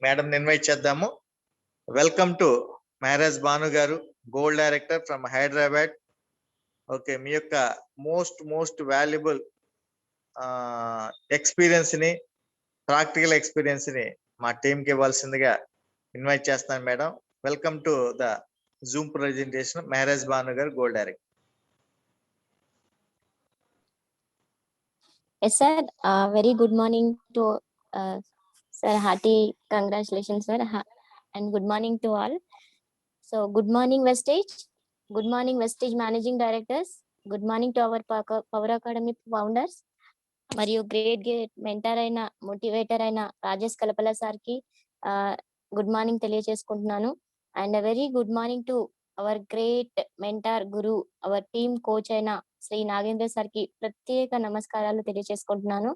Madam invite చేద్దాము. Welcome to Maharaj Bhanu garu, gold director from Hyderabad. Okay, మీ యొక్క మోస్ట్ వాల్యుబుల్ ఎక్స్పీరియన్స్ ని, ప్రాక్టికల్ ఎక్స్పీరియన్స్ ని మా టీంకి ఇవ్వాల్సిందిగా ఇన్వైట్ చేస్తాను madam. Welcome to the Zoom presentation, Maharaj Bhanu garu, gold director. Yes, sir. Very good morning to sir. Hearty congratulations, sir. And good morning to all. So, good morning, Vestige. Good morning, Vestige Managing Directors. Good morning to our Power Academy founders. మరియు great mentor అయిన, motivator అయిన రాజేష్ కలపల సార్కి good morning తెలియజేసుకుంటున్నాను. And very good morning to our great mentor guru, our team coach అయిన శ్రీ నాగేంద్ర సార్కి ప్రత్యేక నమస్కారాలు తెలియజేసుకుంటున్నాను.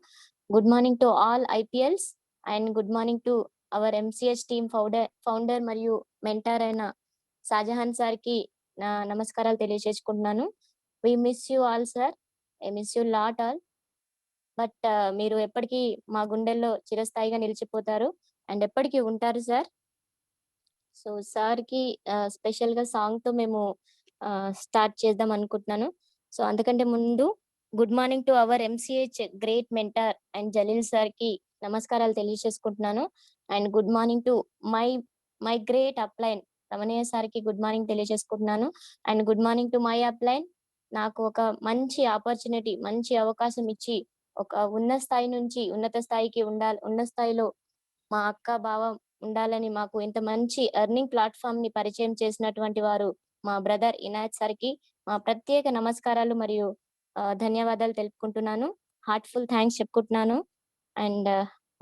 Good morning to all IPLs and good morning to our MCS team founder మరియు మెంటర్ అయిన షాజహాన్ సార్కి నా నమస్కారాలు తెలియజేసుకుంటున్నాను. We miss you all sir, I miss you lot all. But మీరు ఎప్పటికీ మా గుండెల్లో చిరస్థాయిగా నిలిచిపోతారు అండ్ ఎప్పటికీ ఉంటారు సార్. సో సార్కి స్పెషల్గా సాంగ్తో మేము స్టార్ట్ చేద్దాం అనుకుంటున్నాను. సో అంతకంటే ముందు good morning to our MCH great mentor and Jaleel సార్కి నమస్కారాలు తెలియజేసుకుంటున్నాను. And good morning to my great upline Ramanaiah సార్కి గుడ్ మార్నింగ్ తెలియజేసుకుంటున్నాను. And good morning to my upline, నాకు ఒక మంచి ఆపర్చునిటీ, మంచి అవకాశం ఇచ్చి ఒక ఉన్నత స్థాయికి ఉన్న స్థాయిలో మా అక్క బావ ఉండాలని మాకు ఇంత మంచి ఎర్నింగ్ ప్లాట్ఫామ్ ని పరిచయం చేసినటువంటి వారు మా బ్రదర్ ఇనాయత్ సార్కి మా ప్రత్యేక నమస్కారాలు మరియు ధన్యవాదాలు తెలుపుకుంటున్నాను. హార్ట్ఫుల్ థ్యాంక్స్ చెప్పుకుంటున్నాను. And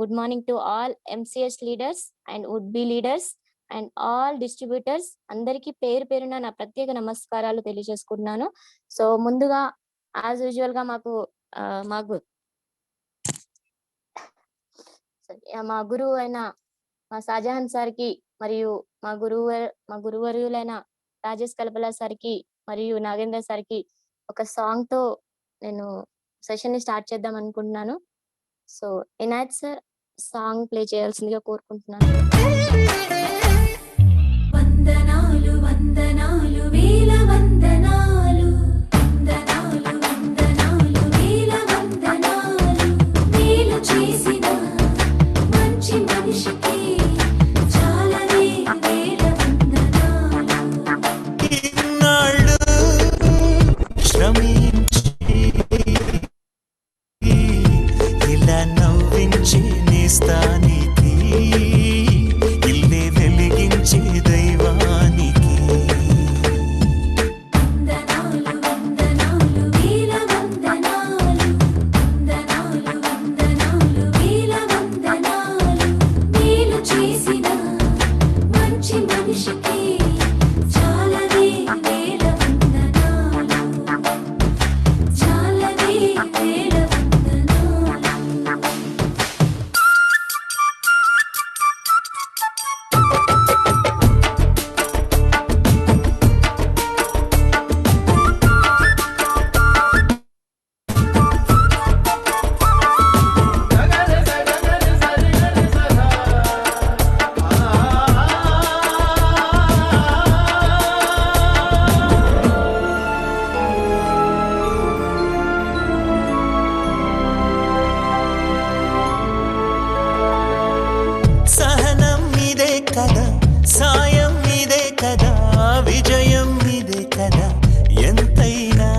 good morning to all MCS leaders and would be leaders and all distributors అందరికీ పేరు పేరున నా ప్రత్యేక నమస్కారాలు తెలియజేసుకుంటున్నాను. సో ముందుగా యాజ్ యూజువల్ గా మా గురువు అయిన మా షాజహాన్ సార్కి మరియు మా గురువర్యులైన రాజేష్ కల్పల సార్కి మరియు నాగేంద్ర సార్కి ఒక సాంగ్ తో నేను సెషన్ ని స్టార్ట్ చేద్దాం అనుకుంటున్నాను. So Inayat sir song play చేయాల్సిందిగా కోరుకుంటున్నాను. వందనాలు వందనాలు వేల వందనాలు, వందనాలు వందనాలు వేల వందనాలు, మేలు చేసిన మంచి మనిషికి చాలా వేల వందనాలు. ఇన్నాళ్ళు శ్రమించి ఇలా నవ్వించి నేస్తానికి, ఇల్లే వెలిగించే దైవానికి. వందనాలు వందనాలు వేల వందనాలు, వందనాలు వందనాలు వేల వందనాలు, మేలు చేసిన మంచి మనిషికి చాలా వేల వందనాలు, చాలా వేల వందనాలు. సహనం ఇదే కదా, సాయం ఇదే కదా, విజయం ఇదే కదా ఎంతైనా.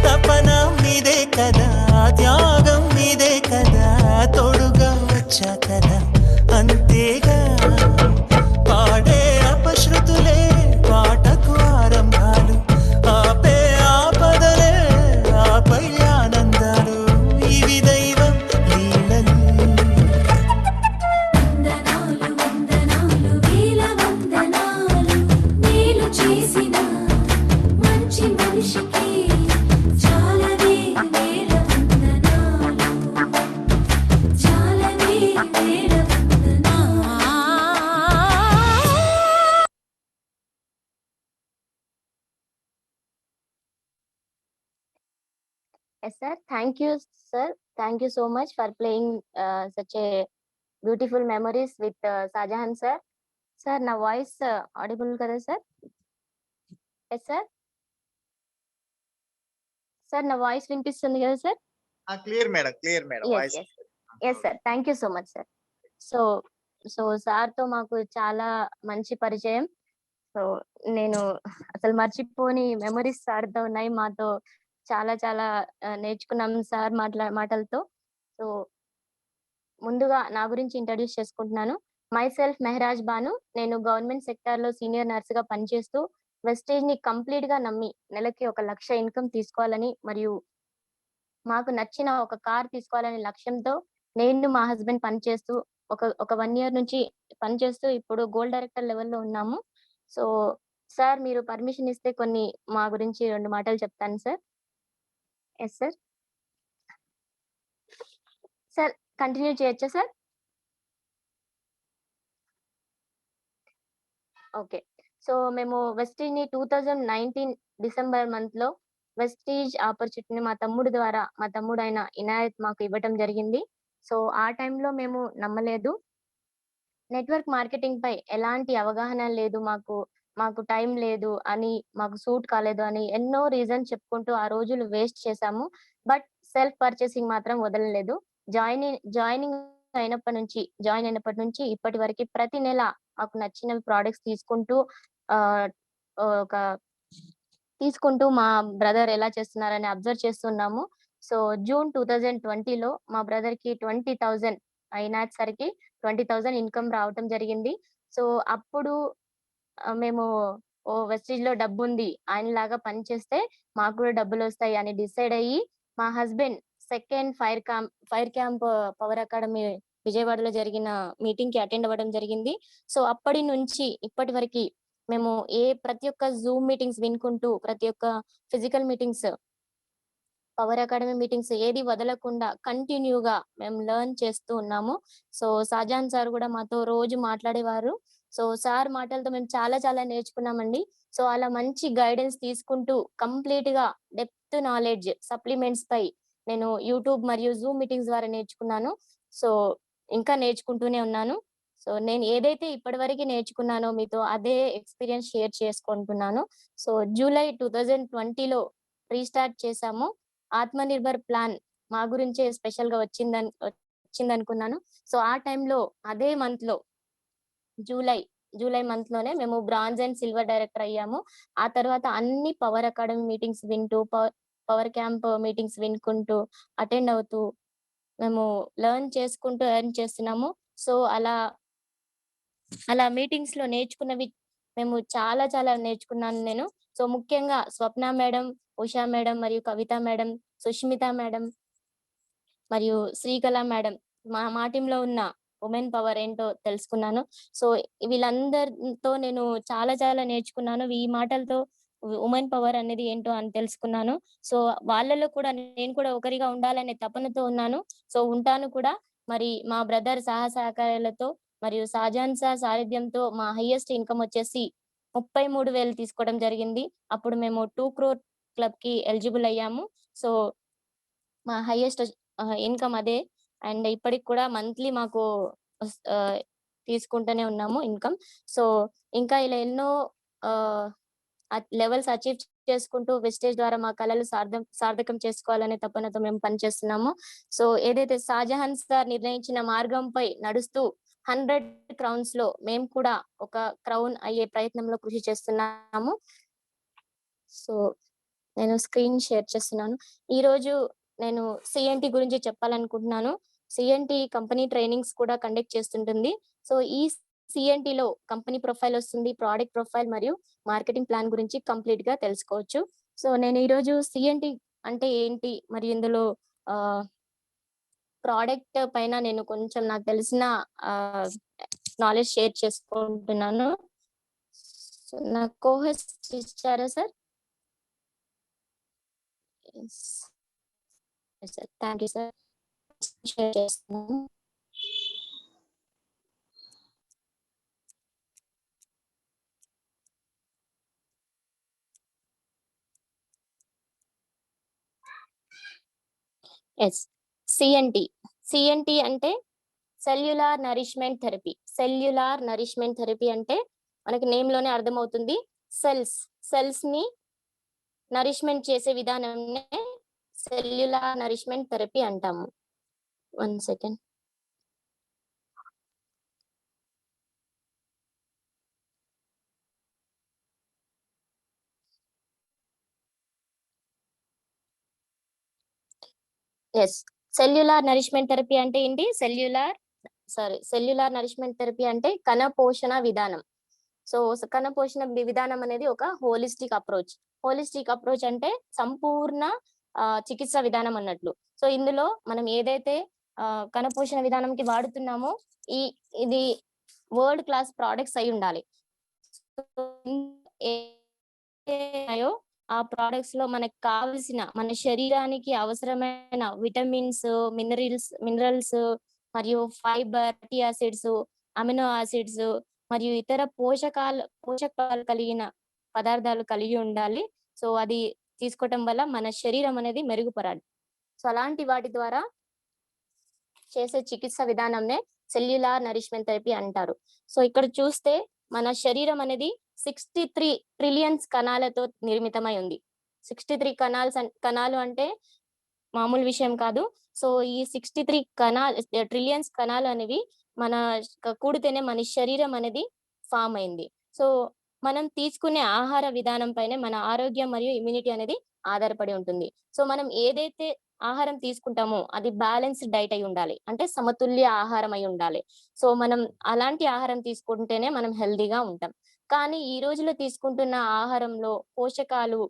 తపన ఇదే కదా, త్యాగం ఇదే కదా, తోడుగా వచ్చా కదా అంతేగా. పాడే అపశృతులే పాటకు ఆరంభాలు, ఆపే ఆపదలే ఆపై ఆనందాలు, ఇవి దైవం లీలలు. వందనాలు వందనాలు వేల వందనాలు, మేలు చేసిన మంచి మనిషికి చాలా వేల వందనాలు, చాలా వేల Yes, sir. Thank you, sir. Thank you so much for playing such a beautiful memories with Sajahan sir. Sir, నా వాయిస్ audible కదా సార్? Yes sir. సార్ నా వాయిస్ వినిపిస్తుంది కదా సార్? Clear madam, clear madam Yes, voice. yes. Yes sir. Thank you so much sir. So సార్తో మాకు చాలా మంచి పరిచయం. సో నేను అసలు మర్చిపోని మెమరీస్ సార్తో ఉన్నాయి. మాతో చాలా చాలా నేర్చుకున్నాం సార్ మాటలతో. సో ముందుగా నా గురించి ఇంట్రడ్యూస్ చేసుకుంటున్నాను. Myself Meharaj Banu. నేను గవర్నమెంట్ సెక్టార్‌లో సీనియర్ నర్స్‌గా పనిచేస్తూ వెస్టేజ్‌ని కంప్లీట్‌గా నమ్మి నెలకి 1,00,000 ఇన్‌కమ్ తీసుకోవాలని మరియు మాకు నచ్చిన ఒక కార్ తీసుకోవాలనే లక్ష్యంతో నేను, మా హస్బెండ్ పనిచేస్తూ ఒక 1 ఇయర్ నుంచి పనిచేస్తూ ఇప్పుడు గోల్డ్ డైరెక్టర్ లెవెల్‌లో ఉన్నాము. సో సార్ మీరు పర్మిషన్ ఇస్తే కొన్ని మా గురించి 2 మాటలు చెప్తాను sir. Yes sir. Sir continue చేయొచ్చా సార్? ఓకే. సో మేము వెస్టీజ్‌ని 2019 డిసెంబర్ మంత్‌లో వెస్టీజ్ ఆపర్చునిటీని మా తమ్ముడు ద్వారా మా తమ్ముడైన ఇనాయత్ మాకు ఇవ్వటం జరిగింది. సో ఆ టైంలో మేము నమ్మలేదు. నెట్వర్క్ మార్కెటింగ్‌పై ఎలాంటి అవగాహన లేదు మాకు. మాకు టైం లేదు అని, మాకు సూట్ కాలేదు అని ఎన్నో రీజన్స్ చెప్పుకుంటూ ఆ రోజులు వేస్ట్ చేశాము. బట్ సెల్ఫ్ పర్చేసింగ్ మాత్రం వదలలేదు. జాయినింగ్ జాయిన్ అయినప్పటి నుంచి ఇప్పటి వరకి ప్రతి నెల మాకు నచ్చిన ప్రొడక్ట్స్ ఆహ్, ఒక తీసుకుంటూ మా బ్రదర్ ఎలా చేస్తున్నారని అబ్జర్వ్ చేస్తున్నాము. సో జూన్ 2020లో మా బ్రదర్‌కి 20,000 ఇనాయత్ సార్‌కి 20,000 ఇన్‌కమ్ రావటం జరిగింది. సో అప్పుడు మేము ఓహ్! వెస్టీజ్‌లో డబ్బుంది. ఆయనలాగా పని చేస్తే మాకు కూడా డబ్బులొస్తాయి అని డిసైడ్ అయ్యి, మా husband second fire camp power academy విజయవాడలో జరిగిన మీటింగ్‌కి అటెండ్ అవ్వడం జరిగింది. సో అప్పటి నుంచి ఇప్పటి వరకి మేము ప్రతి ఒక్క జూమ్ మీటింగ్స్ వినుకుంటూ, ప్రతి ఒక్క physical meetings, power academy meetings ఏది వదలకుండా కంటిన్యూగా మేము లెర్న్ చేస్తూ ఉన్నాము. సో షాజాన్ సార్ కూడా మాతో రోజు మాట్లాడేవారు. సో సార్ మాటలతో మేము చాలా చాలా నేర్చుకున్నామండి. సో అలా మంచి గైడెన్స్ తీసుకుంటూ కంప్లీట్‌గా డెప్త్ నాలెడ్జ్ సప్లిమెంట్స్ పై నేను యూట్యూబ్ మరియు జూమ్ మీటింగ్స్ ద్వారా నేర్చుకున్నాను. సో ఇంకా నేర్చుకుంటూనే ఉన్నాను. సో నేను ఏదైతే ఇప్పటివరకి నేర్చుకున్నానో మీతో అదే ఎక్స్‌పీరియన్స్ షేర్ చేసుకుంటున్నాను. సో జూలై 2020లో రీస్టార్ట్ చేశాము. ఆత్మనిర్భర్ ప్లాన్ మా గురించే స్పెషల్‌గా వచ్చిందనుకున్నాను. సో ఆ టైంలో అదే మంత్‌లో జూలై, జూలై మంత్‌లోనే మేము బ్రాంజ్ అండ్ సిల్వర్ డైరెక్టర్ అయ్యాము. ఆ తర్వాత అన్ని పవర్ అకాడమీ మీటింగ్స్ వింటూ, పవర్ క్యాంప్ మీటింగ్స్ వినుకుంటూ, అటెండ్ అవుతూ, మేము లెర్న్ చేసుకుంటూ ఎర్న్ చేస్తున్నాము. సో అలా మీటింగ్స్‌లో నేర్చుకున్నవి మేము చాలా చాలా నేర్చుకున్నాను నేను. సో ముఖ్యంగా స్వప్న మేడం, ఉషా మేడం మరియు కవిత మేడం, సుష్మిత మేడం మరియు శ్రీకళ మేడం మా టీమ్‌లో ఉన్న వుమెన్ పవర్ ఏంటో తెలుసుకున్నాను. సో వీళ్ళందరితో నేను చాలా చాలా నేర్చుకున్నాను. ఈ మాటలతో వుమెన్ పవర్ అనేది ఏంటో అని తెలుసుకున్నాను. సో వాళ్ళలో కూడా నేను కూడా ఒకరిగా ఉండాలనే తపనతో ఉన్నాను. సో ఉంటాను కూడా. మరి మా బ్రదర్ సహకారాలతో మరియు షాజాన్ సార్ సారథ్యంతో మా హైయెస్ట్ ఇన్‌కమ్ వచ్చేసి 33,000 తీసుకోవడం జరిగింది. అప్పుడు మేము 2 క్రోర్ క్లబ్‌కి ఎలిజిబుల్ అయ్యాము. సో మా హైయెస్ట్ ఇన్‌కమ్ అదే. అండ్ ఇప్పటికి కూడా మంత్లీ మాకు తీసుకుంటూనే ఉన్నాము ఇన్‌కమ్. సో ఇంకా ఇలా ఎన్నో ఆహ్, లెవెల్స్ అచీవ్ చేసుకుంటూ వెస్టేజ్ ద్వారా మా కలలు సార్థకం చేసుకోవాలనే తపనతో మేము పనిచేస్తున్నాము. సో ఏదైతే షాజహాన్ సార్ నిర్ణయించిన మార్గంపై నడుస్తూ 100 క్రౌన్స్‌లో మేము కూడా ఒక క్రౌన్ అయ్యే ప్రయత్నంలో కృషి చేస్తున్నాము. సో నేను స్క్రీన్ షేర్ చేస్తున్నాను. ఈరోజు నేను సీఎన్‌టీ గురించి చెప్పాలనుకుంటున్నాను. సీఎన్‌టీ కంపెనీ ట్రైనింగ్స్ కూడా కండక్ట్ చేస్తుంటుంది. సో ఈ సీఎన్‌టీలో కంపెనీ ప్రొఫైల్ వస్తుంది. ప్రొడక్ట్ ప్రొఫైల్ మరియు మార్కెటింగ్ ప్లాన్ గురించి కంప్లీట్‌గా తెలుసుకోవచ్చు. సో నేను ఈరోజు సీఎన్‌టీ అంటే ఏంటి? మరి ఇందులో ఆహ్, ప్రొడక్ట్ పైన నేను కొంచెం నాకు తెలిసిన ఆహ్, నాలెడ్జ్ షేర్ చేసుకుంటున్నాను. సో నాకు కోహెస్ట్ ఇచ్చారా sir? Yes. Yes sir. Thank you sir. Share చేస్తున్నాను. ఎస్. సిఎన్టి అంటే cellular nourishment therapy. Cellular nourishment therapy అంటే మనకి నేమ్ లోనే అర్థమవుతుంది. సెల్స్ ని నరిష్మెంట్ చేసే విధానంనే సెల్యులార్ నరిష్మెంట్ థెరపీ అంటాము. 1 second. Yes. Cellular nourishment therapy అంటే ఏంటి? సెల్యులార్ నరిష్మెంట్ థెరపీ అంటే కణ పోషణ విధానం. సో కణ పోషణ విధానం అనేది ఒక హోలిస్టిక్ అప్రోచ్ అంటే సంపూర్ణ చికిత్స విధానం అన్నట్లు. సో ఇందులో మనం ఏదైతే కణ పోషణ విధానంకి వాడుతున్నామో ఇది వరల్డ్ క్లాస్ ప్రోడక్ట్స్ అయి ఉండాలి. ఆ ప్రోడక్ట్స్ లో మనకు కావలసిన మన శరీరానికి అవసరమైన విటమిన్స్, మినరల్స్ మరియు fibre, fatty acids, amino acids మరియు ఇతర పోషకాలు కలిగిన పదార్థాలు కలిగి ఉండాలి. సో అది తీసుకోవటం వల్ల మన శరీరం అనేది మెరుగుపడాలి. సో అలాంటి వాటి ద్వారా చేసే చికిత్స విధానంనే సెల్యులార్ నరిష్మెంట్ థెరపీ అంటారు. సో ఇక్కడ చూస్తే మన శరీరం అనేది 63 ట్రిలియన్స్ కణాలతో నిర్మితమై ఉంది. 63 కణాలు అంటే మామూలు విషయం కాదు. సో ఈ 63 ట్రిలియన్స్ కణాలు అనేవి మన కూడితేనే మన శరీరం అనేది ఫామ్ అయింది. సో మనం తీసుకునే ఆహార విధానం పైనే మన ఆరోగ్యం మరియు ఇమ్యూనిటీ అనేది ఆధారపడి ఉంటుంది. సో మనం ఏదైతే ఆహారం తీసుకుంటామో అది బ్యాలెన్స్డ్ డైట్ అయి ఉండాలి, అంటే సమతుల్య ఆహారం అయి ఉండాలి. సో మనం అలాంటి ఆహారం తీసుకుంటేనే మనం హెల్దీగా ఉంటాం. కానీ ఈ రోజులో తీసుకుంటున్న ఆహారంలో పోషకాలు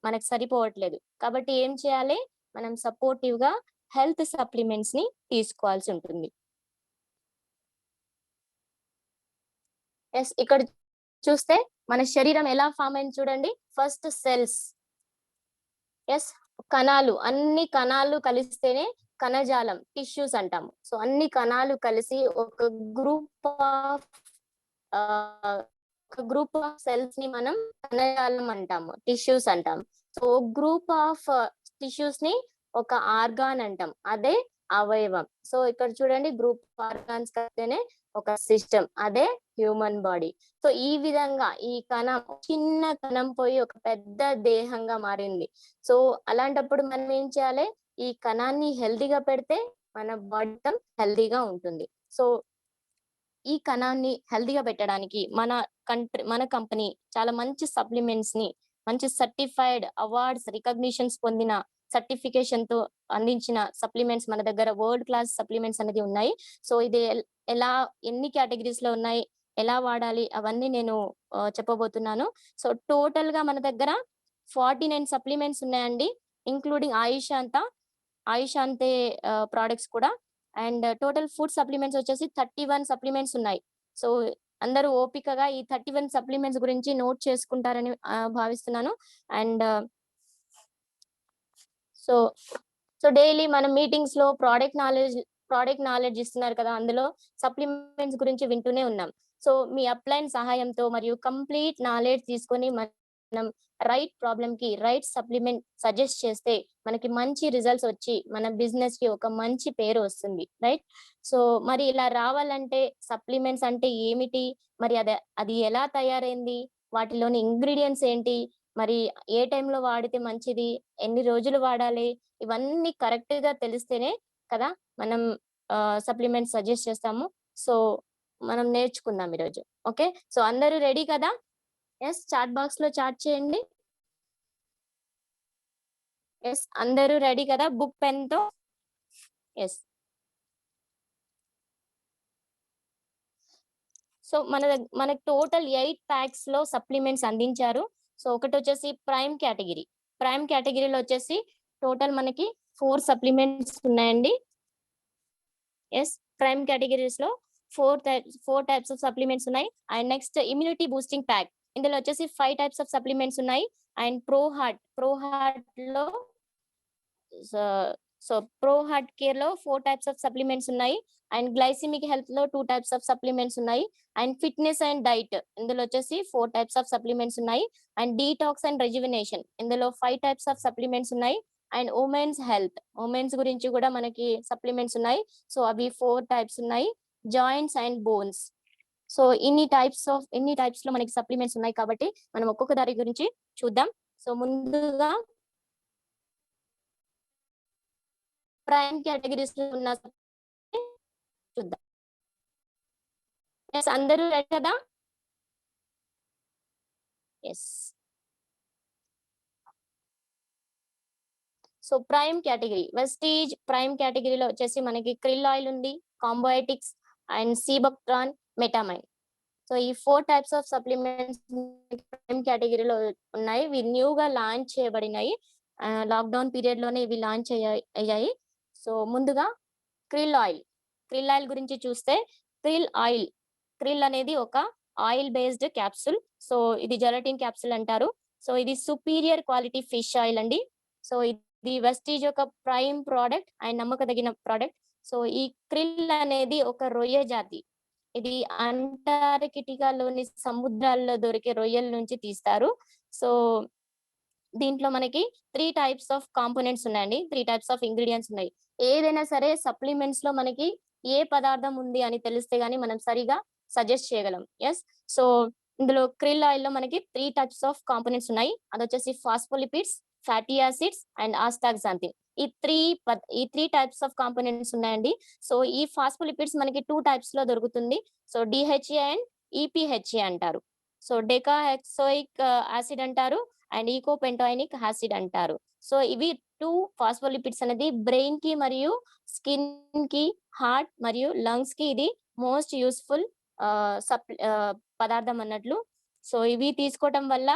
మనకు సరిపోవట్లేదు. కాబట్టి ఏం చేయాలి? మనం సపోర్టివ్ గా హెల్త్ సప్లిమెంట్స్ ని తీసుకోవాల్సి ఉంటుంది. ఎస్. ఇక్కడ చూస్తే మన శరీరం ఎలా ఫామ్ అయింది చూడండి. First cells. ఎస్. అన్ని కణాలు కలిస్తేనే కణజాలం, టిష్యూస్ అంటాము. సో అన్ని కణాలు కలిసి ఒక గ్రూప్ ఆఫ్ సెల్స్ ని మనం కణజాలం అంటాము, టిష్యూస్ అంటాము. సో గ్రూప్ ఆఫ్ టిష్యూస్ ని ఒక ఆర్గాన్ అంటాం, అదే అవయవం. సో ఇక్కడ చూడండి, గ్రూప్ ఆర్గాన్స్ కలిస్తేనే ఒక సిస్టమ్, అదే హ్యూమన్ బాడీ. సో ఈ విధంగా ఈ చిన్న కణం పోయి ఒక పెద్ద దేహంగా మారింది. సో అలాంటప్పుడు మనం ఏం చేయాలి? ఈ కణాన్ని హెల్దీగా పెడితే మన బాడీ హెల్దీగా ఉంటుంది. సో ఈ కణాన్ని హెల్దీగా పెట్టడానికి మన కంపెనీ చాలా మంచి సప్లిమెంట్స్ ని, మంచి సర్టిఫైడ్ అవార్డ్స్, రికగ్నిషన్స్ పొందిన సర్టిఫికేషన్ తో అందించిన సప్లిమెంట్స్ మన దగ్గర వరల్డ్ క్లాస్ సప్లిమెంట్స్ అనేది ఉన్నాయి. సో ఇది ఎన్ని కేటగిరీస్ లో ఉన్నాయి, ఎలా వాడాలి అవన్నీ నేను చెప్పబోతున్నాను. సో టోటల్ గా మన దగ్గర 49 సప్లిమెంట్స్ ఉన్నాయండి, ఇంక్లూడింగ్ ఆయుషాంతే ప్రోడక్ట్స్ కూడా. అండ్ టోటల్ ఫుడ్ సప్లిమెంట్స్ వచ్చేసి 31 సప్లిమెంట్స్ ఉన్నాయి. సో అందరూ ఓపికగా ఈ 31 సప్లిమెంట్స్ గురించి నోట్ చేసుకుంటారని భావిస్తున్నాను. అండ్ సో డైలీ మన మీటింగ్స్ లో ప్రోడక్ట్ నాలెడ్జ్ ఇస్తున్నారు కదా, అందులో సప్లిమెంట్స్ గురించి వింటూనే ఉన్నాం. సో మీ అప్లైన్ సహాయంతో మరియు కంప్లీట్ నాలెడ్జ్ తీసుకొని మనం రైట్ ప్రాబ్లమ్ కి రైట్ సప్లిమెంట్ సజెస్ట్ చేస్తే మనకి మంచి రిజల్ట్స్ వచ్చి మన బిజినెస్ కి ఒక మంచి పేరు వస్తుంది, రైట్? సో మరి ఇలా రావాలంటే సప్లిమెంట్స్ అంటే ఏమిటి, మరి అది ఎలా తయారైంది, వాటిలోని ఇంగ్రీడియంట్స్ ఏంటి, మరి ఏ టైంలో వాడితే మంచిది, ఎన్ని రోజులు వాడాలి, ఇవన్నీ కరెక్ట్ గా తెలిస్తేనే కదా మనం సప్లిమెంట్ సజెస్ట్ చేస్తాము. సో మనం నేర్చుకుందాం ఈరోజు. ఓకే, సో అందరూ రెడీ కదా? ఎస్, చాట్ బాక్స్ లో చాట్ చేయండి. ఎస్, అందరూ రెడీ కదా బుక్ పెన్ తో? ఎస్. సో మనకి టోటల్ 8 ప్యాక్స్ లో సప్లిమెంట్స్ అందించారు. సో ఒకటి వచ్చేసి ప్రైమ్ కేటగిరీలో వచ్చేసి టోటల్ మనకి 4 సప్లిమెంట్స్ ఉన్నాయండి. ఎస్, ప్రైమ్ కేటగిరీస్ లో 4 టైప్స్ ఆఫ్ సప్లిమెంట్స్ ఉన్నాయి. And next immunity boosting pack, ఇందులో వచ్చేసి 5 టైప్స్ ఆఫ్ సప్లిమెంట్స్ ఉన్నాయి. అండ్ ప్రో హార్ట్ లో ప్రో హార్ట్ కేర్ లో 4 టైప్స్ ఆఫ్ సప్లిమెంట్స్ ఉన్నాయి. అండ్ గ్లైసిమిక్ హెల్త్ లో 2 టైప్స్ ఆఫ్ సప్లిమెంట్స్ ఉన్నాయి. అండ్ ఫిట్నెస్ అండ్ డైట్, ఇందులో వచ్చేసి 4 టైప్స్ ఆఫ్ సప్లిమెంట్స్ ఉన్నాయి. అండ్ డీటాక్స్ అండ్ రెజ్యువినేషన్, ఇందులో 5 టైప్స్ ఆఫ్ సప్లిమెంట్స్ ఉన్నాయి. అండ్ ఉమెన్స్ హెల్త్, ఉమెన్స్ గురించి కూడా మనకి సప్లిమెంట్స్ ఉన్నాయి. సో అవి 4 టైప్స్ ఉన్నాయి. Joints and bones. సో ఇన్ని టైప్స్ లో మనకి సప్లిమెంట్స్ ఉన్నాయి కాబట్టి మనం ఒక్కొక్క దాని గురించి చూద్దాం. సో ముందుగా ప్రైమ్ కేటగిరీస్ లో ఉన్న చూద్దాం. ఎస్, అందరూ రెడీ కదా? Yes. So prime category, Vestige prime కేటగిరీలో వచ్చేసి మనకి క్రిల్ ఆయిల్ ఉంది, కాంబోయటిక్స్ అండ్ సీబక్ట్రాన్, మెటామైన్. సో ఈ 4 టైప్స్ ఆఫ్ సప్లిమెంట్స్ ప్రైమ్ కేటగిరీలో ఉన్నాయి. ఇవి న్యూగా లాంచ్ చేయబడినాయి. లాక్డౌన్ పీరియడ్ లోనే ఇవి లాంచ్ అయ్యాయి. సో ముందుగా క్రిల్ ఆయిల్ గురించి చూస్తే, క్రిల్ అనేది ఒక ఆయిల్ బేస్డ్ క్యాప్సూల్. సో ఇది జెలటిన్ క్యాప్సూల్ అంటారు. సో ఇది సుపీరియర్ క్వాలిటీ ఫిష్ ఆయిల్ అండి. సో ఇది వెస్టీజ్ యొక్క ప్రైమ్ ప్రోడక్ట్ అండ్ నమ్మకదగిన ప్రోడక్ట్. సో ఈ క్రిల్ అనేది ఒక రొయ్య జాతి. ఇది అంటార్కిటికాలోని సముద్రాల్లో దొరికే రొయ్యల నుంచి తీస్తారు. సో దీంట్లో మనకి 3 టైప్స్ ఆఫ్ కాంపోనెంట్స్ ఉన్నాయండి, 3 టైప్స్ ఆఫ్ ఇంగ్రీడియంట్స్ ఉన్నాయి. ఏదైనా సరే సప్లిమెంట్స్ లో మనకి ఏ పదార్థం ఉంది అని తెలిస్తే గానీ మనం సరిగా సజెస్ట్ చేయగలం. ఎస్. సో ఇందులో క్రిల్ ఆయిల్ లో మనకి 3 టైప్స్ ఆఫ్ కాంపోనెంట్స్ ఉన్నాయి. అది వచ్చేసి ఫాస్ఫోలిపిడ్స్, ఫ్యాటీ యాసిడ్స్ అండ్ ఆస్టాక్సాంథిన్. ఈ 3 టైప్స్ ఆఫ్ కాంపోనెంట్స్ ఉన్నాయండి. సో ఈ ఫాస్ఫోలిపిడ్స్ మనకి 2 టైప్స్ లో దొరుకుతుంది. సో డిహెచ్ఏ అండ్ ఈపీహెచ్ఏ అంటారు. సో డెకాహెక్సోయిక్ యాసిడ్ అంటారు అండ్ ఈకోపెంటాయినిక్ యాసిడ్ అంటారు. సో ఇవి 2 ఫాస్ఫోలిపిడ్స్ అనేది బ్రెయిన్ కి మరియు స్కిన్ కి, హార్ట్ మరియు లంగ్స్ కి ఇది మోస్ట్ యూస్ఫుల్ పదార్థం అన్నట్లు. సో ఇవి తీసుకోవటం వల్ల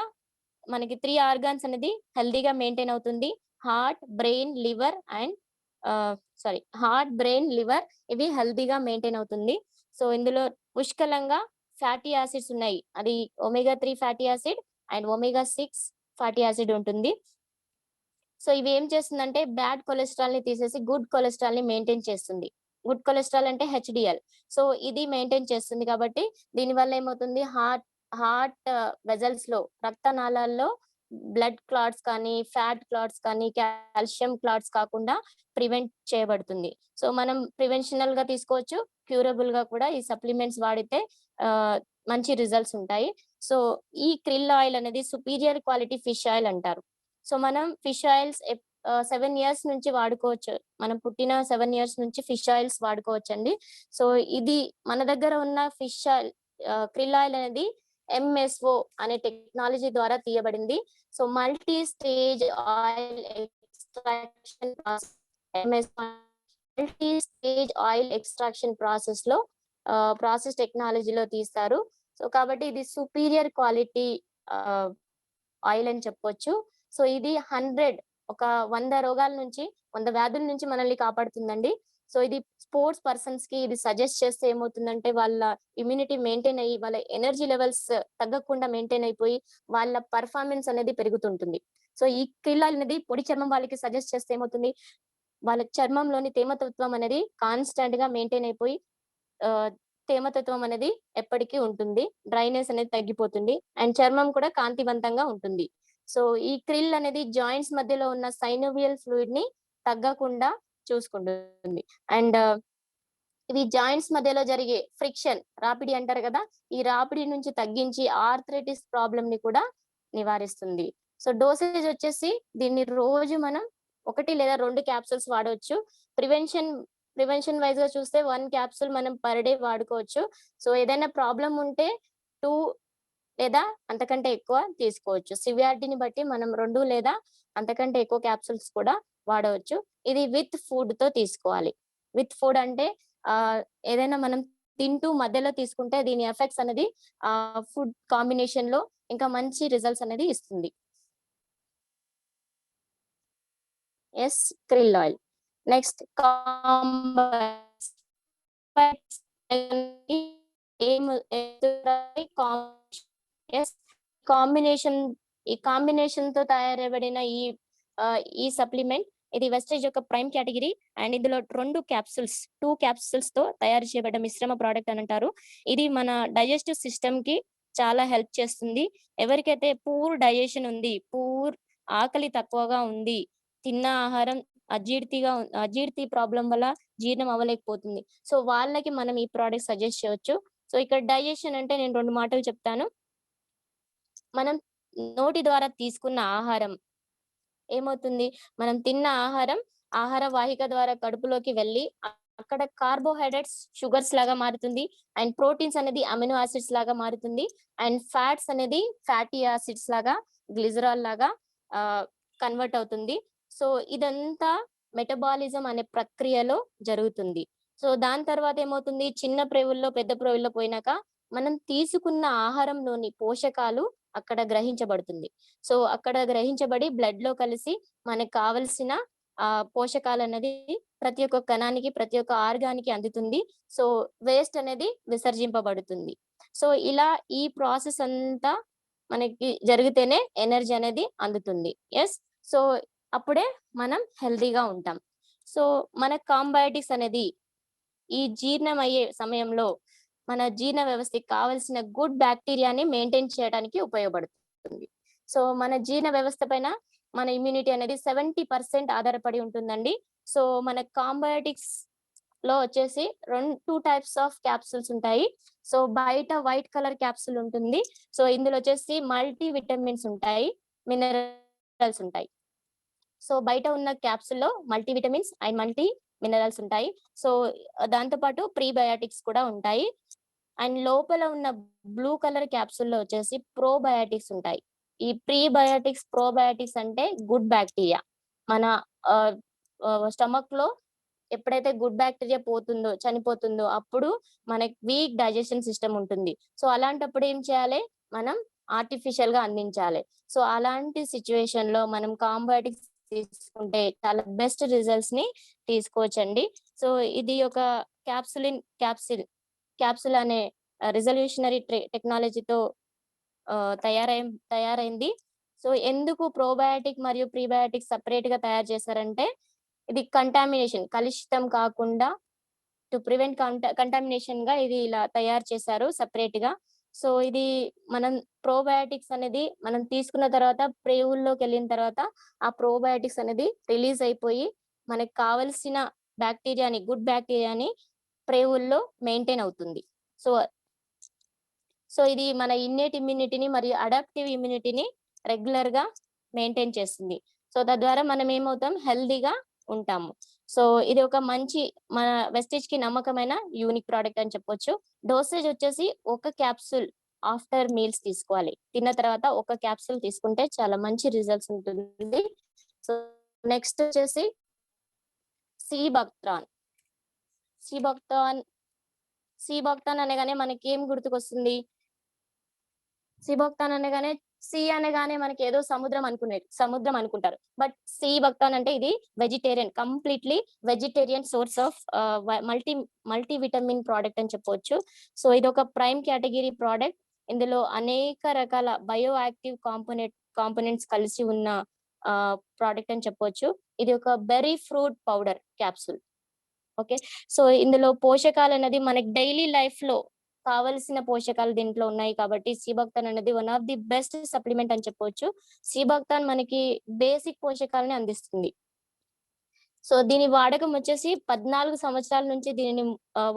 మనకి 3 ఆర్గాన్స్ అనేది హెల్దీగా మెయింటైన్ అవుతుంది. హార్ట్, బ్రెయిన్, లివర్ ఇవి హెల్దీగా మెయింటైన్ అవుతుంది. సో ఇందులో పుష్కలంగా ఫ్యాటీ యాసిడ్స్ ఉన్నాయి. అది omega-3 fatty acid and omega-6 fatty acid ఉంటుంది. సో ఇవి ఏం చేస్తుందంటే బ్యాడ్ కొలెస్ట్రాల్ ని తీసేసి గుడ్ కొలెస్ట్రాల్ ని మెయింటైన్ చేస్తుంది. గుడ్ కొలెస్ట్రాల్ అంటే HDL. సో ఇది మెయింటైన్ చేస్తుంది కాబట్టి దీని వల్ల ఏమవుతుంది, హార్ట్ వెజల్స్ లో, రక్తనాళాల్లో బ్లడ్ క్లాట్స్ కానీ, ఫ్యాట్ క్లాట్స్ కానీ, కాల్షియం క్లాట్స్ కాకుండా ప్రివెంట్ చేయబడుతుంది. సో మనం ప్రివెన్షనల్ గా తీసుకోవచ్చు, క్యూరబుల్ గా కూడా ఈ సప్లిమెంట్స్ వాడితే మంచి రిజల్ట్స్ ఉంటాయి. సో ఈ క్రిల్ ఆయిల్ అనేది సుపీరియర్ క్వాలిటీ ఫిష్ ఆయిల్ అంటారు. సో మనం ఫిష్ ఆయిల్స్ 7 ఇయర్స్ నుంచి వాడుకోవచ్చు. మనం పుట్టిన 7 ఇయర్స్ నుంచి ఫిష్ ఆయిల్స్ వాడుకోవచ్చు అండి. సో ఇది మన దగ్గర ఉన్న ఫిష్ ఆయిల్, క్రిల్ ఆయిల్ అనేది MSO అనే టెక్నాలజీ ద్వారా తీయబడింది. So multi stage oil extraction process టెక్నాలజీలో తీస్తారు. సో కాబట్టి ఇది సుపీరియర్ క్వాలిటీ ఆయిల్ అని చెప్పొచ్చు. సో ఇది 100 రోగాల నుంచి, 100 వ్యాధుల నుంచి మనల్ని కాపాడుతుందండి. సో ఇది స్పోర్ట్స్ పర్సన్స్ కి ఇది సజెస్ట్ చేస్తే ఏమవుతుందంటే వాళ్ళ ఇమ్యూనిటీ మెయింటైన్ అయ్యి, వాళ్ళ ఎనర్జీ లెవెల్స్ తగ్గకుండా మెయింటైన్ అయిపోయి వాళ్ళ పర్ఫార్మెన్స్ అనేది పెరుగుతుంటుంది. సో ఈ క్రిల్ ఆయిల్ అనేది పొడి చర్మం వాళ్ళకి సజెస్ట్ చేస్తే ఏమవుతుంది, వాళ్ళ చర్మంలోని తేమతత్వం అనేది కాన్స్టెంట్ గా మెయింటైన్ అయిపోయి తేమతత్వం అనేది ఎప్పటికీ ఉంటుంది, డ్రైనెస్ అనేది తగ్గిపోతుంది అండ్ చర్మం కూడా కాంతివంతంగా ఉంటుంది. సో ఈ క్రిల్ అనేది జాయింట్స్ మధ్యలో ఉన్న సైనోవియల్ ఫ్లూయిడ్ ని తగ్గకుండా చూసుకుంటుంది. అండ్ ఇవి జాయింట్స్ మధ్యలో జరిగే ఫ్రిక్షన్, రాపిడి అంటారు కదా, ఈ రాపిడి నుంచి తగ్గించి ఆర్థరైటిస్ ప్రాబ్లమ్ ని కూడా నివారిస్తుంది. సో డోసేజ్ వచ్చేసి దీన్ని రోజు మనం 1 లేదా 2 క్యాప్సూల్స్ వాడవచ్చు. ప్రివెన్షన్ వైజ్ గా చూస్తే 1 క్యాప్సూల్ మనం పర్ డే వాడుకోవచ్చు. సో ఏదైనా ప్రాబ్లం ఉంటే 2 లేదా అంతకంటే ఎక్కువ తీసుకోవచ్చు. సివియారిటీని బట్టి మనం 2 లేదా అంతకంటే ఎక్కువ క్యాప్సూల్స్ కూడా వాడవచ్చు. ఇది విత్ ఫుడ్ తో తీసుకోవాలి. విత్ ఫుడ్ అంటే ఏదైనా మనం తింటూ మధ్యలో తీసుకుంటే దీని ఎఫెక్ట్స్ అనేది ఫుడ్ కాంబినేషన్ లో ఇంకా మంచి రిజల్ట్స్ అనేది ఇస్తుంది. Yes, krill oil. Next combination తో తయారబడిన ఈ సప్లిమెంట్ ఇది వెస్టేజ్ యొక్క ప్రైమ్ కేటగిరీ అండ్ ఇందులో 2 క్యాప్సూల్స్ తో తయారు చేయబడ్డ మిశ్రమ ప్రోడక్ట్ అని అంటారు. ఇది మన డైజెస్టివ్ సిస్టమ్ కి చాలా హెల్ప్ చేస్తుంది. ఎవరికైతే పూర్ డైజెషన్ ఉంది, ఆకలి తక్కువగా ఉంది, తిన్న ఆహారం అజీర్తి ప్రాబ్లం వల్ల జీర్ణం అవ్వలేకపోతుంది. సో వాళ్ళకి మనం ఈ ప్రోడక్ట్ సజెస్ట్ చేయొచ్చు. సో ఇక్కడ డైజెషన్ అంటే నేను 2 మాటలు చెప్తాను. మనం నోటి ద్వారా తీసుకున్న ఆహారం ఏమవుతుంది, మనం తిన్న ఆహార వాహిక ద్వారా కడుపులోకి వెళ్ళి అక్కడ కార్బోహైడ్రేట్స్ షుగర్స్ లాగా మారుతుంది, అండ్ ప్రోటీన్స్ అనేది అమినో యాసిడ్స్ లాగా మారుతుంది, అండ్ ఫ్యాట్స్ అనేది ఫ్యాటీ యాసిడ్స్ లాగా గ్లిజరాల్ లాగా కన్వర్ట్ అవుతుంది. సో ఇదంతా మెటబాలిజం అనే ప్రక్రియలో జరుగుతుంది. సో దాని తర్వాత ఏమవుతుంది, చిన్న ప్రేవుల్లో పెద్ద ప్రేవుల్లో పోయినాక మనం తీసుకున్న ఆహారంలోని పోషకాలు అక్కడ గ్రహించబడుతుంది. సో అక్కడ గ్రహించబడి బ్లడ్ లో కలిసి మనకు కావలసిన పోషకాలు అనేది ప్రతి ఒక్క కణానికి ప్రతి ఒక్క ఆర్గానికి అందుతుంది. సో వేస్ట్ అనేది విసర్జింపబడుతుంది. సో ఇలా ఈ ప్రాసెస్ అంతా మనకి జరిగితేనే ఎనర్జీ అనేది అందుతుంది. ఎస్, సో అప్పుడే మనం హెల్తీగా ఉంటాం. సో మన కాంబయోటిక్స్ అనేది ఈ జీర్ణం అయ్యే సమయంలో మన జీర్ణ వ్యవస్థకి కావలసిన గుడ్ బ్యాక్టీరియాని మెయింటైన్ చేయడానికి ఉపయోగపడుతుంది. సో మన జీర్ణ వ్యవస్థ పైన మన ఇమ్యూనిటీ అనేది 70% ఆధారపడి ఉంటుందండి. సో మన కాంబయోటిక్స్ లో వచ్చేసి 2 టైప్స్ ఆఫ్ క్యాప్సూల్స్ ఉంటాయి. సో బయట వైట్ కలర్ క్యాప్సూల్ ఉంటుంది. సో ఇందులో వచ్చేసి మల్టీ విటమిన్స్ ఉంటాయి, మినరల్స్ ఉంటాయి. సో బయట ఉన్న క్యాప్సూల్లో multi vitamins and multi minerals ఉంటాయి. సో దాంతో పాటు ప్రీబయాటిక్స్ కూడా ఉంటాయి. అండ్ లోపల ఉన్న బ్లూ కలర్ క్యాప్సూల్లో వచ్చేసి ప్రోబయాటిక్స్ ఉంటాయి. ఈ ప్రీబయాటిక్స్ ప్రోబయాటిక్స్ అంటే గుడ్ బ్యాక్టీరియా. మన స్టమక్ లో ఎప్పుడైతే గుడ్ బ్యాక్టీరియా చనిపోతుందో అప్పుడు మనకి వీక్ డైజెషన్ సిస్టమ్ ఉంటుంది. సో అలాంటప్పుడు ఏం చేయాలి, మనం ఆర్టిఫిషియల్ గా అందించాలి. సో అలాంటి సిచ్యువేషన్ లో మనం కాంబయోటిక్స్ తీసుకుంటే చాలా బెస్ట్ రిజల్ట్స్ ని తీసుకోవచ్చండి. సో ఇది ఒక క్యాప్సూల్ అనే రిజల్యూషనరీ టెక్నాలజీతో తయారైంది. సో ఎందుకు ప్రోబయాటిక్ మరియు ప్రీబయాటిక్ సపరేట్ గా తయారు చేశారంటే, ఇది కలుషితం కాకుండా టు ప్రివెంట్ కంటామినేషన్ గా ఇది ఇలా తయారు చేశారు సపరేట్ గా. సో ఇది మనం ప్రోబయాటిక్స్ అనేది మనం తీసుకున్న తర్వాత ప్రేవుల్లోకి వెళ్ళిన తర్వాత ఆ ప్రోబయాటిక్స్ అనేది రిలీజ్ అయిపోయి మనకు కావలసిన గుడ్ బ్యాక్టీరియాని ప్రేవుల్లో మెయింటైన్ అవుతుంది. సో ఇది మన ఇన్నేట్ ఇమ్యూనిటీని మరియు అడాప్టివ్ ఇమ్యూనిటీని రెగ్యులర్ గా మెయింటైన్ చేస్తుంది. సో తద్వారా మనం ఏమవుతాం, హెల్దీగా ఉంటాము. సో ఇది ఒక మంచి మన వెస్టేజ్ కి నమ్మకమైన యూనిక్ ప్రోడక్ట్ అని చెప్పొచ్చు. డోసేజ్ వచ్చేసి ఒక క్యాప్సూల్ ఆఫ్టర్ మీల్స్ తీసుకోవాలి. తిన్న తర్వాత ఒక క్యాప్సూల్ తీసుకుంటే చాలా మంచి రిజల్ట్స్ ఉంటుంది. సో నెక్స్ట్ వచ్చేసి సీబాక్తాన్ అనగానే మనకి ఏం గుర్తుకొస్తుంది, సీబాక్తాన్ అనగానే అనగానే మనకి ఏదో సముద్రం అనుకుంటారు. బట్ సీబాక్తాన్ అంటే ఇది completely vegetarian source of multi vitamin product అని చెప్పొచ్చు. సో ఇది ఒక ప్రైమ్ కేటగిరీ ప్రోడక్ట్. ఇందులో అనేక రకాల బయో యాక్టివ్ కాంపోనెంట్స్ కలిసి ఉన్న ప్రోడక్ట్ అని చెప్పొచ్చు. ఇది ఒక berry fruit powder capsule. Okay, so ఇందులో పోషకాలు అనేది మనకి డైలీ లైఫ్ లో కావలసిన పోషకాలు దీంట్లో ఉన్నాయి కాబట్టి సీబాక్తాన్ అనేది one of the best supplement అని చెప్పొచ్చు. సీబాక్తాన్ మనకి బేసిక్ పోషకాలని అందిస్తుంది. సో దీని వాడకం వచ్చేసి 14 సంవత్సరాల నుంచి దీనిని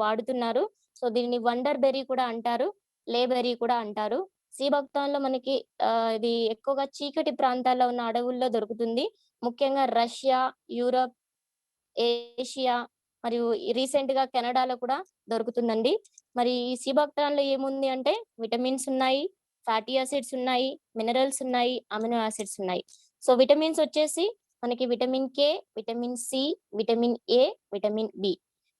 వాడుతున్నారు. సో దీనిని వండర్ బెర్రీ కూడా అంటారు, లేబెర్రీ కూడా అంటారు. సీబాక్తాన్ లో మనకి ఇది ఎక్కువగా చీకటి ప్రాంతాల్లో ఉన్న అడవుల్లో దొరుకుతుంది. ముఖ్యంగా రష్యా, యూరప్, ఏషియా మరియు రీసెంట్ గా కెనడాలో కూడా దొరుకుతుందండి. మరి ఈ సీబాక్తాన్ లో ఏముంది అంటే విటమిన్స్ ఉన్నాయి, ఫ్యాటీ యాసిడ్స్ ఉన్నాయి, మినరల్స్ ఉన్నాయి, అమినో యాసిడ్స్ ఉన్నాయి. సో విటమిన్స్ వచ్చేసి మనకి vitamin K, vitamin C, vitamin A, vitamin B.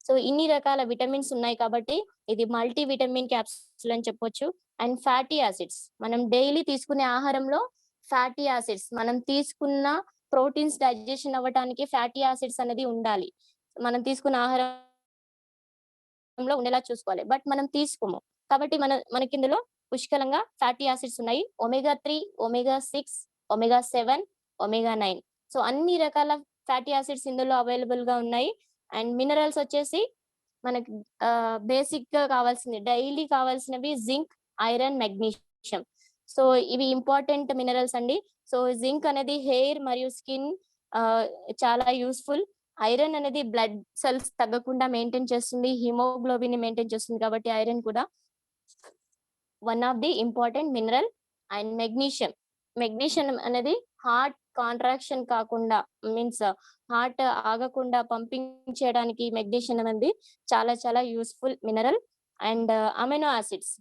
So ఇన్ని రకాల విటమిన్స్ ఉన్నాయి కాబట్టి ఇది మల్టీ విటమిన్ క్యాప్సూల్ అని చెప్పొచ్చు. అండ్ ఫ్యాటీ యాసిడ్స్, మనం డైలీ తీసుకునే ఆహారంలో ఫ్యాటీ యాసిడ్స్, మనం తీసుకున్న ప్రోటీన్స్ డైజెషన్ అవ్వడానికి ఫ్యాటీ యాసిడ్స్ అనేది ఉండాలి. మనం తీసుకున్న ఆహారంలో ఉండేలా చూసుకోవాలి. బట్ మనం తీసుకోము కాబట్టి మనకి ఇందులో పుష్కలంగా ఫ్యాటీ యాసిడ్స్ ఉన్నాయి. omega-3, omega-6, omega-7, omega-9. So అన్ని రకాల ఫ్యాటీ యాసిడ్స్ ఇందులో అవైలబుల్ గా ఉన్నాయి. అండ్ మినరల్స్ వచ్చేసి మనకి బేసిక్ గా డైలీ కావాల్సినవి జింక్, ఐరన్, మెగ్నీషియం. సో ఇవి ఇంపార్టెంట్ మినరల్స్ అండి. సో జింక్ అనేది హెయిర్ మరియు స్కిన్ చాలా యూస్ఫుల్. ఐరన్ అనేది బ్లడ్ సెల్స్ తగ్గకుండా మెయింటైన్ చేస్తుంది, హిమోగ్లోబిన్ ని మెయింటైన్ చేస్తుంది, కాబట్టి ఐరన్ కూడా one of the important mineral. And magnesium అనేది హార్ట్ కాంట్రాక్షన్ కాకుండా, మీన్స్ హార్ట్ ఆగకుండా పంపింగ్ చేయడానికి మెగ్నీషియం అనేది చాలా చాలా useful mineral. And amino acids,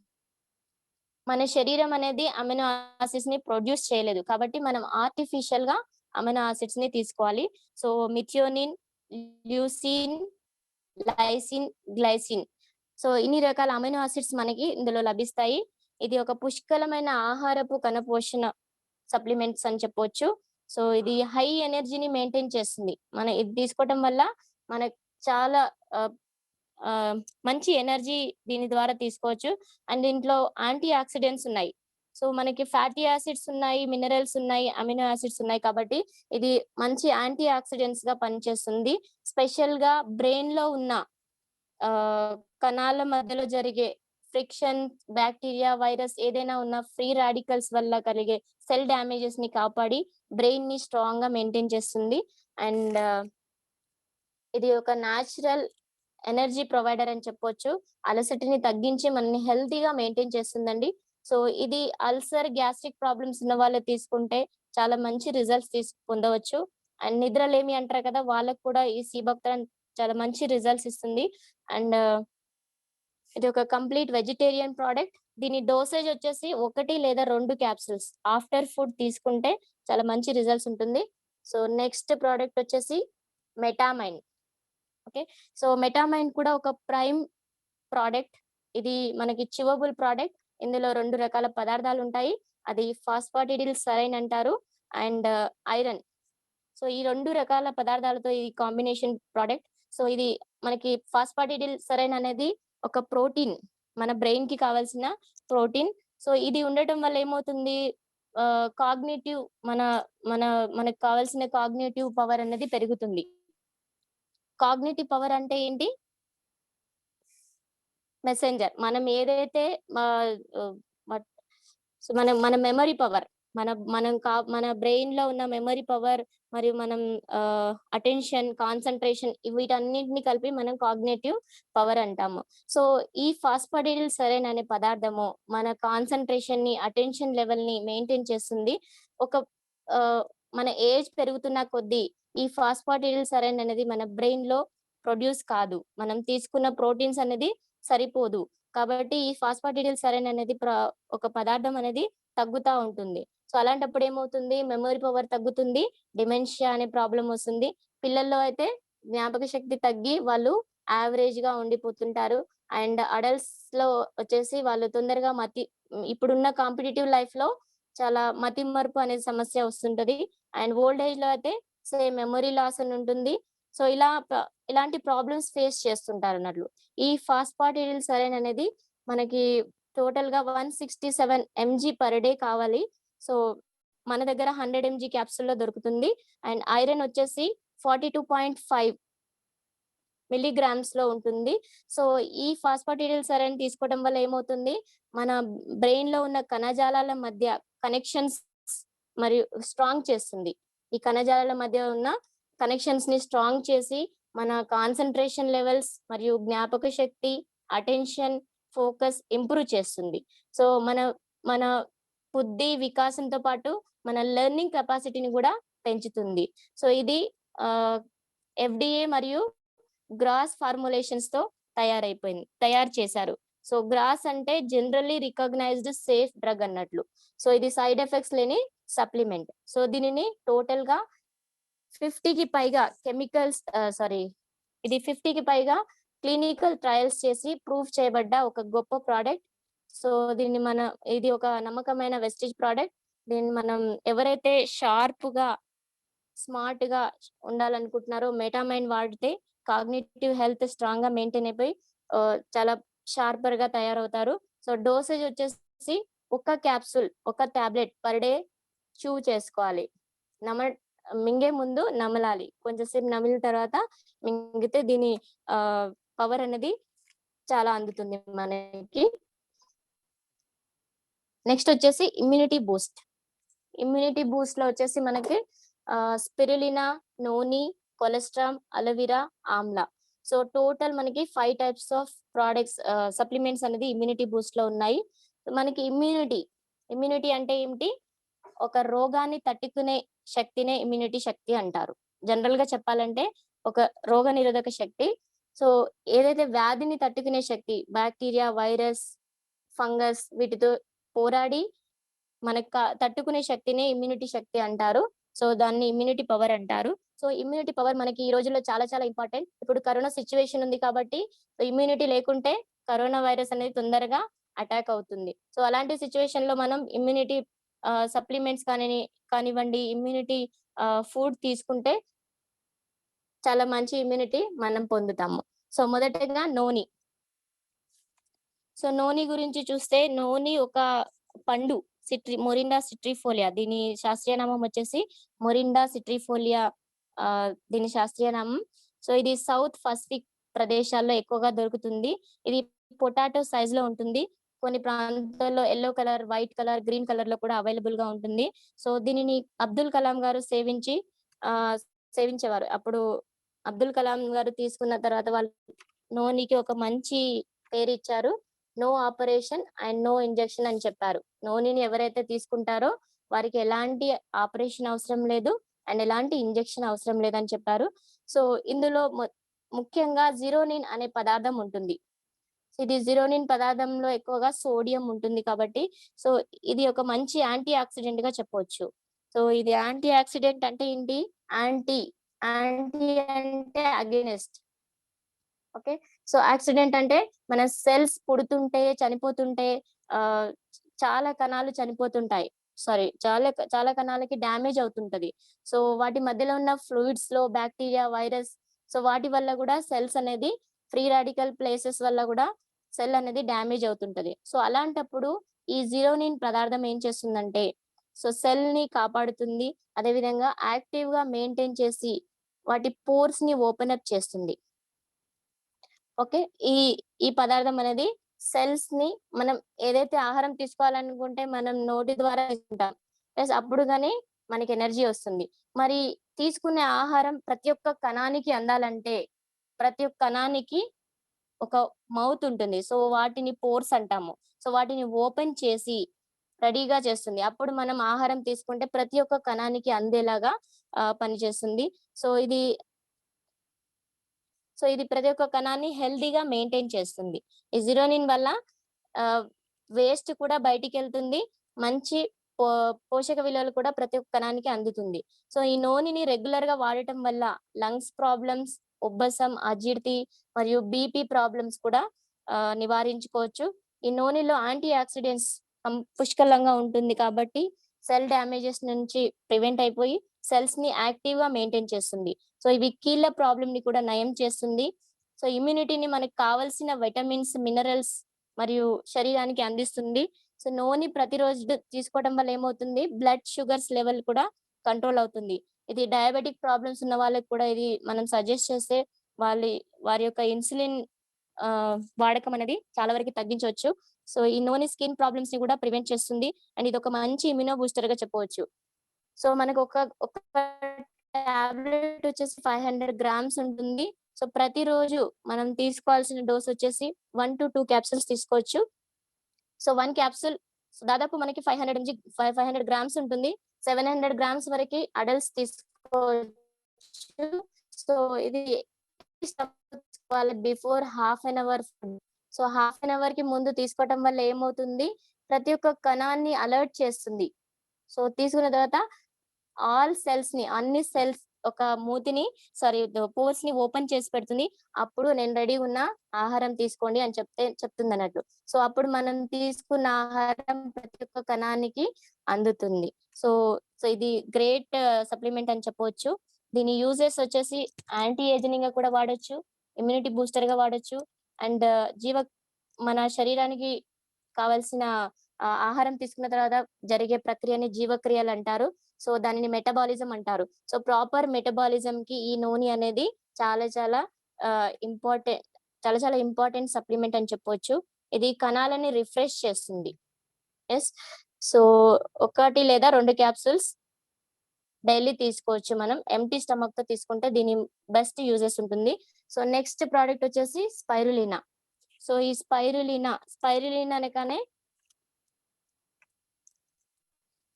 మన శరీరం అనేది అమినో యాసిడ్స్ ని ప్రొడ్యూస్ చేయలేదు, కాబట్టి మనం ఆర్టిఫిషియల్ గా అమినో యాసిడ్స్ ని తీసుకోవాలి. So methionine, leucine, lysine, glycine, so ఇన్ని రకాల అమినో యాసిడ్స్ మనకి ఇందులో లభిస్తాయి. ఇది ఒక పుష్కలమైన ఆహారపు కణపోషణ సప్లిమెంట్స్ అని చెప్పొచ్చు. సో ఇది హై ఎనర్జీని మెయింటైన్ చేస్తుంది. మనం ఇది తీసుకోవటం వల్ల మనకు చాలా మంచి ఎనర్జీ దీని ద్వారా తీసుకోవచ్చు. అండ్ దీంట్లో యాంటీ ఆక్సిడెంట్స్ ఉన్నాయి. సో మనకి ఫ్యాటీ యాసిడ్స్ ఉన్నాయి, మినరల్స్ ఉన్నాయి, అమినో యాసిడ్స్ ఉన్నాయి, కాబట్టి ఇది మంచి యాంటీ ఆక్సిడెంట్స్ గా పనిచేస్తుంది. స్పెషల్ గా బ్రెయిన్ లో ఉన్న కణాల మధ్యలో జరిగే ఫ్రిక్షన్, బ్యాక్టీరియా, వైరస్ ఏదైనా ఉన్న ఫ్రీ రాడికల్స్ వల్ల కలిగే సెల్ డ్యామేజెస్ ని కాపాడి బ్రెయిన్ ని స్ట్రాంగ్ గా మెయింటైన్ చేస్తుంది. అండ్ ఇది ఒక న్యాచురల్ ఎనర్జీ ప్రొవైడర్ అని చెప్పొచ్చు. అలసటిని తగ్గించి మనని హెల్తీగా మెయింటైన్ చేస్తుందండి. సో ఇది అల్సర్, గ్యాస్ట్రిక్ ప్రాబ్లమ్స్ ఉన్న వాళ్ళు తీసుకుంటే చాలా మంచి రిజల్ట్స్ పొందవచ్చు. అండ్ నిద్రలేమి అంటారు కదా, వాళ్ళకు కూడా ఈ సీబక్తాన్ చాలా మంచి రిజల్ట్స్ ఇస్తుంది. అండ్ ఇది ఒక కంప్లీట్ వెజిటేరియన్ ప్రోడక్ట్. దీని డోసేజ్ వచ్చేసి 1 లేదా 2 క్యాప్సూల్స్ ఆఫ్టర్ ఫుడ్ తీసుకుంటే చాలా మంచి రిజల్ట్స్ ఉంటుంది. సో నెక్స్ట్ ప్రోడక్ట్ వచ్చేసి మెటామైన్. ఓకే, సో మెటామైన్ కూడా ఒక ప్రైమ్ ప్రోడక్ట్. ఇది మనకి చివబుల్ ప్రోడక్ట్. ఇందులో 2 రకాల పదార్థాలు ఉంటాయి. అది ఫాస్ఫాటిడిల్ సరైన్ అంటారు, అండ్ ఐరన్. సో ఈ 2 రకాల పదార్థాలతో ఇది కాంబినేషన్ ప్రోడక్ట్. సో ఇది మనకి ఫాస్ఫాటిడిల్ సరైన్ అనేది ఒక ప్రోటీన్, మన బ్రెయిన్ కి కావాల్సిన ప్రోటీన్. సో ఇది ఉండటం వల్ల ఏమవుతుంది, కాగ్నిటివ్ మనకు కావాల్సిన కాగ్నిటివ్ పవర్ అనేది పెరుగుతుంది. కాగ్నిటివ్ పవర్ అంటే ఏంటి? మెసెంజర్. మనం ఏదైతే మన మెమరీ పవర్, మన బ్రెయిన్ లో ఉన్న మెమరీ పవర్ మరియు మనం అటెన్షన్, కాన్సన్ట్రేషన్, వీటన్నిటిని కలిపి మనం కాగ్నేటివ్ పవర్ అంటాము. సో ఈ ఫాస్ఫాటిడిల్ సరైన్ అనే పదార్థము మన కాన్సన్ట్రేషన్ ని, అటెన్షన్ లెవెల్ ని మెయింటైన్ చేస్తుంది. మన ఏజ్ పెరుగుతున్న కొద్దీ ఈ ఫాస్ఫాటిడిల్ సరైన్ అనేది మన బ్రెయిన్ లో ప్రొడ్యూస్ కాదు, మనం తీసుకున్న ప్రోటీన్స్ అనేది సరిపోదు, కాబట్టి ఈ ఫాస్ఫాటిడిల్ సరైన్ అనేది ఒక పదార్థం అనేది తగ్గుతా ఉంటుంది. సో అలాంటప్పుడు ఏమవుతుంది, మెమరీ పవర్ తగ్గుతుంది, డిమెన్షియా అనే ప్రాబ్లం వస్తుంది. పిల్లల్లో అయితే జ్ఞాపక శక్తి తగ్గి వాళ్ళు యావరేజ్ గా ఉండిపోతుంటారు. అండ్ అడల్ట్స్ లో వచ్చేసి వాళ్ళు తొందరగా ఇప్పుడున్న కాంపిటేటివ్ లైఫ్ లో చాలా మతిమరుపు అనే సమస్య వస్తుంటది. అండ్ ఓల్డ్ ఏజ్ లో అయితే మెమరీ లాస్ అని ఉంటుంది. సో ఇలాంటి ప్రాబ్లమ్స్ ఫేస్ చేస్తుంటారు అన్నట్లు. ఈ ఫాస్ఫాటిడిల్ సరైన్ అనేది మనకి టోటల్ గా 167 mg పర్ డే కావాలి. సో మన దగ్గర 100 mg క్యాప్సూల్ లో దొరుకుతుంది. అండ్ ఐరన్ వచ్చేసి 42.5 మిల్లీగ్రామ్స్ లో ఉంటుంది. సో ఈ ఫాస్ఫాటిడిల్ సరైన్ తీసుకోవడం వల్ల ఏమవుతుంది, మన బ్రెయిన్ లో ఉన్న కణజాలాల మధ్య కనెక్షన్స్ మరియు స్ట్రాంగ్ చేస్తుంది. ఈ కణజాలాల మధ్య ఉన్న కనెక్షన్స్ ని స్ట్రాంగ్ చేసి మన కాన్సన్ట్రేషన్ లెవెల్స్ మరియు జ్ఞాపక శక్తి, అటెన్షన్, ఫోకస్ ఇంప్రూవ్ చేస్తుంది. సో మన బుద్ధి వికాసంతో పాటు మన లెర్నింగ్ కెపాసిటీని కూడా పెంచుతుంది. సో ఇది FDA మరియు గ్రాస్ ఫార్ములేషన్స్ తో తయారు చేశారు. సో గ్రాస్ అంటే జనరల్లీ రికగ్నైజ్డ్ సేఫ్ డ్రగ్ అన్నట్లు. సో ఇది సైడ్ ఎఫెక్ట్స్ లేని సప్లిమెంట్. సో దీనిని టోటల్ గా 50కి పైగా ఇది 50కి పైగా క్లినికల్ ట్రయల్స్ చేసి ప్రూవ్ చేయబడ్డ ఒక గొప్ప ప్రోడక్ట్. సో ఇది ఒక నమ్మకమైన వెస్టేజ్ ప్రోడక్ట్. దీన్ని మనం ఎవరైతే షార్ప్ గా, స్మార్ట్ గా ఉండాలనుకుంటున్నారో మెటామైన్ వాడితే కాగ్నిటివ్ హెల్త్ స్ట్రాంగ్ గా మెయింటైన్ అయిపోయి చాలా షార్పర్ గా తయారవుతారు. సో డోసేజ్ వచ్చేసి 1 క్యాప్సూల్, 1 టాబ్లెట్ పర్ డే చూ చేసుకోవాలి. మింగే ముందు నమలాలి, కొంచెంసేపు నమిలిన తర్వాత మింగితే దీని పవర్ అనేది చాలా అందుతుంది మనకి. నెక్స్ట్ వచ్చేసి ఇమ్యూనిటీ బూస్ట్ లో వచ్చేసి మనకి spirulina, నోని, కొలెస్ట్రామ్, aloe vera, Amla. So total మనకి 5 టైప్స్ ఆఫ్ ప్రోడక్ట్స్ సప్లిమెంట్స్ అనేది ఇమ్యూనిటీ బూస్ట్ లో ఉన్నాయి. మనకి ఇమ్యూనిటీ అంటే ఏమిటి? ఒక రోగాన్ని తట్టుకునే శక్తినే ఇమ్యూనిటీ శక్తి అంటారు. జనరల్ గా చెప్పాలంటే ఒక రోగ నిరోధక శక్తి. సో ఏదైతే వ్యాధిని తట్టుకునే శక్తి, బ్యాక్టీరియా, వైరస్, ఫంగస్ వీటితో పోరాడి మనకు తట్టుకునే శక్తినే ఇమ్యూనిటీ శక్తి అంటారు. సో దాన్ని ఇమ్యూనిటీ పవర్ అంటారు. సో ఇమ్యూనిటీ పవర్ మనకి ఈ రోజుల్లో చాలా చాలా ఇంపార్టెంట్. ఇప్పుడు కరోనా సిచ్యువేషన్ ఉంది కాబట్టి ఇమ్యూనిటీ లేకుంటే కరోనా వైరస్ అనేది తొందరగా అటాక్ అవుతుంది. సో అలాంటి సిచ్యువేషన్ లో మనం ఇమ్యూనిటీ సప్లిమెంట్స్ కానివ్వండి, ఇమ్యూనిటీ ఫుడ్ తీసుకుంటే చాలా మంచి ఇమ్యూనిటీ మనం పొందుతాము. సో మొదటగా నోని. సో నోని గురించి చూస్తే నోని ఒక పండు, మొరిండా సిట్రిఫోలియా. దీని శాస్త్రీయ నామం వచ్చేసి మొరిండా సిట్రిఫోలియా. దీని శాస్త్రీయ నామం. సో ఇది సౌత్ పసిఫిక్ ప్రదేశాల్లో ఎక్కువగా దొరుకుతుంది. ఇది పొటాటో సైజ్ లో ఉంటుంది. కొన్ని ప్రాంతాల్లో yellow colour, white colour, green colour లో కూడా అవైలబుల్ గా ఉంటుంది. సో దీనిని అబ్దుల్ కలాం గారు సేవించేవారు. అప్పుడు అబ్దుల్ కలాం గారు తీసుకున్న తర్వాత వాళ్ళు నోనికి ఒక మంచి పేరు ఇచ్చారు. No operation and no injection అని చెప్పారు. నోనిని ఎవరైతే తీసుకుంటారో వారికి ఎలాంటి ఆపరేషన్ అవసరం లేదు అండ్ ఎలాంటి ఇంజెక్షన్ అవసరం లేదని చెప్పారు. సో ఇందులో ముఖ్యంగా జిరోనిన్ అనే పదార్థం ఉంటుంది. ఇది జిరోనిన్ పదార్థంలో ఎక్కువగా సోడియం ఉంటుంది కాబట్టి సో ఇది ఒక మంచి యాంటీ ఆక్సిడెంట్ గా చెప్పవచ్చు. సో ఇది యాంటీ ఆక్సిడెంట్ అంటే ఏంటి? యాంటీ అంటే అగైనెస్ట్. ఓకే. సో యాక్సిడెంట్ అంటే మన సెల్స్ పుడుతుంటే, చనిపోతుంటే చాలా కణాలు చనిపోతుంటాయి. సారీ, చాలా కణాలకి డ్యామేజ్ అవుతుంటది. సో వాటి మధ్యలో ఉన్న ఫ్లూయిడ్స్ లో బ్యాక్టీరియా, వైరస్, సో వాటి వల్ల కూడా సెల్స్ అనేది ఫ్రీ రాడికల్ ప్లేసెస్ వల్ల కూడా సెల్ అనేది డ్యామేజ్ అవుతుంటది. సో అలాంటప్పుడు ఈ జిరోనిన్ పదార్థం ఏం చేస్తుందంటే సో సెల్ ని కాపాడుతుంది. అదేవిధంగా యాక్టివ్ గా మెయింటైన్ చేసి వాటి పోర్స్ ని ఓపెన్ అప్ చేస్తుంది. ఓకే. ఈ పదార్థం అనేది సెల్స్ ని మనం ఏదైతే ఆహారం తీసుకోవాలనుకుంటే మనం నోటి ద్వారా తీసుకుంటాం. ప్లస్ అప్పుడు గానీ మనకి ఎనర్జీ వస్తుంది. మరి తీసుకునే ఆహారం ప్రతి ఒక్క కణానికి అందాలంటే ప్రతి ఒక్క కణానికి ఒక మౌత్ ఉంటుంది. సో వాటిని పోర్స్ అంటాము. సో వాటిని ఓపెన్ చేసి రెడీగా చేస్తుంది. అప్పుడు మనం ఆహారం తీసుకుంటే ప్రతి ఒక్క కణానికి అందేలాగా పనిచేస్తుంది. సో ఇది ప్రతి ఒక్క కణాన్ని హెల్తీగా మెయింటైన్ చేస్తుంది. ఈ జిరోనిన్ వల్ల వేస్ట్ కూడా బయటికి వెళ్తుంది. మంచి పోషక విలువలు కూడా ప్రతి ఒక్క కణానికి అందుతుంది. సో ఈ నూనెని రెగ్యులర్ గా వాడటం వల్ల లంగ్స్ ప్రాబ్లమ్స్, ఉబ్బసం, అజీర్తి మరియు బీపీ ప్రాబ్లమ్స్ కూడా నివారించుకోవచ్చు. ఈ నూనెలో యాంటీ ఆక్సిడెంట్స్ పుష్కలంగా ఉంటుంది కాబట్టి సెల్ డ్యామేజెస్ నుంచి ప్రివెంట్ అయిపోయి సెల్స్ ని యాక్టివ్ గా మెయింటైన్ చేస్తుంది. సో ఇవి కీళ్ళ ప్రాబ్లమ్ ని కూడా నయం చేస్తుంది. సో ఇమ్యూనిటీని మనకు కావాల్సిన విటమిన్స్, మినరల్స్ మరియు శరీరానికి అందిస్తుంది. సో నూనె ప్రతిరోజు తీసుకోవడం వల్ల ఏమవుతుంది? బ్లడ్ షుగర్స్ లెవెల్ కూడా కంట్రోల్ అవుతుంది. ఇది డయాబెటిక్ ప్రాబ్లమ్స్ ఉన్న వాళ్ళకి కూడా ఇది మనం సజెస్ట్ చేస్తే వారి యొక్క ఇన్సులిన్ వాడకం అనేది చాలా వరకు తగ్గించవచ్చు. సో ఈ నూనె స్కిన్ ప్రాబ్లమ్స్ ని కూడా ప్రివెంట్ చేస్తుంది అండ్ ఇది ఒక మంచి ఇమ్యూనో బూస్టర్ గా చెప్పవచ్చు. సో మనకు ఒక టాబ్లెట్ వచ్చేసి 500 గ్రామ్స్ ఉంటుంది. సో ప్రతిరోజు మనం తీసుకోవాల్సిన డోస్ వచ్చేసి 1 to 2 క్యాప్సూల్స్ తీసుకోవచ్చు. సో 1 క్యాప్సూల్ దాదాపు మనకి 500 గ్రామ్స్ ఉంటుంది. 700 గ్రామ్స్ వరకు అడల్ట్స్ తీసుకోవచ్చు. సో ఇది before half an hour. So half an hour కి ముందు తీసుకోవటం వల్ల ఏమవుతుంది? ప్రతి ఒక్క కణాన్ని అలర్ట్ చేస్తుంది. సో తీసుకున్న తర్వాత అన్ని సెల్స్ ఒక పోర్స్ ని ఓపెన్ చేసి పెడుతుంది. అప్పుడు నేను రెడీ ఉన్న ఆహారం తీసుకోండి అని చెప్తుంది అన్నట్టు. సో అప్పుడు మనం తీసుకున్న ఆహారం ప్రతి ఒక్క కణానికి అందుతుంది. సో ఇది గ్రేట్ సప్లిమెంట్ అని చెప్పవచ్చు. దీని యూజెస్ వచ్చేసి యాంటీ ఏజింగ్ గా కూడా వాడొచ్చు, ఇమ్యూనిటీ బూస్టర్ గా వాడొచ్చు అండ్ మన శరీరానికి కావాల్సిన ఆహారం తీసుకున్న తర్వాత జరిగే ప్రక్రియని జీవక్రియలు అంటారు. సో దానిని మెటబాలిజం అంటారు. సో ప్రాపర్ మెటబాలిజం కి ఈ నూనె అనేది చాలా చాలా ఇంపార్టెంట్ సప్లిమెంట్ అని చెప్పొచ్చు. ఇది కణాలని రిఫ్రెష్ చేస్తుంది. ఎస్. సో 1 లేదా 2 క్యాప్సూల్స్ డైలీ తీసుకోవచ్చు. మనం ఎంటీ స్టమక్ తో తీసుకుంటే దీని బెస్ట్ యూజెస్ ఉంటుంది. సో నెక్స్ట్ ప్రోడక్ట్ వచ్చేసి స్పైరులినా. సో ఈ స్పైరులినా అనగానే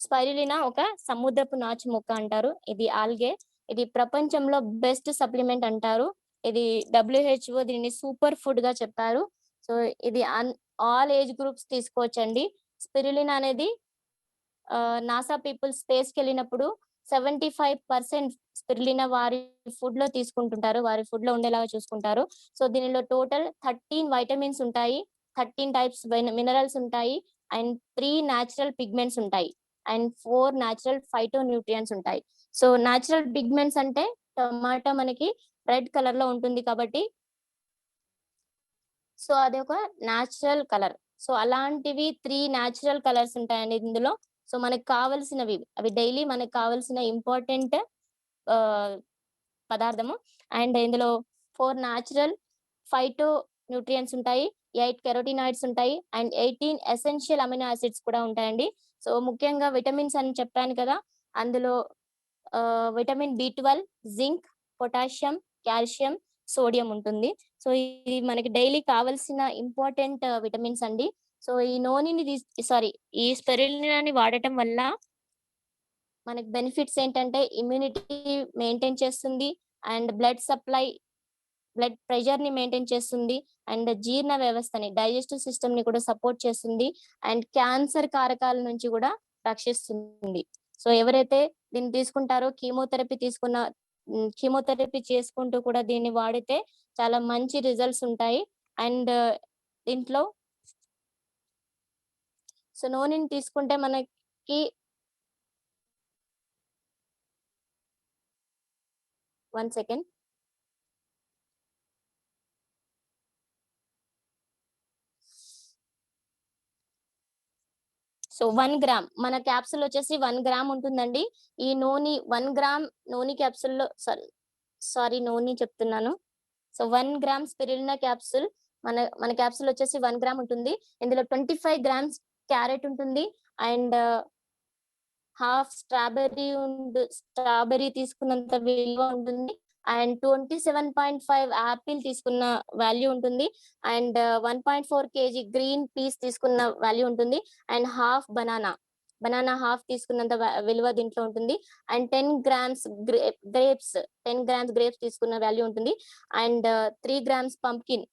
స్పైరులినా ఒక సముద్రపు నాచు మొక్క అంటారు. ఇది ఆల్గే. ఇది ప్రపంచంలో బెస్ట్ సప్లిమెంట్ అంటారు. ఇది WHO దీనిని సూపర్ ఫుడ్ గా చెప్పారు. సో ఇది ఆల్ ఏజ్ గ్రూప్స్ తీసుకోవచ్చండి. స్పిరులినా అనేది నాసా పీపుల్ స్పేస్ కి వెళ్ళినప్పుడు 75% స్పిరులినా వారి ఫుడ్ లో తీసుకుంటుంటారు. వారి ఫుడ్ లో ఉండేలాగా చూసుకుంటారు. సో దీనిలో టోటల్ 13 వైటమిన్స్ ఉంటాయి, 13 టైప్స్ మినరల్స్ ఉంటాయి, అండ్ 3 న్యాచురల్ పిగ్మెంట్స్ ఉంటాయి, అండ్ 4 న్యాచురల్ ఫైటో న్యూట్రియంట్స్ ఉంటాయి. సో న్యాచురల్ పిగ్మెంట్స్ అంటే టమాటా మనకి రెడ్ కలర్ లో ఉంటుంది కాబట్టి సో అది ఒక న్యాచురల్ కలర్. సో అలాంటివి 3 న్యాచురల్ కలర్స్ ఉంటాయండి ఇందులో. సో మనకు కావాల్సినవి అవి డైలీ మనకు కావాల్సిన ఇంపార్టెంట్ పదార్థము. అండ్ ఇందులో 4 న్యాచురల్ ఫైటో న్యూట్రియంట్స్ ఉంటాయి, 8 కెరోటినాయిడ్స్ ఉంటాయి, అండ్ 18 ఎసెన్షియల్ అమినో యాసిడ్స్ కూడా ఉంటాయండి. సో ముఖ్యంగా విటమిన్స్ అని చెప్పాను కదా, అందులో vitamin B12, zinc, potassium, calcium, sodium ఉంటుంది. సో ఇది మనకి డైలీ కావాల్సిన ఇంపార్టెంట్ విటమిన్స్ అండి. సో ఈ ఈ స్పిరులినాని వాడటం వల్ల మనకి బెనిఫిట్స్ ఏంటంటే ఇమ్యూనిటీ మెయింటైన్ చేస్తుంది, అండ్ బ్లడ్ ప్రెషర్ ని మెయింటైన్ చేస్తుంది, అండ్ జీర్ణ వ్యవస్థని డైజెస్టివ్ సిస్టమ్ ని కూడా సపోర్ట్ చేస్తుంది, అండ్ క్యాన్సర్ కారకాల నుంచి కూడా రక్షిస్తుంది. సో ఎవరైతే దీన్ని తీసుకుంటారో కీమోథెరపీ చేసుకుంటూ కూడా దీన్ని వాడితే చాలా మంచి రిజల్ట్స్ ఉంటాయి. అండ్ దీంట్లో సో నూనెని తీసుకుంటే మనకి 1 సెకండ్. సో 1 గ్రామ్ మన క్యాప్సూల్ వచ్చేసి 1 గ్రామ్ ఉంటుందండి. ఈ 1 గ్రామ్ నూనె క్యాప్సూల్లో నూనె చెప్తున్నాను. సో 1 గ్రామ్ స్పిరులినా క్యాప్సూల్ మన క్యాప్సూల్ వచ్చేసి 1 గ్రామ్ ఉంటుంది. ఇందులో 25 గ్రామ్స్ క్యారెట్ ఉంటుంది, అండ్ హాఫ్ స్ట్రాబెర్రీ తీసుకున్నంత విలువ ఉంటుంది, అండ్ 27.5 యాపిల్ తీసుకున్న వాల్యూ ఉంటుంది, అండ్ 1.4 kg గ్రీన్ పీస్ తీసుకున్న వాల్యూ ఉంటుంది, అండ్ హాఫ్ బనానా హాఫ్ తీసుకున్నంత విలువ దీంట్లో ఉంటుంది, అండ్ 10 గ్రామ్స్ గ్రేప్స్ తీసుకున్న వాల్యూ ఉంటుంది, అండ్ 3 గ్రామ్స్ పంప్కిన్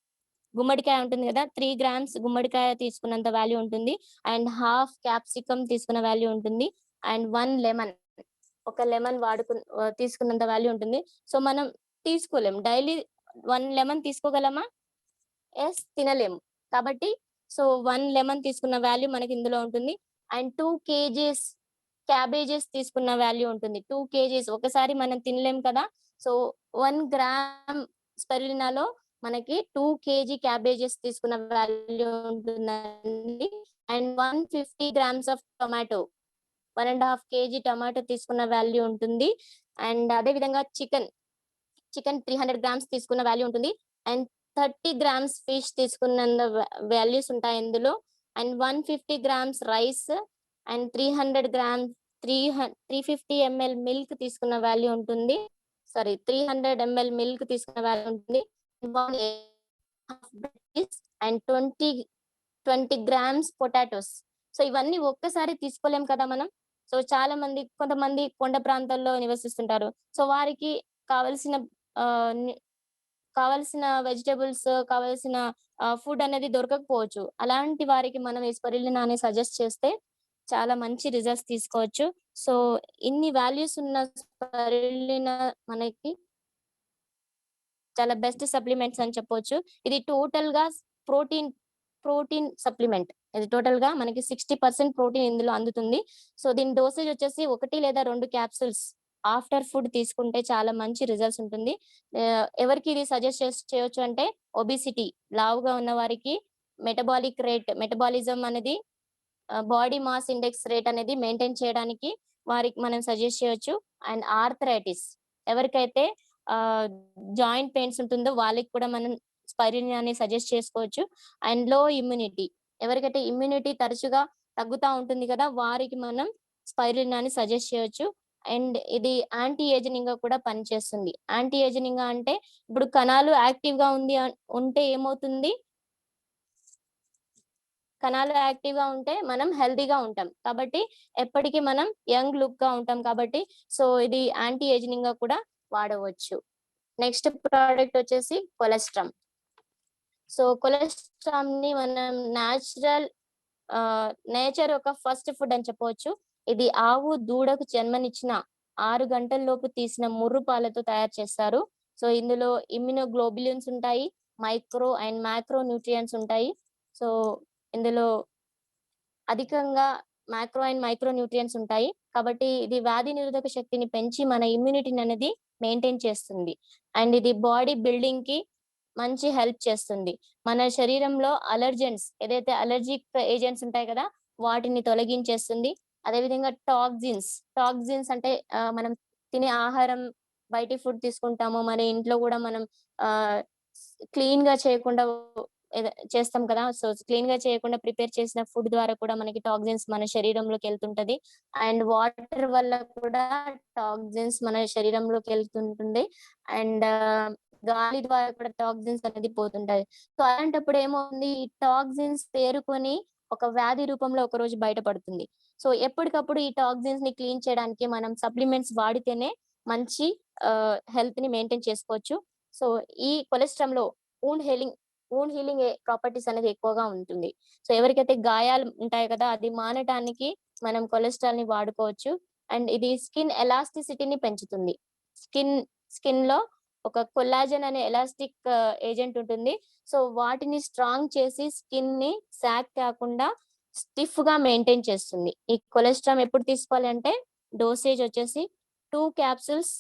గుమ్మడికాయ ఉంటుంది కదా, 3 గ్రామ్స్ గుమ్మడికాయ తీసుకున్నంత వాల్యూ ఉంటుంది, అండ్ హాఫ్ క్యాప్సికమ్ తీసుకున్న వాల్యూ ఉంటుంది, అండ్ 1 లెమన్ ఒక లెమన్ తీసుకున్నంత వాల్యూ ఉంటుంది. సో మనం తీసుకోలేము డైలీ 1 లెమన్ తీసుకోగలమా? ఎస్, తినలేము. కాబట్టి సో 1 లెమన్ తీసుకున్న వాల్యూ మనకి ఇందులో ఉంటుంది, అండ్ 2 kgs క్యాబేజెస్ తీసుకున్న వాల్యూ ఉంటుంది. 2 kgs ఒకసారి మనం తినలేం కదా. సో 1 గ్రామ్ స్పిరులినాలో మనకి 2 kg క్యాబేజెస్ తీసుకున్న వాల్యూ ఉంటుందండి, and 150 grams of tomato 1.5 kg tomato తీసుకున్న వాల్యూ ఉంటుంది, అండ్ అదే విధంగా చికెన్ 300 గ్రామ్స్ తీసుకున్న వాల్యూ ఉంటుంది, అండ్ 30 గ్రామ్స్ ఫిష్ తీసుకున్న వాల్యూస్ ఉంటాయి ఇందులో, and 150 grams rice, and 350 ml milk తీసుకున్న వాల్యూ ఉంటుంది. 300 ml మిల్క్ తీసుకున్న వాల్యూ ఉంటుంది, అండ్ 20 గ్రామ్స్ పొటాటోస్. సో ఇవన్నీ ఒక్కసారి తీసుకోలేం కదా మనం. సో కొంతమంది కొండ ప్రాంతాల్లో నివసిస్తుంటారు. సో వారికి కావలసిన వెజిటబుల్స్ కావలసిన ఫుడ్ అనేది దొరకకపోవచ్చు. అలాంటి వారికి మనం ఈ స్పిరులినా అనేది సజెస్ట్ చేస్తే చాలా మంచి రిజల్ట్స్ తీసుకోవచ్చు. సో ఇన్ని వాల్యూస్ ఉన్న స్పిరులినా మనకి చాలా బెస్ట్ సప్లిమెంట్స్ అని చెప్పొచ్చు. ఇది టోటల్ గా ప్రోటీన్ సప్లిమెంట్. ఇది టోటల్ గా మనకి 60% ప్రోటీన్ ఇందులో అందుతుంది. సో దీని డోసేజ్ వచ్చేసి 1 లేదా 2 క్యాప్సూల్స్ ఆఫ్టర్ ఫుడ్ తీసుకుంటే చాలా మంచి రిజల్ట్స్ ఉంటుంది. ఎవరికి ఇది సజెస్ట్ చేయొచ్చు అంటే ఒబిసిటీ, లావుగా ఉన్న వారికి మెటబాలిజం అనేది బాడీ మాస్ ఇండెక్స్ రేట్ అనేది మెయింటైన్ చేయడానికి వారికి మనం సజెస్ట్ చేయొచ్చు. అండ్ ఆర్థరైటిస్, ఎవరికైతే జాయింట్ పెయిన్స్ ఉంటుందో వాళ్ళకి కూడా మనం స్పిరులినాని సజెస్ట్ చేసుకోవచ్చు. అండ్ లో ఇమ్యూనిటీ, ఎవరికైతే ఇమ్యూనిటీ తరచుగా తగ్గుతా ఉంటుంది కదా, వారికి మనం స్పిరులినాని సజెస్ట్ చేయొచ్చు. అండ్ ఇది యాంటీ ఏజింగ్ గా కూడా పనిచేస్తుంది. యాంటీ ఏజింగ్ అంటే ఇప్పుడు కణాలు యాక్టివ్ గా ఉంటే ఏమవుతుంది, కణాలు యాక్టివ్ గా ఉంటే మనం హెల్తీగా ఉంటాం కాబట్టి ఎప్పటికీ మనం యంగ్ లుక్ గా ఉంటాం కాబట్టి సో ఇది యాంటీ ఏజింగ్ గా కూడా వాడవచ్చు. నెక్స్ట్ ప్రోడక్ట్ వచ్చేసి కొలెస్ట్రామ్. సో కొలెస్ట్రామ్ ని మనం నేచర్ ఒక ఫస్ట్ ఫుడ్ అని చెప్పవచ్చు. ఇది ఆవు దూడకు జన్మనిచ్చిన 6 గంటల లోపు తీసిన ముర్రు పాలతో తయారు చేస్తారు. సో ఇందులో ఇమ్యునోగ్లోబులిన్స్ ఉంటాయి, మైక్రో అండ్ మైక్రో న్యూట్రియంట్స్ ఉంటాయి. సో ఇందులో అధికంగా మైక్రో అండ్ మైక్రో న్యూట్రియంట్స్ ఉంటాయి కాబట్టి ఇది వ్యాధి నిరోధక శక్తిని పెంచి మన ఇమ్యూనిటీని అనేది మెయింటైన్ చేస్తుంది. అండ్ ఇది బాడీ బిల్డింగ్ కి మంచి హెల్ప్ చేస్తుంది. మన శరీరంలో అలర్జెన్స్ ఏదైతే అలర్జిక్ ఏజెంట్స్ ఉంటాయి కదా వాటిని తొలగించేస్తుంది. అదేవిధంగా టాక్సిన్స్ అంటే మనం తినే ఆహారం, బయటి ఫుడ్ తీసుకుంటాము, మన ఇంట్లో కూడా మనం క్లీన్ గా చేయకుండా చేస్తాం కదా. సో క్లీన్ గా చేయకుండా ప్రిపేర్ చేసిన ఫుడ్ ద్వారా కూడా మనకి టాక్సిన్స్ మన శరీరంలోకి వెళ్తుంటది. అండ్ వాటర్ వల్ల కూడా టాక్సిన్స్ మన శరీరంలోకి వెళ్తుంటుంది. అండ్ గాలి ద్వారా కూడా టాక్సిన్స్ అనేది పోతుంటది. సో అలాంటప్పుడు ఏమవుతుంది, ఈ టాక్సిన్స్ పేరుకొని ఒక వ్యాధి రూపంలో ఒక రోజు బయటపడుతుంది. సో ఎప్పటికప్పుడు ఈ టాక్సిన్స్ ని క్లీన్ చేయడానికి మనం సప్లిమెంట్స్ వాడితేనే మంచి హెల్త్ ని మెయింటైన్ చేసుకోవచ్చు. సో ఈ కొలెస్ట్రామ్ లో వూండ్ హీలింగ్ ప్రాపర్టీస్ అనేది ఎక్కువగా ఉంటుంది. సో ఎవరికైతే గాయాలు ఉంటాయి కదా అది మానటానికి మనం కొలెస్ట్రాల్ ని వాడుకోవచ్చు. అండ్ ఇది స్కిన్ ఎలాస్టిసిటీని పెంచుతుంది. స్కిన్ లో ఒక కొల్లాజన్ అనే ఎలాస్టిక్ ఏజెంట్ ఉంటుంది. సో వాటిని స్ట్రాంగ్ చేసి స్కిన్ ని సాగ్ కాకుండా స్టిఫ్ గా మెయింటైన్ చేస్తుంది. ఈ కొలెస్ట్రామ్ ఎప్పుడు తీసుకోవాలి అంటే డోసేజ్ వచ్చేసి 2 capsules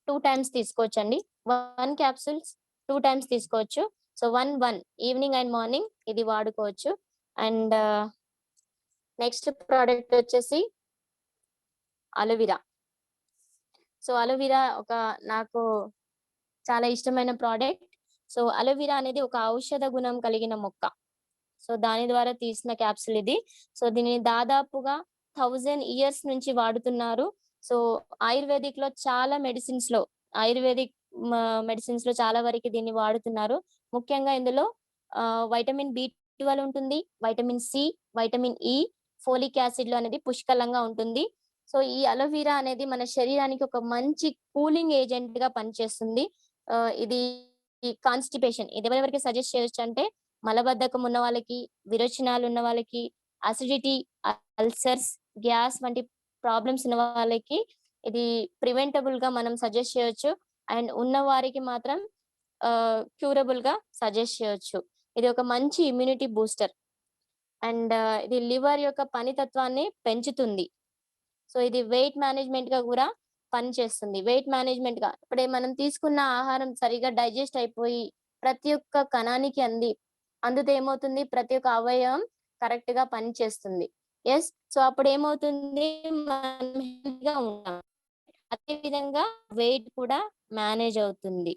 2 times తీసుకోవచ్చండి. 1 capsules 2 times తీసుకోవచ్చు. సో 1 ఈవినింగ్ అండ్ మార్నింగ్ ఇది వాడుకోవచ్చు. అండ్ నెక్స్ట్ ప్రోడక్ట్ వచ్చేసి అలోవెరా. సో అలోవెరా నాకు చాలా ఇష్టమైన ప్రోడక్ట్. సో అలోవెరా అనేది ఒక ఔషధ గుణం కలిగిన మొక్క. సో దాని ద్వారా తీసిన క్యాప్సూల్ ఇది. సో దీనిని దాదాపుగా 1000 years నుంచి వాడుతున్నారు. సో ఆయుర్వేదిక్ మెడిసిన్స్ లో చాలా వరకు దీన్ని వాడుతున్నారు. ముఖ్యంగా ఇందులో వైటమిన్ B12 ఉంటుంది, vitamin C, vitamin E, folic acid లో అనేది పుష్కలంగా ఉంటుంది. సో ఈ అలోవెరా అనేది మన శరీరానికి ఒక మంచి కూలింగ్ ఏజెంట్ గా పనిచేస్తుంది. ఇది కాన్స్టిపేషన్ ఇది ఎవరెవరికి సజెస్ట్ చేయొచ్చు అంటే మలబద్ధకం ఉన్న వాళ్ళకి, విరోచనాలు ఉన్న వాళ్ళకి, అసిడిటీ, అల్సర్స్, గ్యాస్ వంటి ప్రాబ్లమ్స్ ఉన్న వాళ్ళకి ఇది ప్రివెంటబుల్ గా మనం సజెస్ట్ చేయొచ్చు. అండ్ ఉన్న వారికి మాత్రం క్యూరబుల్ గా సజెస్ట్ చేయొచ్చు. ఇది ఒక మంచి ఇమ్యూనిటీ బూస్టర్. అండ్ ఇది లివర్ యొక్క పనితత్వాన్ని పెంచుతుంది. సో ఇది వెయిట్ మేనేజ్మెంట్ గా కూడా పనిచేస్తుంది. వెయిట్ మేనేజ్మెంట్ గా ఇప్పుడే మనం తీసుకున్న ఆహారం సరిగా డైజెస్ట్ అయిపోయి ప్రతి ఒక్క కణానికి అందుతే ఏమవుతుంది, ప్రతి ఒక్క అవయవం కరెక్ట్ గా పనిచేస్తుంది. ఎస్, సో అప్పుడు ఏమవుతుంది, మనం హెల్తీగా ఉంటాం. అదే విధంగా వెయిట్ కూడా మేనేజ్ అవుతుంది.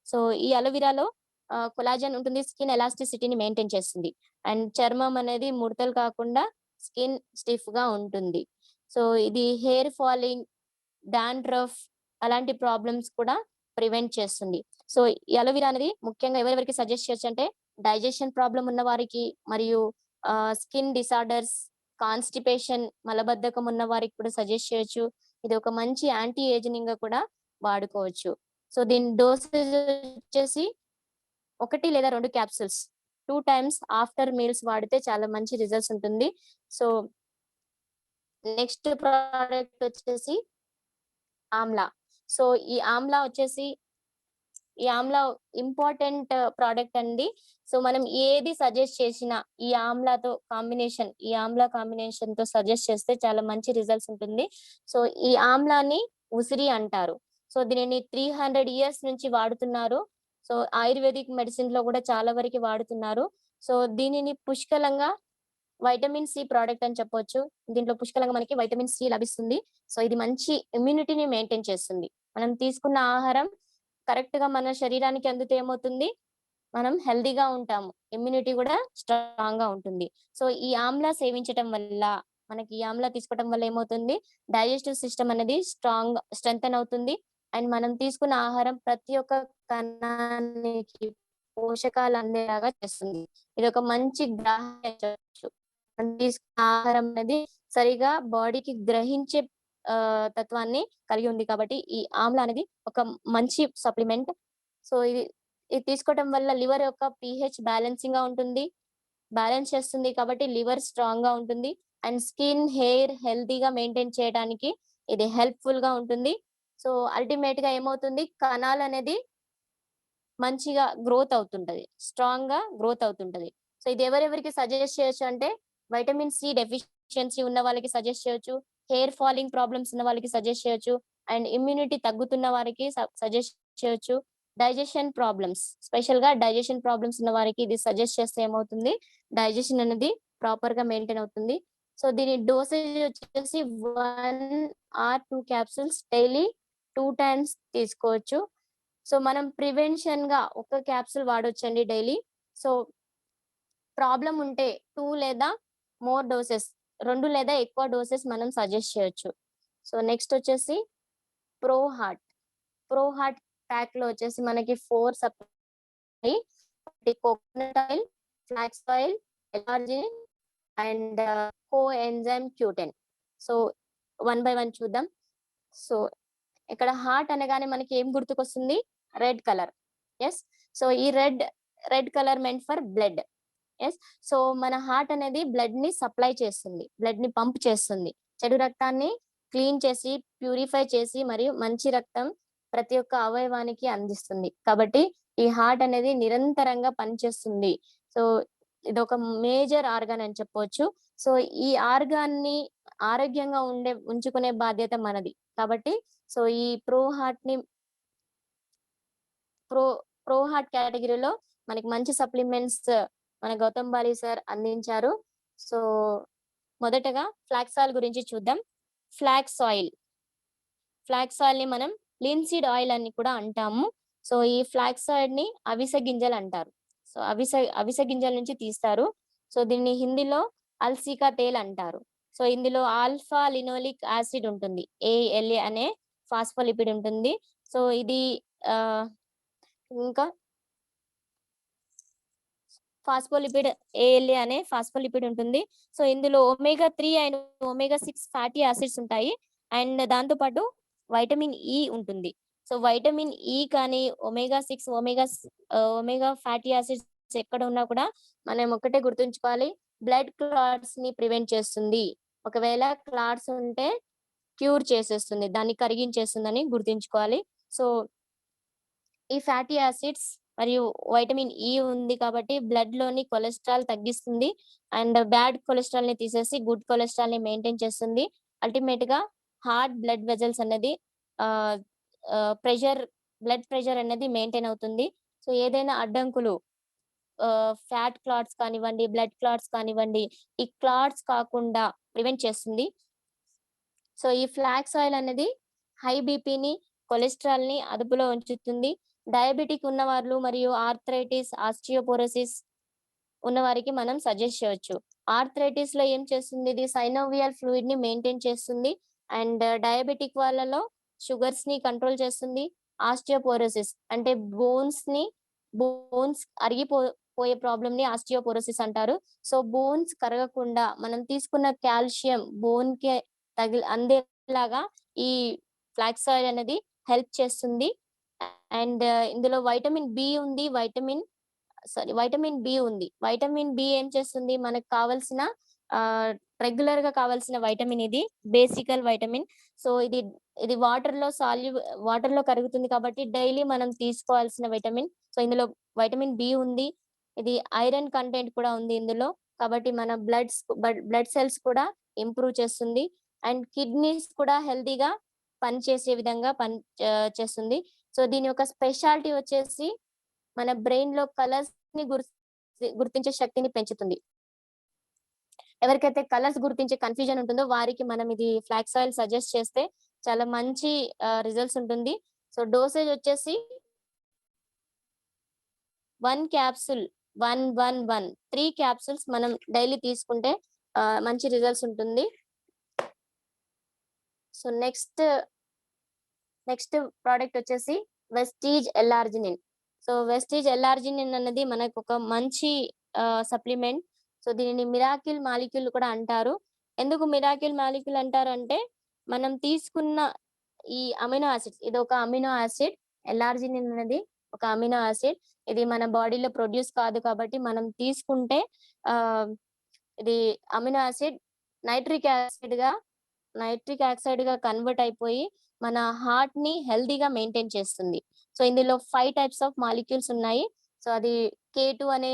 సో ఈ అలోవెరాలో కొలాజన్ ఉంటుంది, స్కిన్ ఎలాస్టిసిటీని మెయింటైన్ చేస్తుంది. అండ్ చర్మం అనేది ముడతలు కాకుండా స్కిన్ స్టిఫ్ గా ఉంటుంది. సో ఇది హెయిర్ ఫాలింగ్, డాండ్రఫ్ అలాంటి ప్రాబ్లమ్స్ కూడా ప్రివెంట్ చేస్తుంది. సో ఈ అలోవెరా అనేది ముఖ్యంగా ఎవరెవరికి సజెస్ట్ చేయొచ్చు అంటే డైజెషన్ ప్రాబ్లం ఉన్న వారికి, మరియు స్కిన్ డిసార్డర్స్, కాన్స్టిపేషన్, మలబద్ధకం ఉన్న వారికి కూడా సజెస్ట్ చేయొచ్చు. ఇది ఒక మంచి యాంటీ ఏజింగ్ గా కూడా వాడుకోవచ్చు. సో దీని డోసేజ్ వచ్చేసి 1 లేదా 2 capsules 2 times ఆఫ్టర్ మీల్స్ వాడితే చాలా మంచి రిజల్ట్స్ ఉంటుంది. సో నెక్స్ట్ ప్రోడక్ట్ వచ్చేసి ఆమ్లా. సో ఈ ఆమ్లా ఇంపార్టెంట్ ప్రోడక్ట్ అండి. సో మనం ఏది సజెస్ట్ చేసినా ఈ ఆమ్లా కాంబినేషన్ తో సజెస్ట్ చేస్తే చాలా మంచి రిజల్ట్స్ ఉంటుంది. సో ఈ ఆమ్లాని ఉసిరి అంటారు. సో దీనిని 300 years నుంచి వాడుతున్నారు. సో ఆయుర్వేదిక్ మెడిసిన్ లో కూడా చాలా వరకు వాడుతున్నారు. సో దీనిని పుష్కలంగా వైటమిన్ సి ప్రోడక్ట్ అని చెప్పొచ్చు. దీంట్లో పుష్కలంగా మనకి వైటమిన్ సి లభిస్తుంది. సో ఇది మంచి ఇమ్యూనిటీని మెయింటైన్ చేస్తుంది. మనం తీసుకున్న ఆహారం కరెక్ట్ గా మన శరీరానికి అందితే ఏమవుతుంది, మనం హెల్దీగా ఉంటాము, ఇమ్యూనిటీ కూడా స్ట్రాంగ్ గా ఉంటుంది. సో ఈ ఆమ్లా సేవించటం వల్ల మనకి ఈ ఆమ్లా తీసుకోవడం వల్ల ఏమవుతుంది, డైజెస్టివ్ సిస్టమ్ అనేది స్ట్రెంగ్తన్ అవుతుంది. అండ్ మనం తీసుకున్న ఆహారం ప్రతి ఒక్క కణానికి పోషకాలు అందేలాగా చేస్తుంది. ఇది ఒక మంచి గ్రాహ్య చెప్పొచ్చు. మనం తీసుకున్న ఆహారం అనేది సరిగా బాడీకి గ్రహించే తత్వాన్ని కలిగి ఉంది కాబట్టి ఈ ఆమ్ల అనేది ఒక మంచి సప్లిమెంట్. సో ఇది ఇది తీసుకోవడం వల్ల లివర్ యొక్క pH బ్యాలెన్సింగ్ గా ఉంటుంది, బ్యాలెన్స్ చేస్తుంది కాబట్టి లివర్ స్ట్రాంగ్ గా ఉంటుంది. అండ్ స్కిన్ హెయిర్ హెల్తీగా మెయింటైన్ చేయడానికి ఇది హెల్ప్ఫుల్ గా ఉంటుంది. సో అల్టిమేట్ గా ఏమవుతుంది, కణాలు అనేది మంచిగా గ్రోత్ అవుతుంటది, స్ట్రాంగ్ గా గ్రోత్ అవుతుంటది. సో ఇది ఎవరెవరికి సజెస్ట్ చేయొచ్చు అంటే, వైటమిన్ సి డెఫిషియన్సీ ఉన్న వాళ్ళకి సజెస్ట్ చేయొచ్చు, హెయిర్ ఫాలింగ్ ప్రాబ్లమ్స్ ఉన్న వాళ్ళకి సజెస్ట్ చేయొచ్చు, అండ్ ఇమ్యూనిటీ తగ్గుతున్న వారికి సజెస్ట్ చేయొచ్చు. డైజెషన్ ప్రాబ్లమ్స్, స్పెషల్ గా డైజెషన్ ప్రాబ్లమ్స్ ఉన్న వారికి ఇది సజెస్ట్ చేస్తే ఏమవుతుంది, డైజెషన్ అనేది ప్రాపర్ గా మెయింటైన్ అవుతుంది. సో దీని డోసేజ్ వచ్చేసి 1 or 2 క్యాప్సూల్స్ డైలీ 2 times తీసుకోవచ్చు. సో మనం ప్రివెన్షన్ గా ఒక క్యాప్సూల్ వాడొచ్చండి డైలీ. సో ప్రాబ్లం ఉంటే 2 లేదా మోర్ డోసెస్, 2 లేదా ఎక్కువ డోసెస్ మనం సజెస్ట్ చేయొచ్చు. సో నెక్స్ట్ వచ్చేసి ప్రో హార్ట్ ప్యాక్ లో వచ్చేసి మనకి 4 supply, coconut oil, flax oil, L-arginine and coenzyme Q10. So 1 by 1 చూద్దాం. సో ఇక్కడ హార్ట్ అనగానే మనకి ఏం గుర్తుకొస్తుంది, రెడ్ కలర్. ఎస్, సో ఈ red colour meant for blood. Yes, so మన హార్ట్ అనేది బ్లడ్ ని సప్లై చేస్తుంది, బ్లడ్ ని పంప్ చేస్తుంది, చెడు రక్తాన్ని క్లీన్ చేసి ప్యూరిఫై చేసి మరియు మంచి రక్తం ప్రతి ఒక్క అవయవానికి అందిస్తుంది. కాబట్టి ఈ హార్ట్ అనేది నిరంతరంగా పనిచేస్తుంది. సో ఇది ఒక మేజర్ ఆర్గాన్ అని చెప్పొచ్చు. సో ఈ ఆర్గాన్ ని ఆరోగ్యంగా ఉంచుకునే బాధ్యత మనది. కాబట్టి సో ఈ ప్రో హార్ట్ కేటగిరీలో మనకి మంచి సప్లిమెంట్స్ మన గౌతమ్ బాలి సార్ అందించారు. సో మొదటగా ఫ్లాక్స్ ఆయిల్ గురించి చూద్దాం. ఫ్లాక్స్ ఆయిల్ ని మనం లిన్సీడ్ ఆయిల్ అని కూడా అంటాము. సో ఈ ఫ్లాక్స్ ఆయిల్ ని అవిసె గింజలు అంటారు. సో అవిసె గింజల నుంచి తీస్తారు. సో దీన్ని హిందీలో అల్సికా తేల్ అంటారు. సో ఇందులో ఆల్ఫా లినోలిక్ యాసిడ్ ఉంటుంది, ALA అనే ఫాస్ఫోలిపిడ్ ఉంటుంది. సో ఇది ఇంకా ALA అనే ఫాస్ఫోలిపిడ్ ఉంటుంది. సో ఇందులో omega-3 and omega-6 fatty acids ఉంటాయి. అండ్ దాంతో పాటు వైటమిన్ E ఉంటుంది. సో వైటమిన్ E కానీ omega-6 ఒమేగా ఫ్యాటీ యాసిడ్స్ ఎక్కడ ఉన్నా కూడా మనం ఒకటే గుర్తుంచుకోవాలి, బ్లడ్ క్లాట్స్ ని ప్రివెంట్ చేస్తుంది. ఒకవేళ క్లాట్స్ ఉంటే క్యూర్ చేసేస్తుంది, దాన్ని కరిగించేస్తుందని గుర్తుంచుకోవాలి. సో ఈ ఫ్యాటీ యాసిడ్స్ మరియు వైటమిన్ E ఉంది కాబట్టి బ్లడ్ లోని కొలెస్ట్రాల్ తగ్గిస్తుంది అండ్ బ్యాడ్ కొలెస్ట్రాల్ ని తీసేసి గుడ్ కొలెస్ట్రాల్ ని మెయింటైన్ చేస్తుంది. అల్టిమేట్ గా హార్ట్ బ్లడ్ వెజల్స్ అనేది బ్లడ్ ప్రెషర్ అనేది మెయింటైన్ అవుతుంది. సో ఏదైనా అడ్డంకులు, ఫ్యాట్ క్లాట్స్ కానివ్వండి, బ్లడ్ క్లాట్స్ కానివ్వండి, ఈ క్లాట్స్ కాకుండా ప్రివెంట్ చేస్తుంది. సో ఈ ఫ్లాక్స్ ఆయిల్ అనేది హై బీపీని, కొలెస్ట్రాల్ ని అదుపులో ఉంచుతుంది. డయాబెటిక్ ఉన్న వాళ్ళు మరియు ఆర్థరైటిస్, ఆస్టియోపోరోసిస్ ఉన్న వారికి మనం సజెస్ట్ చేయొచ్చు. ఆర్థరైటిస్ లో ఏం చేస్తుంది, ఇది సైనోవియల్ ఫ్లూయిడ్ ని మెయింటైన్ చేస్తుంది. అండ్ డయాబెటిక్ వాళ్ళలో షుగర్స్ ని కంట్రోల్ చేస్తుంది. ఆస్టియోపోరోసిస్ అంటే బోన్స్ అరిగిపోయే ప్రాబ్లమ్ ని ఆస్టియోపోరోసిస్ అంటారు. సో బోన్స్ కరగకుండా మనం తీసుకున్న కాల్షియం బోన్ కి అందేలాగా ఈ ఫ్లాక్స్ ఆయిల్ అనేది హెల్ప్ చేస్తుంది. అండ్ ఇందులో వైటమిన్ బి ఉంది. వైటమిన్ బి ఏం చేస్తుంది, మనకు కావాల్సిన రెగ్యులర్ గా కావాల్సిన వైటమిన్, ఇది బేసికల్ వైటమిన్. సో ఇది వాటర్ లో కరుగుతుంది కాబట్టి డైలీ మనం తీసుకోవాల్సిన వైటమిన్. సో ఇందులో వైటమిన్ బి ఉంది. ఇది ఐరన్ కంటెంట్ కూడా ఉంది ఇందులో, కాబట్టి మన బ్లడ్ సెల్స్ కూడా ఇంప్రూవ్ చేస్తుంది. అండ్ కిడ్నీస్ కూడా హెల్తీగా పనిచేసే విధంగా చేస్తుంది. సో దీని యొక్క స్పెషాలిటీ వచ్చేసి మన బ్రెయిన్ లో కలర్స్ ని గుర్తించే శక్తిని పెంచుతుంది. ఎవరికైతే కలర్స్ గుర్తించే కన్ఫ్యూజన్ ఉంటుందో వారికి మనం ఇది ఫ్లాక్స్ ఆయిల్ సజెస్ట్ చేస్తే చాలా మంచి రిజల్ట్స్ ఉంటుంది. సో డోసేజ్ వచ్చేసి 1 క్యాప్సూల్ 1 3 క్యాప్సూల్స్ మనం డైలీ తీసుకుంటే మంచి రిజల్ట్స్ ఉంటుంది. సో నెక్స్ట్ ప్రోడక్ట్ వచ్చేసి వెస్టీజ్ ఎల్ఆర్జినిన్. సో వెస్టీజ్ ఎల్ఆర్జినిన్ అన్నది మనకు ఒక మంచి సప్లిమెంట్. సో దీనిని మిరాకిల్ మాలిక్యూల్ కూడా అంటారు. ఎందుకు మిరాకిల్ మాలిక్యూల్ అంటారు అంటే, మనం తీసుకున్న ఈ అమినో యాసిడ్స్, ఇది ఒక అమినో యాసిడ్. ఎల్ఆర్జినిన్ అనేది ఒక అమినో యాసిడ్. ఇది మన బాడీలో ప్రొడ్యూస్ కాదు కాబట్టి మనం తీసుకుంటే ఇది అమినో యాసిడ్ నైట్రిక్ ఆక్సైడ్ గా కన్వర్ట్ అయిపోయి మన హార్ట్ ని హెల్దీగా మెయింటైన్ చేస్తుంది. సో ఇందులో 5 టైప్స్ ఆఫ్ మాలిక్యూల్స్ ఉన్నాయి. సో అది K2 అనే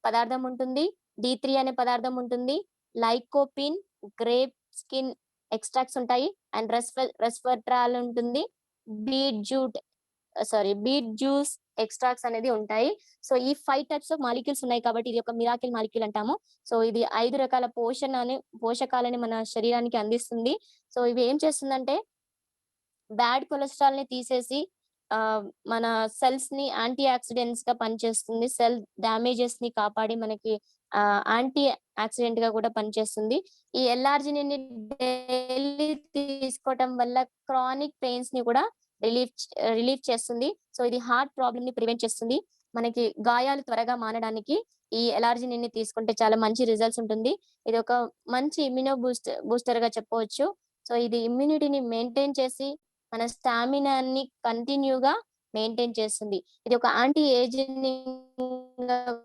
పదార్థం ఉంటుంది, D3 అనే పదార్థం ఉంటుంది, లైకోపిన్, గ్రేప్ స్కిన్ ఎక్స్ట్రాక్ట్స్ ఉంటాయి, అండ్ రెస్వెట్రాల్ ఉంటుంది, బీట్ జ్యూస్ ఎక్స్ట్రాక్ట్స్ అనేది ఉంటాయి. సో ఈ 5 టైప్స్ ఆఫ్ మాలిక్యూల్స్ ఉన్నాయి కాబట్టి ఇది ఒక మిరాకిల్ మాలిక్యూల్ అంటాము. సో ఇది 5 రకాల పోషకాలని మన శరీరానికి అందిస్తుంది. సో ఇవి ఏం చేస్తుందంటే, బ్యాడ్ కొలెస్ట్రాల్ ని తీసేసి మన సెల్స్ ని యాంటీ ఆక్సిడెంట్స్ గా పనిచేస్తుంది. సెల్ డ్యామేజెస్ ని కాపాడి మనకి యాంటీ ఆక్సిడెంట్ గా కూడా పనిచేస్తుంది. ఈ ఎల్ఆర్జినిన్ ని డైలీ తీసుకోవటం వల్ల క్రానిక్ పెయిన్స్ ని కూడా రిలీఫ్ చేస్తుంది. సో ఇది హార్ట్ ప్రాబ్లమ్ ని ప్రివెంట్ చేస్తుంది. మనకి గాయాలు త్వరగా మానడానికి ఈ ఎల్ఆర్జినిన్ ని తీసుకుంటే చాలా మంచి రిజల్ట్స్ ఉంటుంది. ఇది ఒక మంచి ఇమ్యూనో బూస్టర్ గా చెప్పవచ్చు. సో ఇది ఇమ్యూనిటీని మెయింటైన్ చేసి మన స్టామినాని కంటిన్యూగా మెయింటైన్ చేస్తుంది. ఇది ఒక యాంటీ ఏజింగ్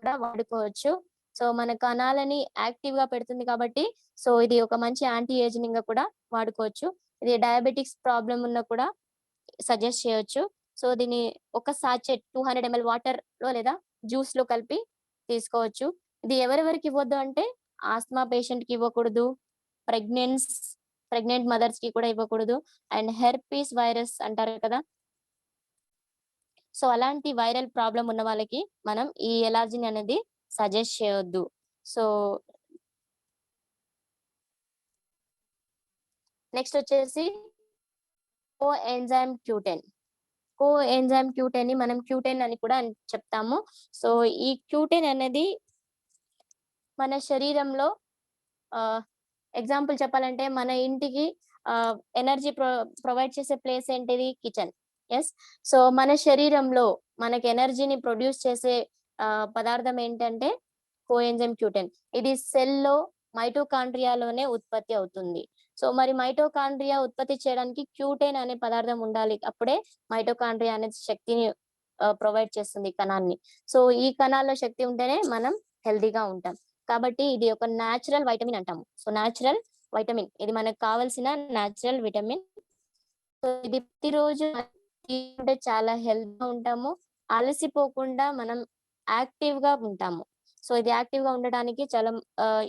కూడా వాడుకోవచ్చు. సో మన కణాలని యాక్టివ్ గా పెడుతుంది కాబట్టి సో ఇది ఒక మంచి యాంటీ ఏజింగ్ గా కూడా వాడుకోవచ్చు. ఇది డయాబెటిక్స్ ప్రాబ్లం ఉన్నా కూడా సజెస్ట్ చేయొచ్చు. సో దీన్ని ఒక సాచెట్ 200 ml వాటర్ లో లేదా జ్యూస్ లో కలిపి తీసుకోవచ్చు. ఇది ఎవరెవరికి ఇవ్వద్దు అంటే, ఆస్మా పేషెంట్ కి ఇవ్వకూడదు, ప్రెగ్నెంట్ మదర్స్ కి కూడా ఇవ్వకూడదు, అండ్ హెర్పీస్ వైరస్ అంటారు కదా, సో అలాంటి వైరల్ ప్రాబ్లం ఉన్న వాళ్ళకి మనం ఈ ఎలార్జిన్ అనేది సజెస్ట్ చేయొద్దు. సో నెక్స్ట్ వచ్చేసి కోఎంజైమ్ క్యూటెన్ ని మనం క్యూటెన్ అని కూడా చెప్తాము. సో ఈ క్యూటెన్ అనేది మన శరీరంలో ఎగ్జాంపుల్ చెప్పాలంటే, మన ఇంటికి ఎనర్జీ ప్రొవైడ్ చేసే ప్లేస్ ఏంటిది? కిచెన్. ఎస్. సో మన శరీరంలో మనకి ఎనర్జీని ప్రొడ్యూస్ చేసే పదార్థం ఏంటంటే కోఎంజైమ్ క్యూటెన్. ఇది సెల్లో మైటోకాండ్రియాలోనే ఉత్పత్తి అవుతుంది. సో మరి మైటోకాండ్రియా ఉత్పత్తి చేయడానికి క్యూటెన్ అనే పదార్థం ఉండాలి. అప్పుడే మైటోకాండ్రియా అనే శక్తిని ప్రొవైడ్ చేస్తుంది కణాన్ని. సో ఈ కణాల్లో శక్తి ఉంటేనే మనం హెల్దీగా ఉంటాం. కాబట్టి ఇది ఒక న్యాచురల్ వైటమిన్ అంటాము. సో న్యాచురల్ వైటమిన్, ఇది మనకు కావాల్సిన న్యాచురల్ విటమిన్. సో ఇది ప్రతిరోజు తీసుకుంటే చాలా హెల్తీగా ఉంటాము, అలసిపోకుండా మనం యాక్టివ్ గా ఉంటాము. సో ఇది యాక్టివ్ గా ఉండడానికి చాలా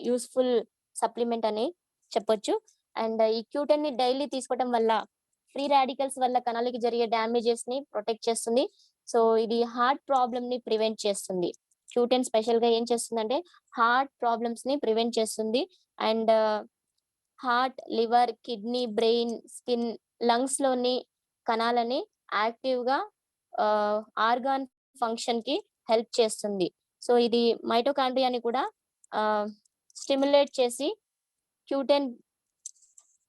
యూస్ఫుల్ సప్లిమెంట్ అని చెప్పొచ్చు. అండ్ ఈ క్యూటెన్ ని డైలీ తీసుకోవడం వల్ల ఫ్రీ రాడికల్స్ వల్ల కణాలకి జరిగే డ్యామేజెస్ ని ప్రొటెక్ట్ చేస్తుంది. సో ఇది హార్ట్ ప్రాబ్లమ్ ని ప్రివెంట్ చేస్తుంది. క్యూటెన్ స్పెషల్ గా ఏం చేస్తుందంటే హార్ట్ ప్రాబ్లమ్స్ ని ప్రివెంట్ చేస్తుంది. And heart, liver, kidney, brain, skin, lungs లోని కణాలని యాక్టివ్ గా ఆర్గాన్ ఫంక్షన్ కి హెల్ప్ చేస్తుంది. సో ఇది మైటోకాండ్రియాని కూడా స్టిమ్యులేట్ చేసి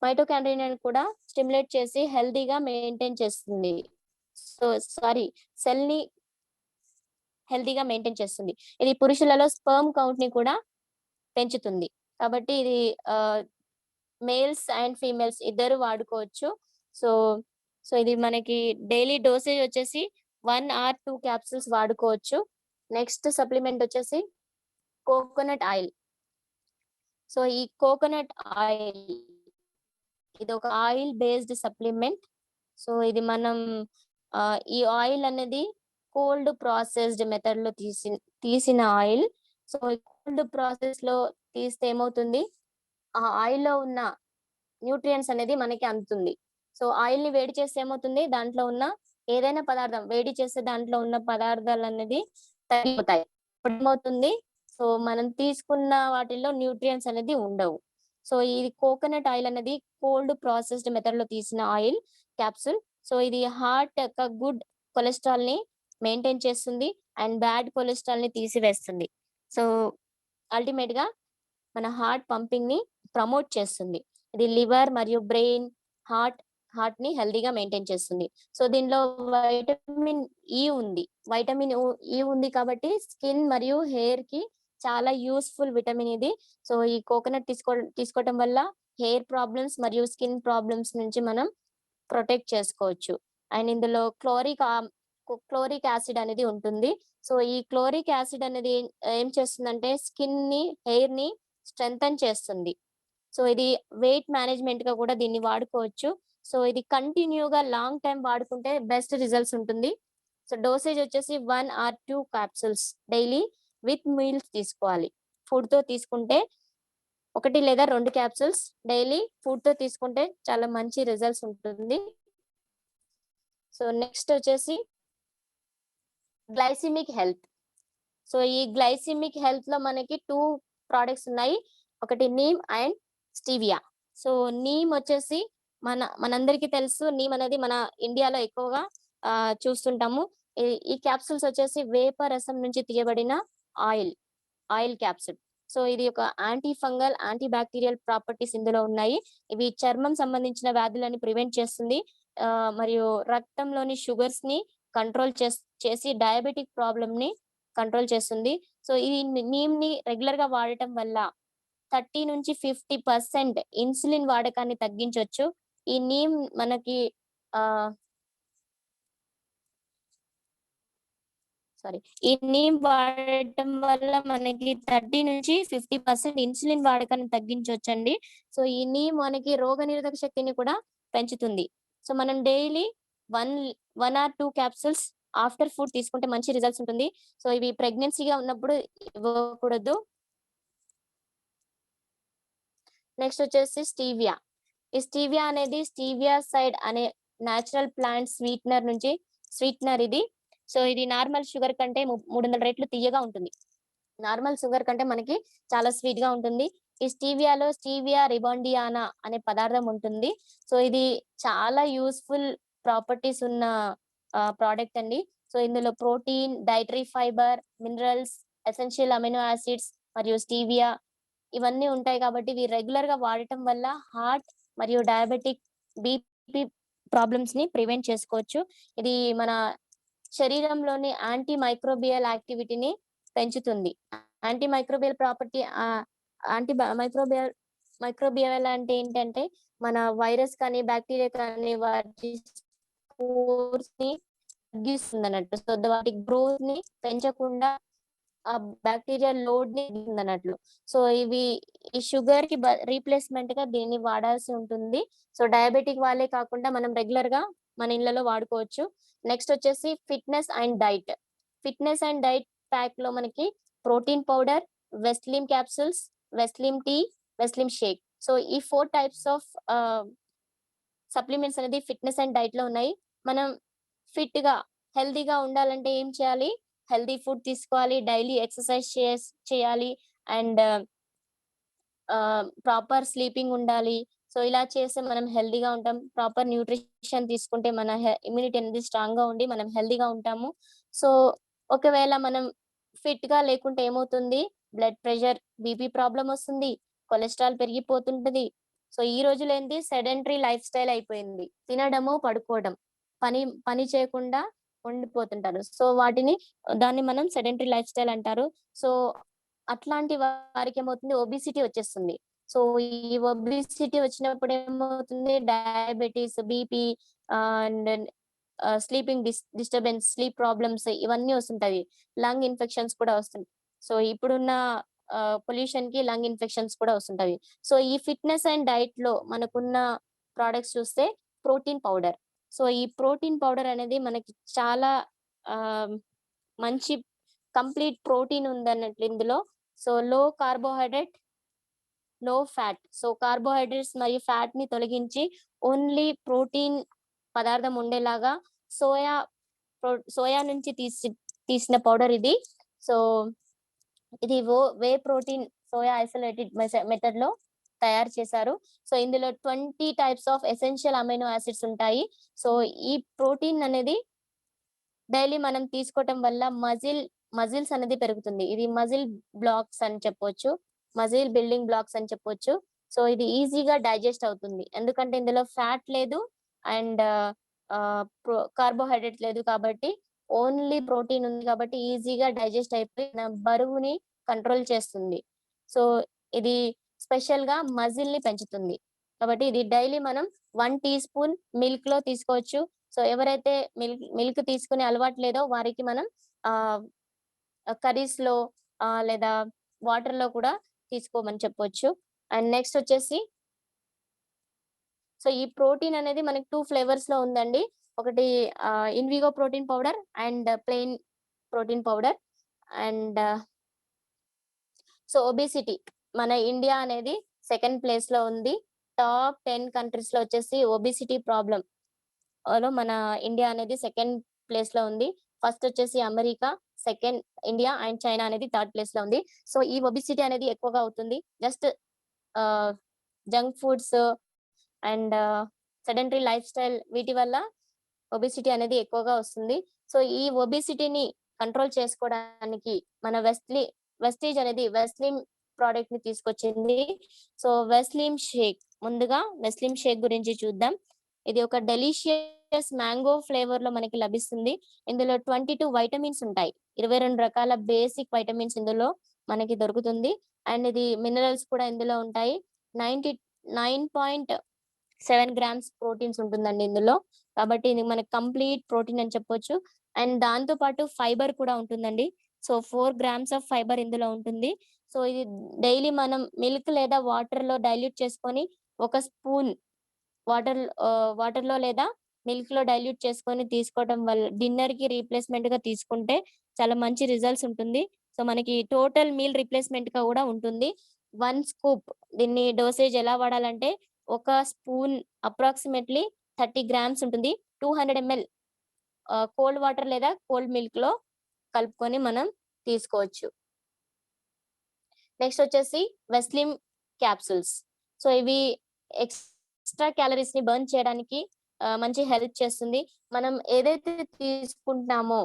మైటోకాండ్రియాని కూడా స్టిమ్యులేట్ చేసి హెల్దీగా మెయింటైన్ చేస్తుంది. సో సెల్ ని హెల్దీగా మెయింటైన్ చేస్తుంది. ఇది పురుషులలో స్పర్మ్ కౌంట్ ని కూడా పెంచుతుంది. కాబట్టి ఇది మేల్స్ అండ్ ఫీమేల్స్ ఇద్దరు వాడుకోవచ్చు. సో ఇది మనకి డైలీ డోసేజ్ వచ్చేసి 1 or 2 క్యాప్సూల్స్ వాడుకోవచ్చు. నెక్స్ట్ సప్లిమెంట్ వచ్చేసి కోకోనట్ ఆయిల్. సో ఈ కోకోనట్ ఆయిల్ ఇది ఒక ఆయిల్ బేస్డ్ సప్లిమెంట్. సో ఇది మనం ఈ ఆయిల్ అనేది కోల్డ్ ప్రాసెస్డ్ మెథడ్ లో తీసిన ఆయిల్. సో కోల్డ్ ప్రాసెస్ లో తీస్తే ఏమవుతుంది, ఆ ఆయిల్ లో ఉన్న న్యూట్రియంట్స్ అనేది మనకి అందుతుంది. సో ఆయిల్ ని వేడి చేస్తే ఏమవుతుంది, దాంట్లో ఉన్న ఏదైనా పదార్థం వేడి చేస్తే దాంట్లో ఉన్న పదార్థాలు అనేది తగ్గిపోతాయి. ఏమవుతుంది, సో మనం తీసుకున్న వాటిల్లో న్యూట్రియంట్స్ అనేది ఉండవు. సో ఇది కోకోనట్ ఆయిల్ అనేది కోల్డ్ ప్రాసెస్డ్ మెథడ్ లో తీసిన ఆయిల్ క్యాప్సూల్. సో ఇది హార్ట్ యొక్క గుడ్ కొలెస్ట్రాల్ ని మెయింటైన్ చేస్తుంది అండ్ బ్యాడ్ కొలెస్ట్రాల్ ని తీసివేస్తుంది. సో అల్టిమేట్ గా మన హార్ట్ పంపింగ్ ని ప్రమోట్ చేస్తుంది. ఇది లివర్ మరియు బ్రెయిన్, హార్ట్ ని హెల్దీగా మెయింటైన్ చేస్తుంది. సో దీనిలో వైటమిన్ ఈ ఉంది. వైటమిన్ ఈ ఉంది కాబట్టి స్కిన్ మరియు హెయిర్ కి చాలా యూస్ఫుల్ విటమిన్ ఇది. సో ఈ కోకోనట్ తీసుకోవటం వల్ల హెయిర్ ప్రాబ్లమ్స్ మరియు స్కిన్ ప్రాబ్లమ్స్ నుంచి మనం ప్రొటెక్ట్ చేసుకోవచ్చు. అండ్ ఇందులో క్లోరిక్ యాసిడ్ అనేది ఉంటుంది. సో ఈ క్లోరిక్ యాసిడ్ అనేది ఏం చేస్తుందంటే స్కిన్ ని, హెయిర్ ని స్ట్రెంథన్ చేస్తుంది. సో ఇది వెయిట్ మేనేజ్మెంట్ గా కూడా దీన్ని వాడుకోవచ్చు. సో ఇది కంటిన్యూగా లాంగ్ టైం వాడుకుంటే బెస్ట్ రిజల్ట్స్ ఉంటుంది. సో డోసేజ్ వచ్చేసి 1 or 2 capsules daily with meals తీసుకోవాలి. ఫుడ్ తో తీసుకుంటే 1 లేదా 2 క్యాప్సూల్స్ డైలీ ఫుడ్ తో తీసుకుంటే చాలా మంచి రిజల్ట్స్ ఉంటుంది. సో నెక్స్ట్ వచ్చేసి గ్లైసిమిక్ హెల్త్. సో ఈ గ్లైసిమిక్ హెల్త్ లో మనకి 2 ప్రోడక్ట్స్ ఉన్నాయి. ఒకటి neem and stevia. So neem వచ్చేసి మనందరికీ తెలుసు, నీమ్ అనేది మన ఇండియాలో ఎక్కువగా చూస్తుంటాము. ఈ క్యాప్సూల్స్ వచ్చేసి వేప రసం నుంచి తీయబడిన ఆయిల్ క్యాప్సూల్. సో ఇది ఒక anti fungal, anti bacterial properties ఇందులో ఉన్నాయి. ఇవి చర్మం సంబంధించిన వ్యాధులని ప్రివెంట్ చేస్తుంది. మరియు రక్తంలోని షుగర్స్ ని కంట్రోల్ చేసి డయాబెటిక్ ప్రాబ్లమ్ ని కంట్రోల్ చేస్తుంది. సో ఈ నీమ్ ని రెగ్యులర్ గా వాడటం వల్ల 30 నుంచి 50% ఇన్సులిన్ వాడకాన్ని తగ్గించవచ్చు. ఈ నీమ్ మనకి ఈ నీమ్ వాడటం వల్ల మనకి 30 నుంచి 50% ఇన్సులిన్ వాడకాన్ని తగ్గించవచ్చండి. సో ఈ నీమ్ మనకి రోగనిరోధక శక్తిని కూడా పెంచుతుంది. సో మనం daily 1 or 2 capsules after food తీసుకుంటే మంచి రిజల్ట్స్ ఉంటుంది. సో ఇవి ప్రెగ్నెన్సీగా ఉన్నప్పుడు ఇవ్వకూడదు. నెక్స్ట్ వచ్చేసి స్టీవియా. ఈ స్టీవియా అనేది స్టీవియా సైడ్ అనే న్యాచురల్ ప్లాంట్ స్వీట్నర్ ఇది. సో ఇది నార్మల్ షుగర్ కంటే 300 రెట్లు తీయగా ఉంటుంది. నార్మల్ షుగర్ కంటే మనకి చాలా స్వీట్ గా ఉంటుంది. ఈ స్టీవియాలో స్టీవియా రిబాండియానా అనే పదార్థం ఉంటుంది. సో ఇది చాలా యూస్ఫుల్ ప్రాపర్టీస్ ఉన్న ప్రోడక్ట్ అండి. సో ఇందులో protein, dietary fibre, minerals, essential amino acids మరియు స్టీవియా ఇవన్నీ ఉంటాయి. కాబట్టి ఇవి రెగ్యులర్ గా వాడటం వల్ల హార్ట్ మరియు డయాబెటిక్, బీపీ ప్రాబ్లమ్స్ ని ప్రివెంట్ చేసుకోవచ్చు. ఇది మన శరీరంలోని యాంటీ మైక్రోబియల్ యాక్టివిటీని పెంచుతుంది. యాంటీ మైక్రోబియల్ ప్రాపర్టీ మైక్రోబియల్ అంటే ఏంటంటే మన వైరస్ కానీ బ్యాక్టీరియా కానీ వాటి స్పోర్స్ ని తగ్గిస్తుంది అన్నట్టు. సో వాటి గ్రోత్ ని పెంచకుండా ఆ బ్యాక్టీరియా లోడ్ ని అన్నట్లు. సో ఇవి ఈ షుగర్ కి రీప్లేస్మెంట్ గా దీన్ని వాడాల్సి ఉంటుంది. సో డయాబెటిక్ వాళ్ళే కాకుండా మనం రెగ్యులర్ గా మన ఇళ్లలో వాడుకోవచ్చు. నెక్స్ట్ వచ్చేసి ఫిట్నెస్ అండ్ డైట్ ప్యాక్ లో మనకి protein powder, Veslim capsules, Veslim tea, Veslim shake. So ఈ 4 టైప్స్ ఆఫ్ సప్లిమెంట్స్ అనేది ఫిట్నెస్ అండ్ డైట్ లో ఉన్నాయి. మనం ఫిట్ గా హెల్దీగా ఉండాలంటే ఏం చేయాలి? హెల్దీ ఫుడ్ తీసుకోవాలి, డైలీ ఎక్సర్సైజ్ చేయాలి అండ్ ప్రాపర్ స్లీపింగ్ ఉండాలి. సో ఇలా చేస్తే మనం హెల్దీగా ఉంటాం. ప్రాపర్ న్యూట్రిషన్ తీసుకుంటే మన ఇమ్యూనిటీ అనేది స్ట్రాంగ్ గా ఉండి మనం హెల్దీగా ఉంటాము. సో ఒకవేళ మనం ఫిట్ గా లేకుంటే ఏమవుతుంది? బ్లడ్ ప్రెషర్, బీపీ ప్రాబ్లం వస్తుంది, కొలెస్ట్రాల్ పెరిగిపోతుంటది. సో ఈ రోజులో ఏంటి, సెడెంటరీ లైఫ్ స్టైల్ అయిపోయింది. తినడము, పడుకోవడం, పని చేయకుండా ఉండిపోతుంటారు. సో దాన్ని మనం సెడెంటరీ లైఫ్ స్టైల్ అంటారు. సో అట్లాంటి వారికి ఏమవుతుంది? ఒబిసిటీ వచ్చేస్తుంది. సో ఈ ఒబిసిటీ వచ్చినప్పుడు ఏమవుతుంది? Diabetes, BP and sleeping disturbance, sleep problems ఇవన్నీ వస్తుంటది. లంగ్ ఇన్ఫెక్షన్స్ కూడా వస్తుంటాయి. సో ఇప్పుడున్న పొల్యూషన్ కి లంగ్ ఇన్ఫెక్షన్స్ కూడా వస్తుంటవి. సో ఈ ఫిట్నెస్ అండ్ డైట్ లో మనకున్న ప్రోడక్ట్స్ చూస్తే ప్రోటీన్ పౌడర్. సో ఈ ప్రోటీన్ పౌడర్ అనేది మనకి చాలా మంచి కంప్లీట్ ప్రోటీన్ ఉందన్నట్లు ఇందులో. సో లో కార్బోహైడ్రేట్, లో ఫ్యాట్. సో కార్బోహైడ్రేట్స్ మరియు ఫ్యాట్ ని తొలగించి ఓన్లీ ప్రోటీన్ పదార్థం ఉండేలాగా సోయా నుంచి తీసిన పౌడర్ ఇది. సో ఇది whey protein soya isolated method లో తయారు చేశారు. సో ఇందులో 20 types of essential amino acids ఉంటాయి. సో ఈ ప్రోటీన్ అనేది డైలీ మనం తీసుకోవటం వల్ల మజిల్స్ అనేది పెరుగుతుంది. ఇది మజిల్ బ్లాక్స్ అని చెప్పొచ్చు, మజిల్ బిల్డింగ్ బ్లాక్స్ అని చెప్పొచ్చు. సో ఇది ఈజీగా డైజెస్ట్ అవుతుంది, ఎందుకంటే ఇందులో ఫ్యాట్ లేదు అండ్ కార్బోహైడ్రేట్ లేదు కాబట్టి ఓన్లీ ప్రోటీన్ ఉంది కాబట్టి ఈజీగా డైజెస్ట్ అయిపోయి మన బరువుని కంట్రోల్ చేస్తుంది. సో ఇది స్పెషల్ గా మజిల్ ని పెంచుతుంది కాబట్టి ఇది డైలీ మనం 1 టీ స్పూన్ మిల్క్ లో తీసుకోవచ్చు. సో ఎవరైతే మిల్క్ తీసుకునే అలవాటు లేదో వారికి మనం కర్రీస్ లో లేదా వాటర్ లో కూడా తీసుకోమని చెప్పొచ్చు. అండ్ నెక్స్ట్ వచ్చేసి సో ఈ ప్రోటీన్ అనేది మనకి 2 ఫ్లేవర్స్ లో ఉందండి. ఒకటి Invigo protein powder and plain protein powder. And so obesity మన ఇండియా అనేది సెకండ్ ప్లేస్ లో ఉంది. టాప్ 10 కంట్రీస్ లో వచ్చేసి ఒబిసిటీ ప్రాబ్లం లో మన ఇండియా అనేది సెకండ్ ప్లేస్ లో ఉంది. ఫస్ట్ వచ్చేసి America, second India and China అనేది థర్డ్ ప్లేస్ లో ఉంది. సో ఈ ఒబిసిటీ అనేది ఎక్కువగా అవుతుంది just junk foods and sedentary life style వీటి వల్ల ఒబిసిటీ అనేది ఎక్కువగా వస్తుంది. సో ఈ ఒబిసిటీని కంట్రోల్ చేసుకోవడానికి మన వెస్టీజ్ అనేది వెస్లిమ్ ప్రోడక్ట్ ని తీసుకొచ్చింది. సో వెస్లిమ్ షేక్, ముందుగా వెస్లిమ్ షేక్ గురించి చూద్దాం. ఇది ఒక డెలిషియస్ మ్యాంగో ఫ్లేవర్ లో మనకి లభిస్తుంది. ఇందులో 22 వైటమిన్స్ ఉంటాయి. 22 రకాల బేసిక్ వైటమిన్స్ ఇందులో మనకి దొరుకుతుంది. అండ్ ఇది మినరల్స్ కూడా ఇందులో ఉంటాయి. 99.7 గ్రామ్స్ ప్రోటీన్స్ ఉంటుందండి ఇందులో, కాబట్టి ఇది మనకి కంప్లీట్ ప్రోటీన్ అని చెప్పొచ్చు. అండ్ దాంతో పాటు ఫైబర్ కూడా ఉంటుందండి. సో 4 గ్రామ్స్ ఆఫ్ ఫైబర్ ఇందులో ఉంటుంది. సో ఇది డైలీ మనం మిల్క్ లేదా వాటర్ లో డైల్యూట్ చేసుకొని ఒక స్పూన్ వాటర్ లో లేదా మిల్క్ లో డైల్యూట్ చేసుకొని తీసుకోవడం వల్ల డిన్నర్ కి రీప్లేస్మెంట్ గా తీసుకుంటే చాలా మంచి రిజల్ట్స్ ఉంటుంది. సో మనకి టోటల్ మీల్ రీప్లేస్మెంట్ గా కూడా ఉంటుంది. 1 స్కూప్, దీన్ని డోసేజ్ ఎలా వాడాలంటే ఒక స్పూన్ అప్రాక్సిమేట్లీ 30 గ్రామ్స్ ఉంటుంది. 200 ml కోల్డ్ వాటర్ లేదా కోల్డ్ మిల్క్ లో కలుపుకొని మనం తీసుకోవచ్చు. నెక్స్ట్ వచ్చేసి వెస్లిమ్ క్యాప్సూల్స్. సో ఇవి ఎక్స్ట్రా క్యాలరీస్ ని బర్న్ చేయడానికి మంచి హెల్ప్ చేస్తుంది. మనం ఏదైతే తీసుకుంటున్నామో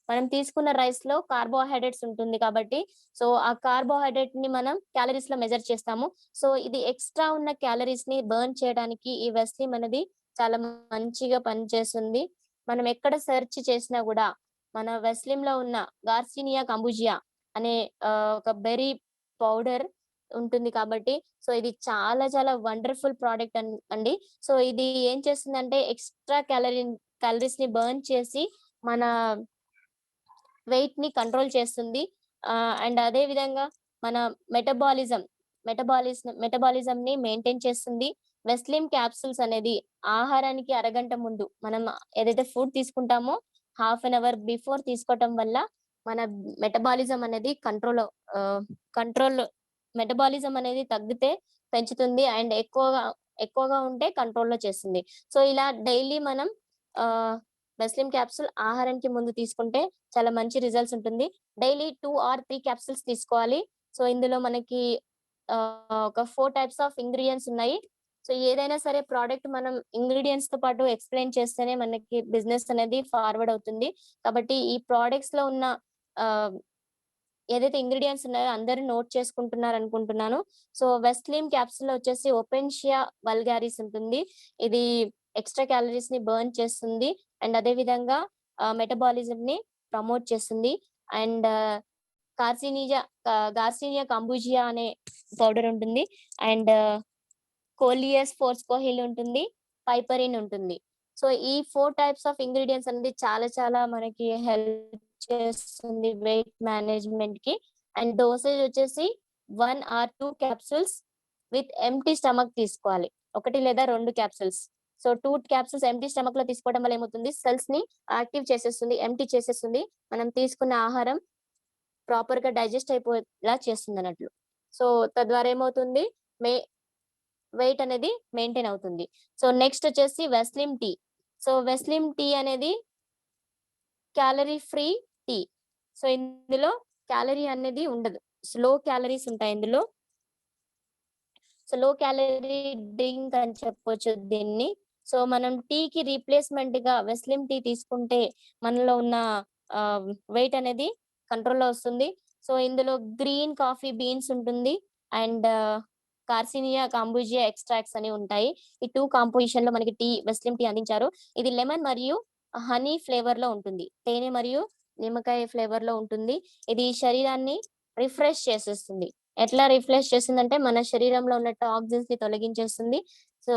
మనం తీసుకున్న రైస్ లో కార్బోహైడ్రేట్స్ ఉంటుంది కాబట్టి సో ఆ కార్బోహైడ్రేట్ ని మనం క్యాలరీస్ లో మెజర్ చేస్తాము. సో ఇది ఎక్స్ట్రా ఉన్న క్యాలరీస్ ని బర్న్ చేయడానికి ఈ వెస్లిమ్ అనేది చాలా మంచిగా పనిచేస్తుంది. మనం ఎక్కడ సెర్చ్ చేసినా కూడా మన వెస్లిమ్ లో ఉన్న గార్సినియా కంబుజియా అనే ఒక బెర్రీ పౌడర్ ఉంటుంది కాబట్టి సో ఇది చాలా చాలా వండర్ఫుల్ ప్రోడక్ట్ అండి. సో ఇది ఏం చేస్తుందంటే ఎక్స్ట్రా క్యాలరీస్ ని బర్న్ చేసి మన వెయిట్ ని కంట్రోల్ చేస్తుంది. అండ్ అదే విధంగా మన మెటబాలిజం ని మెయింటైన్ చేస్తుంది. వెస్లిమ్ క్యాప్సూల్స్ అనేది ఆహారానికి అరగంట ముందు మనం ఏదైతే ఫుడ్ తీసుకుంటామో హాఫ్ అన్ అవర్ బిఫోర్ తీసుకోవటం వల్ల మన మెటబాలిజం అనేది మెటబాలిజం అనేది తగ్గితే పెంచుతుంది అండ్ ఎక్కువగా ఉంటే కంట్రోల్లో చేస్తుంది. సో ఇలా డైలీ మనం వెస్లిమ్ క్యాప్సూల్ ఆహారానికి ముందు తీసుకుంటే చాలా మంచి రిజల్ట్స్ ఉంటుంది. డైలీ 2 or 3 క్యాప్సూల్స్ తీసుకోవాలి. సో ఇందులో మనకి ఒక 4 టైప్స్ ఆఫ్ ఇంగ్రీడియంట్స్ ఉన్నాయి. సో ఏదైనా సరే ప్రోడక్ట్ మనం ఇంగ్రీడియంట్స్ తో పాటు ఎక్స్ప్లెయిన్ చేస్తేనే మనకి బిజినెస్ అనేది ఫార్వర్డ్ అవుతుంది. కాబట్టి ఈ ప్రోడక్ట్స్ లో ఉన్న ఏదైతే ఇంగ్రీడియంట్స్ ఉన్నాయో అందరూ నోట్ చేసుకుంటున్నారు అనుకుంటున్నాను. సో వెస్లిమ్ క్యాప్సూల్ లో వచ్చేసి ఓపెన్షియా వల్గారిస్ ఉంటుంది. ఇది ఎక్స్ట్రా క్యాలరీస్ ని బర్న్ చేస్తుంది అండ్ అదే విధంగా మెటబాలిజం ని ప్రమోట్ చేస్తుంది. అండ్ గార్సినియా కంబుజియా అనే పౌడర్ ఉంటుంది. అండ్ కోలియస్ ఫోర్స్కోహిల్ ఉంటుంది, పైపరిన్ ఉంటుంది. సో ఈ 4 టైప్స్ ఆఫ్ ఇంగ్రీడియంట్స్ అనేది చాలా చాలా మనకి హెల్ప్ చేస్తుంది వెయిట్ మేనేజ్మెంట్ కి. అండ్ డోసేజ్ వచ్చేసి 1 or 2 capsules with empty stomach తీసుకోవాలి, 1 లేదా 2 capsules. So 2 capsules empty stomach లో తీసుకోవడం వల్ల ఏమవుతుంది, సెల్స్ ని యాక్టివ్ చేసేస్తుంది, ఎంటీ చేసేస్తుంది, మనం తీసుకున్న ఆహారం ప్రాపర్ గా డైజెస్ట్ అయిపోయేలా చేస్తుంది అన్నట్లు. సో తద్వారా ఏమవుతుంది, వెయిట్ అనేది మెయింటైన్ అవుతుంది. సో నెక్స్ట్ వచ్చేసి వెస్లిమ్ టీ. సో వెస్లిమ్ టీ అనేది క్యాలరీ ఫ్రీ టీ. సో ఇందులో క్యాలరీ అనేది ఉండదు, స్లో క్యాలరీస్ ఉంటాయి ఇందులో. సో లో క్యాలరీ డ్రింక్ అని చెప్పొచ్చు దీన్ని. సో మనం టీకి రీప్లేస్మెంట్ గా వెస్లిమ్ టీ తీసుకుంటే మనలో ఉన్న వెయిట్ అనేది కంట్రోల్లో వస్తుంది. సో ఇందులో గ్రీన్ కాఫీ బీన్స్ ఉంటుంది అండ్ కార్సినియా కాంబూజియా ఎక్స్ట్రాక్ట్స్ అని ఉంటాయి. ఈ 2 కాంపోజిషన్ లో మనకి వెస్లిమ్ టీ అందించారు. ఇది లెమన్ మరియు హనీ ఫ్లేవర్ లో ఉంటుంది. తేనె మరియు నిమ్మకాయ ఫ్లేవర్ లో ఉంటుంది. ఇది శరీరాన్ని రిఫ్రెష్ చేసేస్తుంది. ఎట్లా రిఫ్రెష్ చేస్తుందంటే మన శరీరంలో ఉన్న టాక్సిన్స్ ని తొలగించేస్తుంది. సో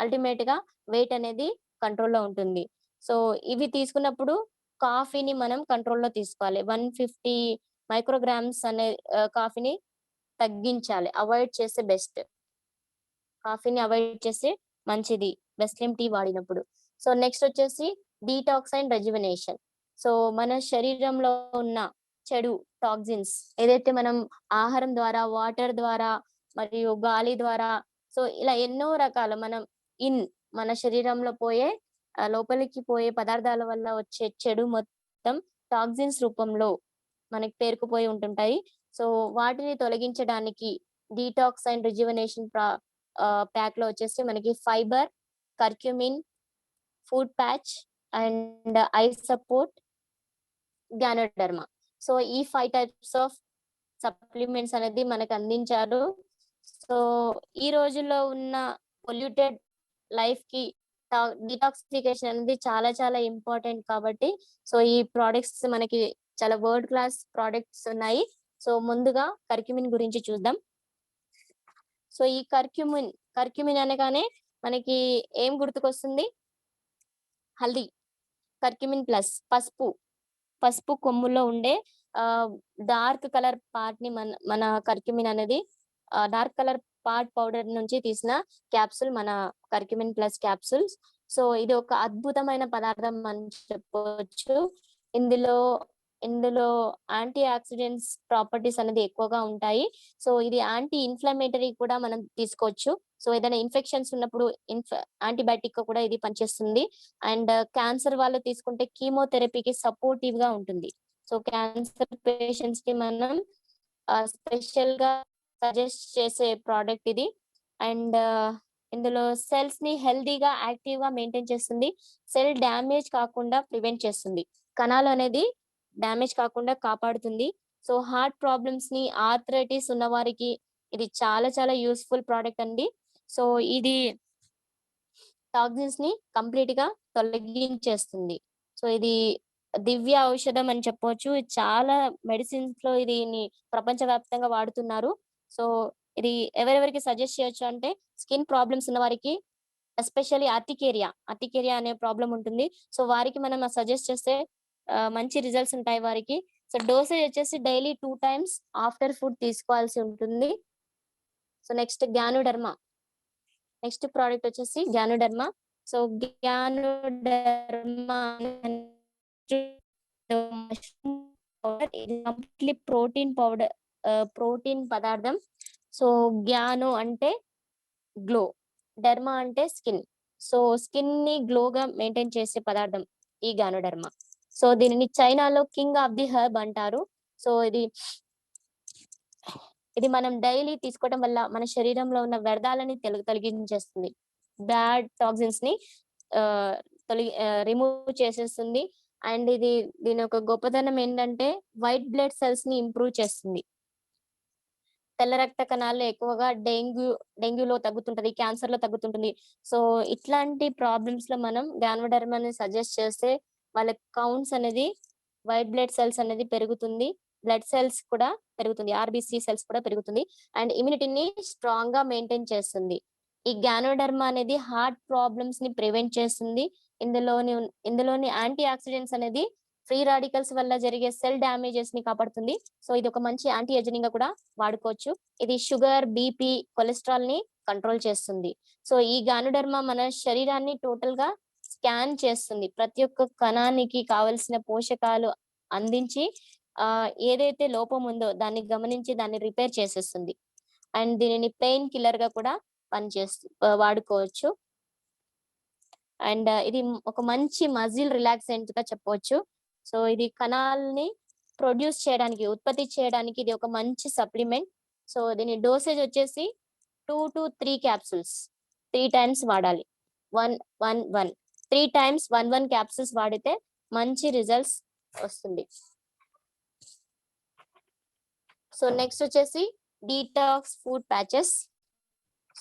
అల్టిమేట్ గా వెయిట్ అనేది కంట్రోల్లో ఉంటుంది. సో ఇవి తీసుకున్నప్పుడు కాఫీని మనం కంట్రోల్లో తీసుకోవాలి. 150 మైక్రోగ్రామ్స్ అనే కాఫీని తగ్గించాలి. అవాయిడ్ చేస్తే బెస్ట్. కాఫీని అవాయిడ్ చేస్తే మంచిది వెస్లిమ్ టీ వాడినప్పుడు. సో నెక్స్ట్ వచ్చేసి డీటాక్స్ అండ్ రెజ్యువనేషన్. సో మన శరీరంలో ఉన్న చెడు టాక్సిన్స్ ఏదైతే మనం ఆహారం ద్వారా, వాటర్ ద్వారా మరియు గాలి ద్వారా, సో ఇలా ఎన్నో రకాల మన శరీరంలో పోయే లోపలికి పోయే పదార్థాల వల్ల వచ్చే చెడు మొత్తం టాక్సిన్స్ రూపంలో మనకి పేరుకుపోయి ఉంటుంటాయి. సో వాటిని తొలగించడానికి డీటాక్స్ అండ్ రిజ్యువనేషన్ ప్యాక్ లో వచ్చేసి మనకి fibre, curcumin, food patch and I support, ganoderma. So ఈ 5 టైప్స్ ఆఫ్ సప్లిమెంట్స్ అనేది మనకు అందించారు. సో ఈ రోజుల్లో ఉన్న పొల్యూటెడ్ లైఫ్ కి డిటాక్సిఫికేషన్ అనేది చాలా చాలా ఇంపార్టెంట్ కాబట్టి సో ఈ ప్రోడక్ట్స్ మనకి చాలా వరల్డ్ క్లాస్ ప్రోడక్ట్స్ ఉన్నాయి. సో ముందుగా కర్క్యూమిన్ గురించి చూద్దాం. సో ఈ కర్క్యూమిన్ అనగానే మనకి ఏం గుర్తుకొస్తుంది? హల్దీ, కర్క్యూమిన్ ప్లస్ పసుపు కొమ్ముల్లో ఉండే డార్క్ కలర్ పార్ట్ ని మన కర్క్యూమిన్ అనేది డార్క్ కలర్ పార్ట్ పౌడర్ నుంచి తీసిన క్యాప్సూల్ మన కర్క్యూమిన్ ప్లస్ క్యాప్సూల్స్. సో ఇది ఒక అద్భుతమైన పదార్థం అని చెప్పవచ్చు. ఇందులో యాంటీ ఆక్సిడెంట్స్ ప్రాపర్టీస్ అనేది ఎక్కువగా ఉంటాయి. సో ఇది యాంటీ ఇన్ఫ్లమేటరీ కూడా మనం తీసుకోవచ్చు. సో ఏదైనా ఇన్ఫెక్షన్స్ ఉన్నప్పుడు యాంటీబయాటిక్ కూడా ఇది పనిచేస్తుంది. అండ్ క్యాన్సర్ వాళ్ళు తీసుకుంటే కీమోథెరపీకి సపోర్టివ్ గా ఉంటుంది. సో క్యాన్సర్ పేషెంట్స్ కి మనం స్పెషల్ గా సజెస్ట్ చేసే ప్రోడక్ట్ ఇది. అండ్ ఇందులో సెల్స్ ని హెల్దీగా, యాక్టివ్ గా మెయింటైన్ చేస్తుంది. సెల్ డ్యామేజ్ కాకుండా ప్రివెంట్ చేస్తుంది. కణాలు అనేది డ్యామేజ్ కాకుండా కాపాడుతుంది. సో హార్ట్ ప్రాబ్లమ్స్ ని, ఆర్థరైటిస్ ఉన్న వారికి ఇది చాలా చాలా యూస్ఫుల్ ప్రోడక్ట్ అండి. సో ఇది టాక్సిన్స్ ని కంప్లీట్ గా తొలగించేస్తుంది. సో ఇది దివ్య ఔషధం అని చెప్పవచ్చు. చాలా మెడిసిన్స్ లో దీన్ని ప్రపంచవ్యాప్తంగా వాడుతున్నారు. సో ఇది ఎవరెవరికి సజెస్ట్ చేయొచ్చు అంటే స్కిన్ ప్రాబ్లమ్స్ ఉన్న వారికి, ఎస్పెషల్లీ అర్టికేరియా అనే ప్రాబ్లం ఉంటుంది. సో వారికి మనం సజెస్ట్ చేస్తే మంచి రిజల్ట్స్ ఉంటాయి వారికి. సో డోసేజ్ వచ్చేసి డైలీ 2 times ఆఫ్టర్ ఫుడ్ తీసుకోవాల్సి ఉంటుంది. సో నెక్స్ట్ నెక్స్ట్ ప్రోడక్ట్ వచ్చేసి ganoderma. So ganoderma completely protein పదార్థం. సో గ్యానో అంటే గ్లో, డర్మా అంటే స్కిన్. సో స్కిన్ ని గ్లోగా మెయింటైన్ చేసే పదార్థం ఈ గ్యానోడర్మా. సో దీనిని చైనాలో కింగ్ ఆఫ్ ది హర్బ్ అంటారు. సో ఇది మనం డైలీ తీసుకోవడం వల్ల మన శరీరంలో ఉన్న వ్యర్థాలని తొలగించేస్తుంది. బ్యాడ్ టాక్సిన్స్ ని రిమూవ్ చేసేస్తుంది. అండ్ దీని ఒక గొప్పతనం ఏంటంటే వైట్ బ్లడ్ సెల్స్ ని ఇంప్రూవ్ చేస్తుంది. తెల్ల రక్త కణాలు ఎక్కువగా డెంగ్యూలో తగ్గుతుంటది, క్యాన్సర్ లో తగ్గుతుంటుంది. సో ఇట్లాంటి ప్రాబ్లమ్స్ లో మనం గ్యానోడర్మాని సజెస్ట్ చేస్తే వాళ్ళ కౌంట్స్ అనేది, వైట్ బ్లడ్ సెల్స్ అనేది పెరుగుతుంది, బ్లడ్ సెల్స్ కూడా పెరుగుతుంది, ఆర్బిసి సెల్స్ కూడా పెరుగుతుంది. అండ్ ఇమ్యూనిటీని స్ట్రాంగ్ గా మెయింటైన్ చేస్తుంది. ఈ గ్యానోడర్మా అనేది హార్ట్ ప్రాబ్లమ్స్ ని ప్రివెంట్ చేస్తుంది. ఇందులోని యాంటీ ఆక్సిడెంట్స్ అనేది ఫ్రీ రాడికల్స్ వల్ల జరిగే సెల్ డ్యామేజెస్ ని కాపాడుతుంది. సో ఇది ఒక మంచి యాంటీ ఏజింగ్ గా కూడా వాడుకోవచ్చు. ఇది షుగర్, బీపీ, కొలెస్ట్రాల్ ని కంట్రోల్ చేస్తుంది. సో ఈ గ్యానోడర్మా మన శరీరాన్ని టోటల్ గా స్కాన్ చేస్తుంది. ప్రతి ఒక్క కణానికి కావలసిన పోషకాలు అందించి ఏదైతే లోపం ఉందో దాన్ని గమనించి దాన్ని రిపేర్ చేసేస్తుంది. అండ్ దీనిని పెయిన్ కిల్లర్ గా కూడా వాడుకోవచ్చు. అండ్ ఇది ఒక మంచి మజిల్ రిలాక్సెంట్ గా చెప్పవచ్చు. సో ఇది కణాలని ప్రొడ్యూస్ చేయడానికి, ఉత్పత్తి చేయడానికి ఇది ఒక మంచి సప్లిమెంట్. సో దీని డోసేజ్ వచ్చేసి 2 to 3 capsules 3 times వాడాలి. 3 times 1 capsules వాడితే మంచి రిజల్ట్స్ వస్తుంది. సో నెక్స్ట్ వచ్చేసి డీటాక్స్ ఫుడ్ ప్యాచెస్.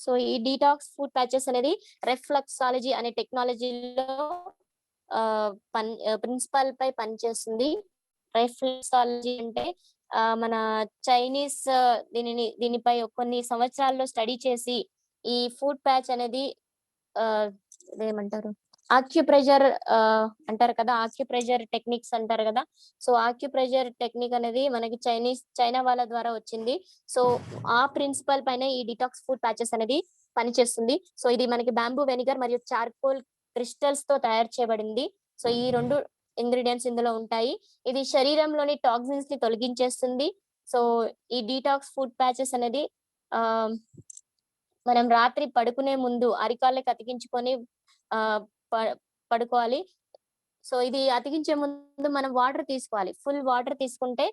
సో ఈ డీటాక్స్ ఫుడ్ ప్యాచెస్ అనేది రెఫ్లెక్సాలజీ అనే టెక్నాలజీలో ప్రిన్సిపల్ పై పనిచేస్తుంది. రెఫ్లెక్సాలజీ అంటే మన చైనీస్ దీనిపై కొన్ని సంవత్సరాల్లో స్టడీ చేసి ఈ ఫుడ్ ప్యాచ్ అనేది ఏమంటారు ఆక్యుప్రెషర్ అంటారు కదా, ఆక్యుప్రెషర్ టెక్నిక్స్ అంటారు కదా. సో ఆక్యుప్రెషర్ టెక్నిక్ అనేది మనకి చైనా వాళ్ళ ద్వారా వచ్చింది. సో ఆ ప్రిన్సిపల్ పైన ఈ డిటాక్స్ ఫుడ్ ప్యాచెస్ అనేది పనిచేస్తుంది. సో ఇది మనకి బ్యాంబూ వెనిగర్ మరియు చార్కోల్ క్రిస్టల్స్ తో తయారు చేయబడింది. సో ఈ 2 ఇంగ్రీడియంట్స్ ఇందులో ఉంటాయి. ఇది శరీరంలోని టాక్సిన్స్ ని తొలగించేస్తుంది. సో ఈ డీటాక్స్ ఫుడ్ ప్యాచెస్ అనేది ఆ మనం రాత్రి పడుకునే ముందు అరికాళ్ళకి అతికించుకొని పడుకోవాలి. సో ఇది అతికించే ముందు మనం వాటర్ తీసుకోవాలి. ఫుల్ వాటర్ తీసుకుంటే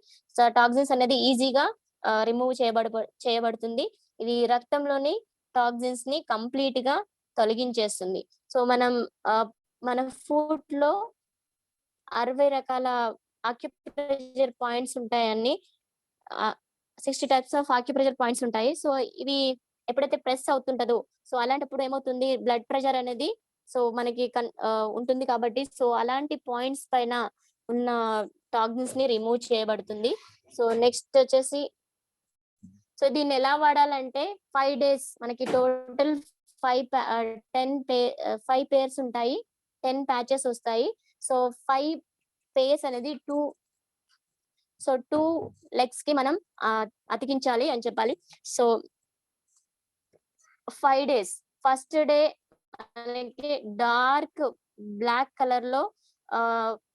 టాక్సిన్స్ అనేది ఈజీగా రిమూవ్ చేయబడుతుంది. ఇది రక్తంలోని టాక్సిన్స్ ని కంప్లీట్ గా తొలగించేస్తుంది. సో మనం మన ఫుడ్ లో 60 రకాల ఆక్యుప్రెషర్ పాయింట్స్ ఉంటాయని 60 టైప్స్ ఆఫ్ ఆక్యుప్రెషర్ పాయింట్స్ ఉంటాయి. సో ఇవి ఎప్పుడైతే ప్రెస్ అవుతుంటదో సో అలాంటప్పుడు ఏమవుతుంది, బ్లడ్ ప్రెషర్ అనేది సో మనకి ఉంటుంది కాబట్టి సో అలాంటి పాయింట్స్ పైన ఉన్న టాక్సిన్స్ ని రిమూవ్ చేయబడుతుంది. సో నెక్స్ట్ వచ్చేసి సో దీన్ని ఎలా వాడాలంటే 5 days మనకి టోటల్ 5 పేర్స్ ఉంటాయి, 10 ప్యాచెస్ వస్తాయి. సో 5 పేర్స్ అనేది 2 లెగ్స్ కి మనం అతికించాలి అని చెప్పాలి. సో 5 days ఫస్ట్ డే మనకి డార్క్ బ్లాక్ కలర్ లో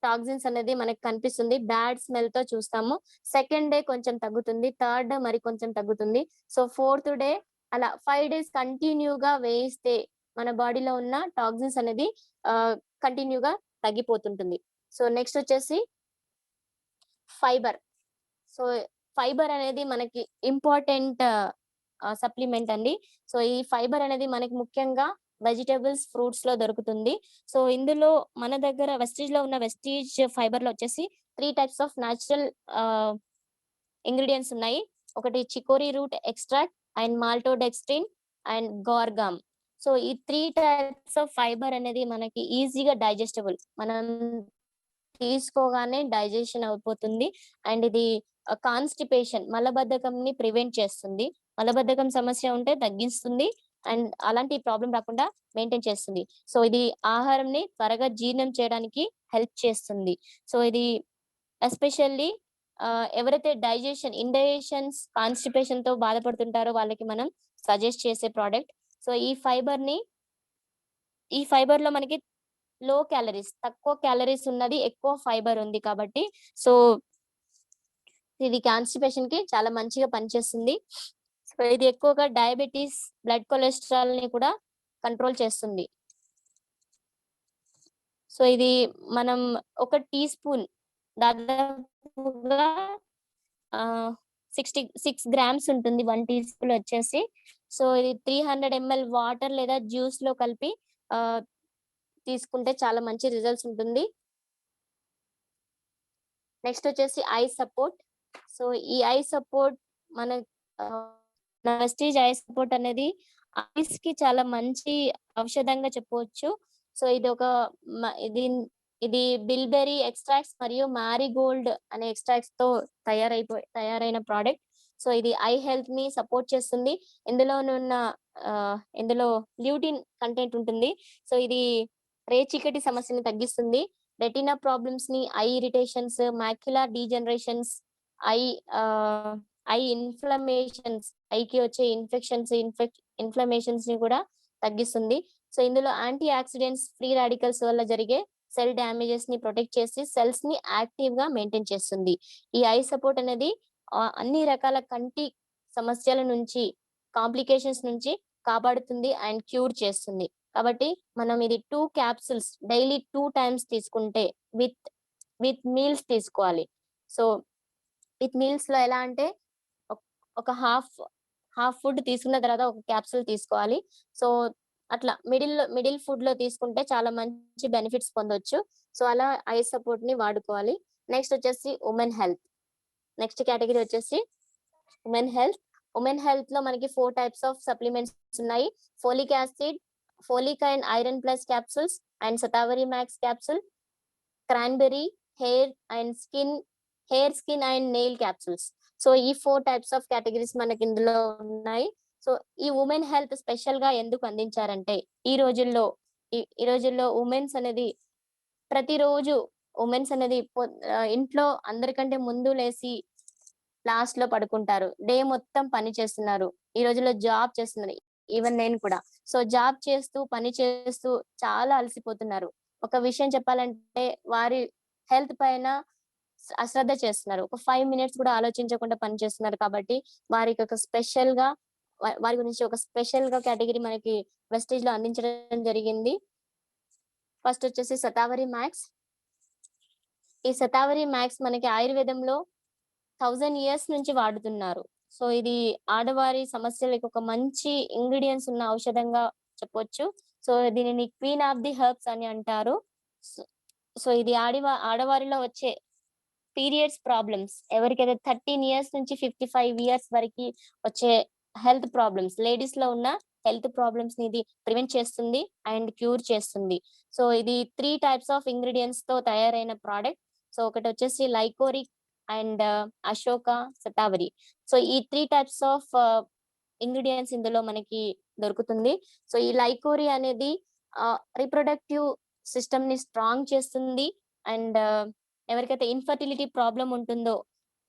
టాక్సిన్స్ అనేది మనకి కనిపిస్తుంది, బ్యాడ్ స్మెల్ తో చూస్తాము. సెకండ్ డే కొంచెం తగ్గుతుంది, థర్డ్ డే మరి కొంచెం తగ్గుతుంది. సో 4th డే అలా 5 days కంటిన్యూగా వేయిస్తే మన బాడీలో ఉన్న టాక్సిన్స్ అనేది కంటిన్యూగా తగ్గిపోతుంటుంది. సో నెక్స్ట్ వచ్చేసి ఫైబర్. సో ఫైబర్ అనేది మనకి ఇంపార్టెంట్ సప్లిమెంట్ అండి. సో ఈ ఫైబర్ అనేది మనకి ముఖ్యంగా వెజిటబుల్స్, ఫ్రూట్స్ లో దొరుకుతుంది. సో ఇందులో మన దగ్గర వెస్టీజ్ లో ఉన్న వెస్టీజ్ ఫైబర్ లో వచ్చేసి 3 types ఆఫ్ న్యాచురల్ ఇంగ్రీడియంట్స్ ఉన్నాయి. ఒకటి chicory root extract and maltodextrin and guar gum. So ఈ 3 types ఆఫ్ ఫైబర్ అనేది మనకి ఈజీగా డైజెస్టబుల్, మనం తీసుకోగానే డైజెషన్ అయిపోతుంది. అండ్ ఇది కాన్స్టిపేషన్ మలబద్ధకం ని ప్రివెంట్ చేస్తుంది, మలబద్ధకం సమస్య ఉంటే తగ్గిస్తుంది అండ్ అలాంటి ప్రాబ్లం రాకుండా మెయింటైన్ చేస్తుంది. సో ఇది ఆహారంని త్వరగా జీర్ణం చేయడానికి హెల్ప్ చేస్తుంది. సో ఇది ఎస్పెషల్లీ ఎవరైతే ఇండైజెషన్స్, కాన్స్టిపేషన్ తో బాధపడుతుంటారో వాళ్ళకి మనం సజెస్ట్ చేసే ప్రోడక్ట్. సో ఈ ఫైబర్ లో మనకి లో క్యాలరీస్, తక్కువ క్యాలరీస్ ఉన్నది, ఎక్కువ ఫైబర్ ఉంది కాబట్టి సో ఇది కాన్స్టిపేషన్ కి చాలా మంచిగా పనిచేస్తుంది. సో ఇది ఎక్కువగా డయాబెటీస్, బ్లడ్ కొలెస్ట్రాల్ ని కూడా కంట్రోల్ చేస్తుంది. సో ఇది మనం 1 టీ స్పూన్ దాదాపుగా 6 grams ఉంటుంది 1 టీ స్పూన్ వచ్చేసి. సో ఇది 300 ml వాటర్ లేదా జ్యూస్ లో కలిపి తీసుకుంటే చాలా మంచి రిజల్ట్స్ ఉంటుంది. నెక్స్ట్ వచ్చేసి ఐ సపోర్ట్. సో ఈ ఐ సపోర్ట్ మన వెస్టీజ్ ఐ సపోర్ట్ అనేది ఐస్ కి చాలా మంచి ఔషధంగా చెప్పవచ్చు. సో ఇది బిల్బెరీ ఎక్స్ట్రాక్ట్స్ మరియు మారిగోల్డ్ అనే ఎక్స్ట్రాక్ట్స్ తో తయారైన ప్రోడక్ట్. సో ఇది ఐ హెల్త్ ని సపోర్ట్ చేస్తుంది. ఇందులో ల్యూటిన్ కంటెంట్ ఉంటుంది. సో ఇది రేచీకటి సమస్యని తగ్గిస్తుంది, రెటినా ప్రాబ్లమ్స్ ని, eye irritations, macular degenerations, eye inflammations, ఐకి వచ్చే ఇన్ఫ్లమేషన్స్ ని కూడా తగ్గిస్తుంది. సో ఇందులో యాంటీ ఆక్సిడెంట్స్, ఫ్రీ రాడికల్స్ వల్ల జరిగే సెల్ డ్యామేజెస్ ని ప్రొటెక్ట్ చేసి సెల్స్ ని యాక్టివ్ గా మెయింటైన్ చేస్తుంది. ఈ ఐ సపోర్ట్ అనేది అన్ని రకాల కంటి సమస్యల నుంచి, కాంప్లికేషన్స్ నుంచి కాపాడుతుంది అండ్ క్యూర్ చేస్తుంది. కాబట్టి మనం ఇది 2 capsules డైలీ 2 times తీసుకుంటే విత్ మీల్స్ తీసుకోవాలి. సో విత్ మీల్స్ లో ఎలా అంటే ఒక హాఫ్ ఫుడ్ తీసుకున్న తర్వాత ఒక క్యాప్సూల్ తీసుకోవాలి. సో అట్లా మిడిల్ ఫుడ్ లో తీసుకుంటే చాలా మంచి బెనిఫిట్స్ పొందొచ్చు. సో అలా ఐ సపోర్ట్ ని వాడుకోవాలి. నెక్స్ట్ వచ్చేసి ఉమెన్ హెల్త్. నెక్స్ట్ కేటగిరీ వచ్చేసి ఉమెన్ హెల్త్. ఉమెన్ హెల్త్ లో మనకి 4 టైప్స్ ఆఫ్ సప్లిమెంట్స్ ఉన్నాయి. Folic acid, folic and iron plus capsules and Shatavari max capsule, cranberry, hair skin and nail capsules. So ఈ 4 types of categories మనకి ఇందులో ఉన్నాయి. So ఈ women health special గా ఎందుకు అందించారంటే ఈ రోజుల్లో ఉమెన్స్ అనేది ప్రతిరోజు ఇంట్లో అందరికంటే ముందు లేసి లాస్ట్ లో పడుకుంటారు. డే మొత్తం పని చేస్తున్నారు. ఈ రోజుల్లో జాబ్ చేస్తున్నారు. ఈవెన్ నేను కూడా. సో జాబ్ చేస్తూ పని చేస్తూ చాలా అలసిపోతున్నారు. ఒక విషయం చెప్పాలంటే వారి హెల్త్ పైన అశ్రద్ధ చేస్తున్నారు. ఒక 5 మినిట్స్ కూడా ఆలోచించకుండా పని చేస్తున్నారు. కాబట్టి వారికి ఒక స్పెషల్ గా వారి గురించి ఒక స్పెషల్ గా కేటగిరీ మనకి వెస్టేజ్ లో అందించడం జరిగింది. ఫస్ట్ వచ్చేసి శతావరి మ్యాక్స్. ఈ శతావరి మ్యాక్స్ మనకి ఆయుర్వేదంలో 1000 ఇయర్స్ నుంచి వాడుతున్నారు. సో ఇది ఆడవారి సమస్యలకు ఒక మంచి ఇంగ్రీడియంట్స్ ఉన్న ఔషధంగా చెప్పొచ్చు. సో దీనిని క్వీన్ ఆఫ్ ది హెర్బ్స్ అని అంటారు. సో ఇది ఆడవారిలో వచ్చే పీరియడ్స్ ప్రాబ్లమ్స్, ఎవరికైతే 13 ఇయర్స్ నుంచి 55 ఇయర్స్ వరకు వచ్చే హెల్త్ ప్రాబ్లమ్స్, లేడీస్ లో ఉన్న హెల్త్ ప్రాబ్లమ్స్ ని ఇది ప్రివెంట్ చేస్తుంది అండ్ క్యూర్ చేస్తుంది. సో ఇది 3 టైప్స్ ఆఫ్ ఇంగ్రీడియంట్స్ తో తయారైన ప్రోడక్ట్. సో ఒకటి వచ్చేసి లైకోరిక్ అండ్ అశోక, శతావరి. సో ఈ 3 టైప్స్ ఆఫ్ ఇంగ్రీడియంట్స్ ఇందులో మనకి దొరుకుతుంది. సో ఈ లైకోరి అనేది రీప్రొడక్టివ్ సిస్టమ్ ని స్ట్రాంగ్ చేస్తుంది అండ్ ఎవరికైతే ఇన్ఫర్టిలిటీ ప్రాబ్లం ఉంటుందో,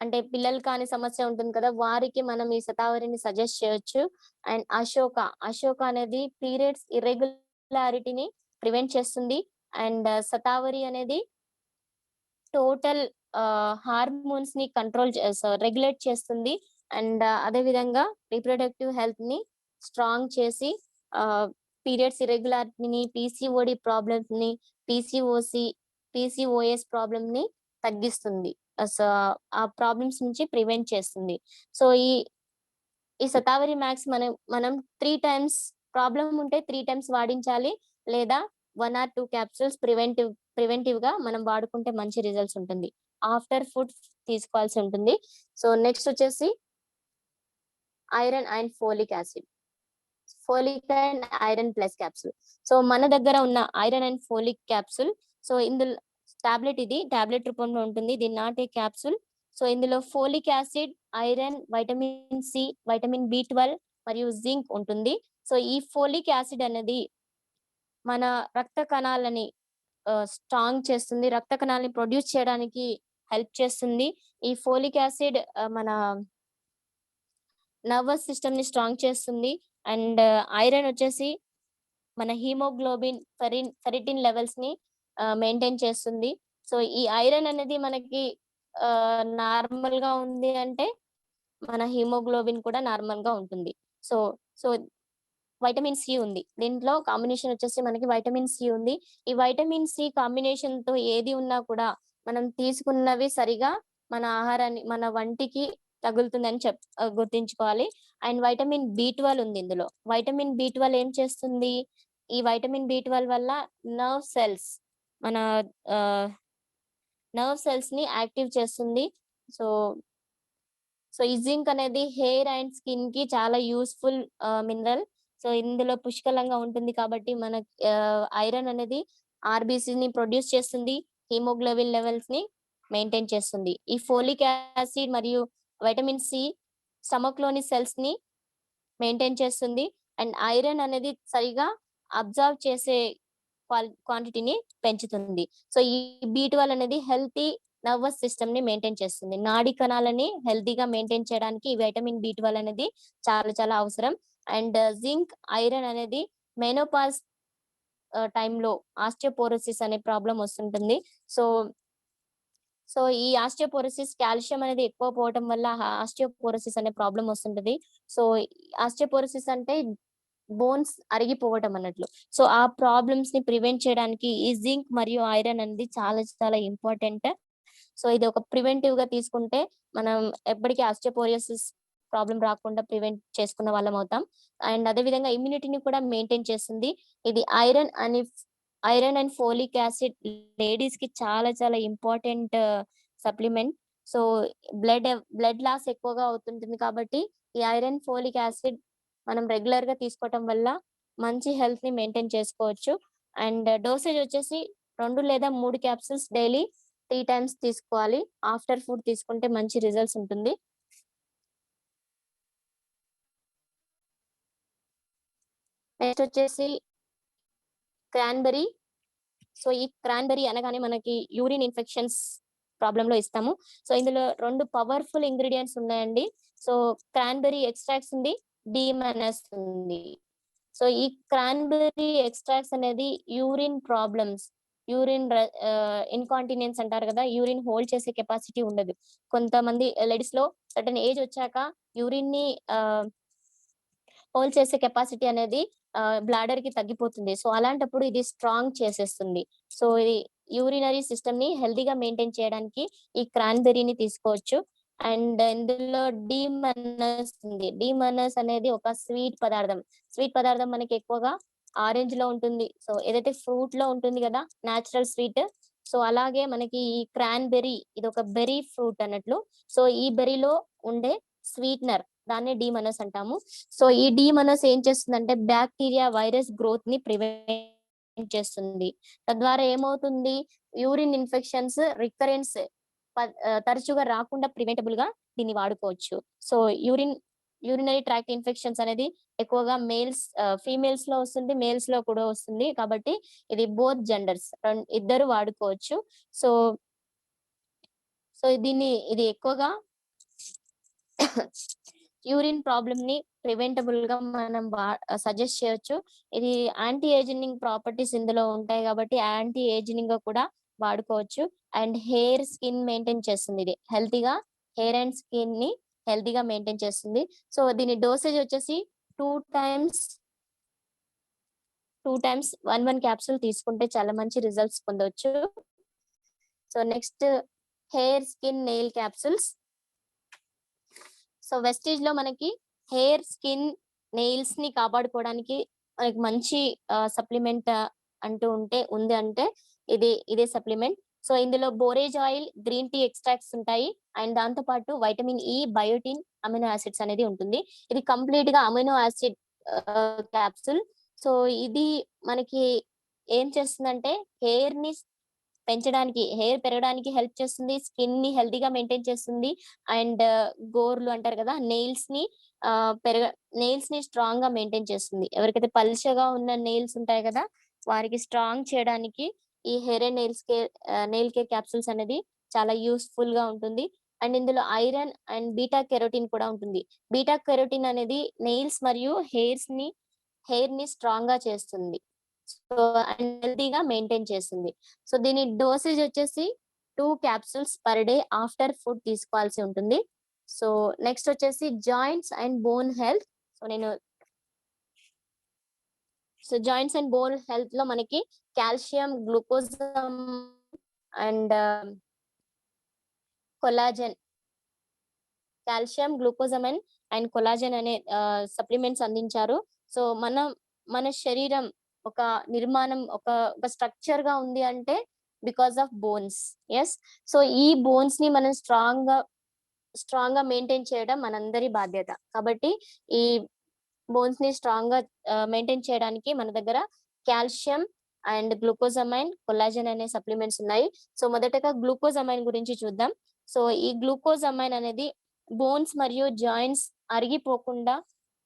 అంటే పిల్లలు కాని సమస్య ఉంటుంది కదా, వారికి మనం ఈ శతావరిని సజెస్ట్ చేయొచ్చు. అండ్ అశోక అనేది పీరియడ్స్ ఇర్రెగ్యులారిటీని ప్రివెంట్ చేస్తుంది. అండ్ శతావరి అనేది టోటల్ హార్మోన్స్ ని రెగ్యులేట్ చేస్తుంది. అండ్ అదే విధంగా రీప్రొడక్టివ్ హెల్త్ ని స్ట్రాంగ్ చేసి పీరియడ్స్ ఇర్రెగ్యులారిటీని, పీసీఓడి ప్రాబ్లమ్స్ ని, పీసీఓఎస్ ప్రాబ్లమ్ ని తగ్గిస్తుంది. సో ఆ ప్రాబ్లమ్స్ నుంచి ప్రివెంట్ చేస్తుంది. సో ఈ శతావరి మ్యాక్స్ మనం 3 టైమ్స్ ప్రాబ్లం ఉంటే 3 టైమ్స్ వాడించాలి, లేదా 1 or 2 క్యాప్సూల్స్ ప్రివెంటివ్ గా మనం వాడుకుంటే మంచి రిజల్ట్స్ ఉంటుంది. ఆఫ్టర్ ఫుడ్ తీసుకోవాల్సి ఉంటుంది. సో నెక్స్ట్ వచ్చేసి iron and folic acid, folic and iron plus capsule. So మన దగ్గర ఉన్న iron and folic capsule, so ఇందులో టాబ్లెట్ రూపంలో ఉంటుంది. ఇది నాట్ ఏ క్యాప్సూల్. సో ఇందులో folic acid, iron, vitamin C, vitamin B12 మరియు జింక్ ఉంటుంది. సో ఈ ఫోలిక్ యాసిడ్ అనేది మన రక్త కణాలని స్ట్రాంగ్ చేస్తుంది, రక్త కణాలని ప్రొడ్యూస్ చేయడానికి హెల్ప్ చేస్తుంది. ఈ ఫోలిక్ యాసిడ్ మన నర్వస్ సిస్టమ్ ని స్ట్రాంగ్ చేస్తుంది. అండ్ ఐరన్ వచ్చేసి మన హీమోగ్లోబిన్, ఫెరిటిన్ లెవెల్స్ ని మెయింటైన్ చేస్తుంది. సో ఈ ఐరన్ అనేది మనకి నార్మల్ గా ఉంది అంటే మన హీమోగ్లోబిన్ కూడా నార్మల్ గా ఉంటుంది. సో సో వైటమిన్ సి ఉంది. దీంట్లో కాంబినేషన్ వచ్చేసి మనకి వైటమిన్ సి ఉంది. ఈ వైటమిన్ సి కాంబినేషన్ తో ఏది ఉన్నా కూడా మనం తీసుకున్నవి సరిగా మన ఆహారాన్ని, మన వంటికి తగులుతుందని గుర్తించుకోవాలి. అండ్ వైటమిన్ B12 ఉంది ఇందులో. వైటమిన్ B12 ఏం చేస్తుంది? ఈ వైటమిన్ B12 వల్ల మన నర్వ్ సెల్స్ ని యాక్టివ్ చేస్తుంది. సో సో ఈ జింక్ అనేది హెయిర్ అండ్ స్కిన్ కి చాలా యూస్ఫుల్ మినరల్. సో ఇందులో పుష్కలంగా ఉంటుంది కాబట్టి మన ఐరన్ అనేది ఆర్బిసి ని ప్రొడ్యూస్ చేస్తుంది, హీమోగ్లోబిన్ లెవెల్స్ ని మెయింటైన్ చేస్తుంది. ఈ ఫోలిక్ యాసిడ్ మరియు వైటమిన్ సి స్టమక్ లోని సెల్స్ ని మెయింటైన్ చేస్తుంది. అండ్ ఐరన్ అనేది సరిగా అబ్జర్వ్ చేసే క్వాంటిటీని పెంచుతుంది. సో ఈ B12 అనేది హెల్తీ నర్వస్ సిస్టమ్ ని మెయింటైన్ చేస్తుంది. నాడీ కణాలని హెల్తీగా మెయింటైన్ చేయడానికి ఈ వైటమిన్ B12 అనేది చాలా చాలా అవసరం. అండ్ జింక్, ఐరన్ అనేది మెనోపాజ్ టైంలో ఆస్టియోపోరోసిస్ అనే ప్రాబ్లం వస్తుంటుంది. సో ఈ ఆస్టియోపోరోసిస్, కాల్షియం అనేది ఎక్కువ పోవటం వల్ల ఆస్టియోపోరోసిస్ అనే ప్రాబ్లం వస్తుంటది. సో ఆస్టియోపోరోసిస్ అంటే బోన్స్ అరిగిపోవటం అన్నట్లు. సో ఆ ప్రాబ్లమ్స్ ని ప్రివెంట్ చేయడానికి ఈ జింక్ మరియు ఐరన్ అనేది చాలా చాలా ఇంపార్టెంట్. సో ఇది ఒక ప్రివెంటివ్ గా తీసుకుంటే మనం ఎప్పటికీ ఆస్టియోపోరోసిస్ ప్రాబ్లం రాకుండా ప్రివెంట్ చేసుకున్న వాళ్ళం అవుతాం. అండ్ అదే విధంగా ఇమ్యూనిటీని కూడా మెయింటైన్ చేస్తుంది. ఇది iron and folic acid ladies కి చాలా చాలా important supplement. So blood loss ఎక్కువగా అవుతుంటుంది కాబట్టి ఈ ఐరన్ ఫోలిక్ యాసిడ్ మనం రెగ్యులర్ గా తీసుకోవటం వల్ల మంచి హెల్త్ ని మెయింటైన్ చేసుకోవచ్చు. అండ్ డోసేజ్ వచ్చేసి 2 లేదా 3 క్యాప్సూల్స్ డైలీ 3 టైమ్స్ తీసుకోవాలి. ఆఫ్టర్ ఫుడ్ తీసుకుంటే మంచి రిజల్ట్స్ ఉంటుంది. నెక్స్ట్ వచ్చేసి క్రాన్బెరీ. సో ఈ క్రాన్బెరీ అనగానే మనకి యూరిన్ ఇన్ఫెక్షన్స్ ప్రాబ్లమ్ లో ఇస్తాము. సో ఇందులో 2 పవర్ఫుల్ ఇంగ్రీడియంట్స్ ఉన్నాయండి. సో క్రాన్బెరీ ఎక్స్ట్రాక్ట్స్ ఉంది, డిఎంఎన్ఎస్ ఉంది. సో ఈ క్రాన్బెరీ ఎక్స్ట్రాక్ట్స్ అనేది యూరిన్ ప్రాబ్లమ్స్, యూరిన్ ఇన్కాంటినెన్స్ అంటారు కదా, యూరిన్ హోల్డ్ చేసే కెపాసిటీ ఉండదు. కొంతమంది లేడీస్ లో సర్టన్ ఏజ్ వచ్చాక యూరిన్ ని హోల్డ్ చేసే కెపాసిటీ అనేది బ్లాడర్ కి తగ్గిపోతుంది. సో అలాంటప్పుడు ఇది స్ట్రాంగ్ చేసేస్తుంది. సో ఇది యూరినరీ సిస్టమ్ ని హెల్దీగా మెయింటైన్ చేయడానికి ఈ క్రాన్బెర్రీని తీసుకోవచ్చు. అండ్ ఇందులో డిమనస్ ఉంది. డిమనస్ అనేది ఒక స్వీట్ పదార్థం. స్వీట్ పదార్థం మనకి ఎక్కువగా ఆరెంజ్ లో ఉంటుంది. సో ఏదైతే ఫ్రూట్ లో ఉంటుంది కదా నేచురల్ స్వీట్, సో అలాగే మనకి ఈ క్రాన్బెర్రీ ఇది ఒక బెర్రీ ఫ్రూట్ అన్నట్లు. సో ఈ బెర్రీలో ఉండే స్వీట్నర్, దాన్ని డిమనస్ అంటాము. సో ఈ డిమనస్ ఏం చేస్తుందంటే బ్యాక్టీరియా వైరస్ గ్రోత్ ని ప్రివెంట్ చేస్తుంది. తద్వారా ఏమవుతుంది, యూరిన్ ఇన్ఫెక్షన్స్ రికరెన్స్ తరచుగా రాకుండా ప్రివెంటబుల్ గా దీన్ని వాడుకోవచ్చు. సో యూరినరీ ట్రాక్ట్ ఇన్ఫెక్షన్స్ అనేది ఎక్కువగా ఫీమేల్స్ లో వస్తుంది, మేల్స్ లో కూడా వస్తుంది. కాబట్టి ఇది బోత్ జెండర్స్ ఇద్దరు వాడుకోవచ్చు. సో సో ఇది ఎక్కువగా యూరిన్ ప్రాబ్లమ్ ని ప్రివెంటబుల్ గా మనం సజెస్ట్ చేయొచ్చు. ఇది యాంటీ ఏజింగ్ ప్రాపర్టీస్ ఇందులో ఉంటాయి కాబట్టి యాంటీ ఏజింగ్ గా కూడా వాడుకోవచ్చు. అండ్ హెయిర్ స్కిన్ మెయింటైన్ చేస్తుంది. ఇది హెల్తీగా హెయిర్ అండ్ స్కిన్ ని హెల్తీగా మెయింటైన్ చేస్తుంది. సో దీని డోసేజ్ వచ్చేసి 2 టైమ్స్ 1 క్యాప్సూల్ తీసుకుంటే చాలా మంచి రిజల్ట్స్ పొందవచ్చు. So next hair skin nail capsules. So Vestige లో మనకి హెయిర్ స్కిన్ నెయిల్స్ ని కాపాడుకోవడానికి మనకి మంచి సప్లిమెంట్ ఉంది అంటే ఇదే సప్లిమెంట్. సో ఇందులో borage oil, green tea extracts ఉంటాయి. అండ్ దాంతో పాటు vitamin E, biotin, amino acids అనేది ఉంటుంది. ఇది కంప్లీట్ గా అమినో యాసిడ్ క్యాప్సూల్. సో ఇది మనకి ఏం చేస్తుందంటే హెయిర్ ని పెంచడానికి, హెయిర్ పెరగడానికి హెల్ప్ చేస్తుంది, స్కిన్ ని హెల్తీగా మెయింటైన్ చేస్తుంది. అండ్ గోర్లు అంటారు కదా, నెయిల్స్ ని స్ట్రాంగ్ గా మెయింటైన్ చేస్తుంది. ఎవరికైతే పల్చగా ఉన్న నెయిల్స్ ఉంటాయి కదా వారికి స్ట్రాంగ్ చేయడానికి ఈ hair and nail care capsules అనేది చాలా యూస్ఫుల్ గా ఉంటుంది. అండ్ ఇందులో ఐరన్ అండ్ బీటా కెరోటిన్ కూడా ఉంటుంది. బీటా కెరోటిన్ అనేది నెయిల్స్ మరియు హెయిర్ ని స్ట్రాంగ్ గా చేస్తుంది. సో అండ్ హెల్తీగా మెయింటైన్ చేస్తుంది. సో దీని డోసేజ్ వచ్చేసి 2 capsules per day after food తీసుకోవాల్సి ఉంటుంది. సో నెక్స్ట్ వచ్చేసి joints and bone health. So joints and bone health లో మనకి calcium, glucosamine and collagen, calcium, glucosamine and collagen అనే సప్లిమెంట్స్ అందించారు. సో మన శరీరం ఒక నిర్మాణం, ఒక స్ట్రక్చర్ గా ఉంది అంటే because of bones. Yes, so ఈ బోన్స్ ని మనం స్ట్రాంగ్ గా మెయింటైన్ చేయడం మనందరి బాధ్యత. కాబట్టి ఈ బోన్స్ ని స్ట్రాంగ్ గా మెయింటైన్ చేయడానికి మన దగ్గర కాల్షియం అండ్ గ్లూకోజమైన్, కొలాజన్ అనే సప్లిమెంట్స్ ఉన్నాయి. సో మొదటగా గ్లూకోజమైన్ గురించి చూద్దాం. సో ఈ గ్లూకోజమైన్ అనేది బోన్స్ మరియు జాయింట్స్ అరిగిపోకుండా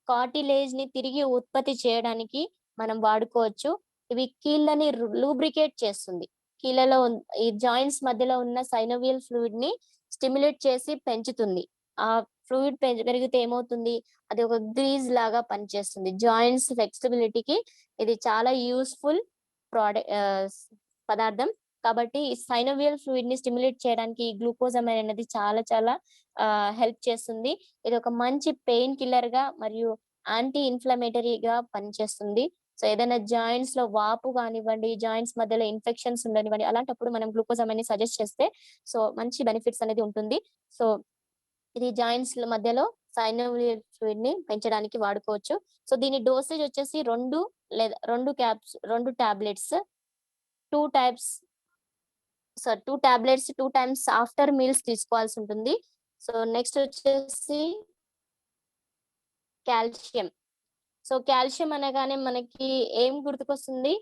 కార్టిలేజ్ ని తిరిగి ఉత్పత్తి చేయడానికి మనం వాడుకోవచ్చు. ఇవి కీళ్ళని లూబ్రికేట్ చేస్తుంది. కీళ్ళలో ఈ జాయింట్స్ మధ్యలో ఉన్న సైనోవియల్ ఫ్లూయిడ్ ని స్టిమ్యులేట్ చేసి పెంచుతుంది. ఆ ఫ్లూయిడ్ పెరిగితే ఏమవుతుంది, అది ఒక గ్రీజ్ లాగా పనిచేస్తుంది. జాయింట్స్ ఫ్లెక్సిబిలిటీకి ఇది చాలా యూస్ఫుల్ పదార్థం. కాబట్టి ఈ సైనోవియల్ ఫ్లూయిడ్ ని స్టిమ్యులేట్ చేయడానికి ఈ గ్లూకోజమైన్ అనేది చాలా చాలా హెల్ప్ చేస్తుంది. ఇది ఒక మంచి పెయిన్ కిల్లర్ గా మరియు యాంటీ ఇన్ఫ్లమేటరీగా పనిచేస్తుంది. సో ఏదైనా జాయింట్స్ లో వాపు కానివ్వండి, జాయింట్స్ మధ్యలో ఇన్ఫెక్షన్స్ ఉండనివ్వండి, అలాంటప్పుడు మనం గ్లూకోజమైన్ ని సజెస్ట్ చేస్తే సో మంచి బెనిఫిట్స్ అనేది ఉంటుంది. సో ఇది జాయింట్స్ మధ్యలో సైనోవియల్ ఫ్లూయిడ్ ని పెంచడానికి వాడుకోవచ్చు. సో దీని డోసేజ్ వచ్చేసి 2 tablets 2 tablets 2 times after meals తీసుకోవాల్సి ఉంటుంది. సో నెక్స్ట్ వచ్చేసి కాల్షియం. సో కాల్షియం అనగానే మనకి ఏం గుర్తుకొస్తుంది?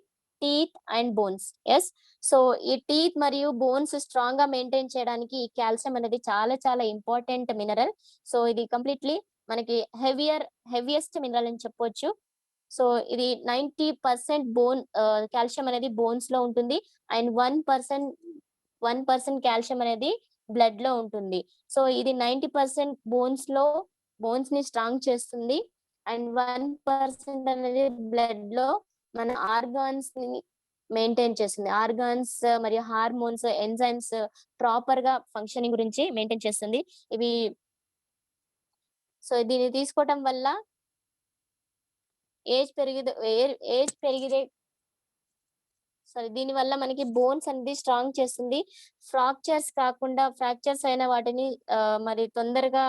Teeth and bones. Yes. So ఈ టీత్ మరియు బోన్స్ స్ట్రాంగ్ గా మెయింటైన్ చేయడానికి ఈ కాల్షియం అనేది చాలా చాలా ఇంపార్టెంట్ మినరల్. సో ఇది కంప్లీట్లీ మనకి హెవియెస్ట్ మినరల్ అని చెప్పొచ్చు. సో ఇది 90% కాల్షియం అనేది బోన్స్ లో ఉంటుంది. అండ్ 1% కాల్షియం అనేది బ్లడ్ లో ఉంటుంది. సో ఇది 90% బోన్స్ ని స్ట్రాంగ్ చేస్తుంది. అండ్ 1% అనేది బ్లడ్ లో మన ఆర్గాన్స్ ని మెయింటైన్ చేస్తుంది. ఆర్గాన్స్ మరియు హార్మోన్స్, ఎంజైమ్స్ ప్రాపర్ గా ఫంక్షనింగ్ గురించి మెయింటైన్ చేస్తుంది. ఇవి సో దీన్ని తీసుకోవటం వల్ల ఏజ్ పెరిగితే దీని వల్ల మనకి బోన్స్ అనేది స్ట్రాంగ్ చేస్తుంది. ఫ్రాక్చర్స్ అయిన వాటిని మరి తొందరగా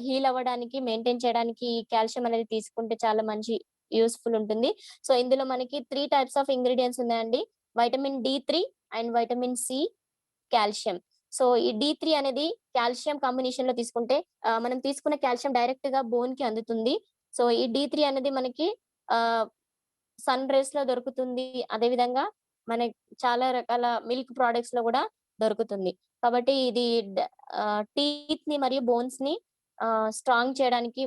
హీల్ అవ్వడానికి, మెయింటైన్ చేయడానికి ఈ కాల్షియం అనేది తీసుకుంటే చాలా మంచి యూస్ఫుల్ ఉంటుంది. సో ఇందులో మనకి 3 టైప్స్ ఆఫ్ ఇంగ్రీడియంట్స్ ఉన్నాయండి. Vitamin D3 and vitamin C, calcium. So ఈ D3 అనేది కాల్షియం కాంబినేషన్ లో తీసుకుంటే మనం తీసుకున్న కాల్షియం డైరెక్ట్ గా బోన్ కి అందుతుంది. సో ఈ D3 అనేది మనకి సన్ రేస్ లో దొరుకుతుంది. అదే విధంగా మనకి చాలా రకాల మిల్క్ ప్రొడక్ట్స్ లో కూడా దొరుకుతుంది. కాబట్టి ఇది టీత్ ని మరియు బోన్స్ ని స్ట్రాంగ్ చేయడానికి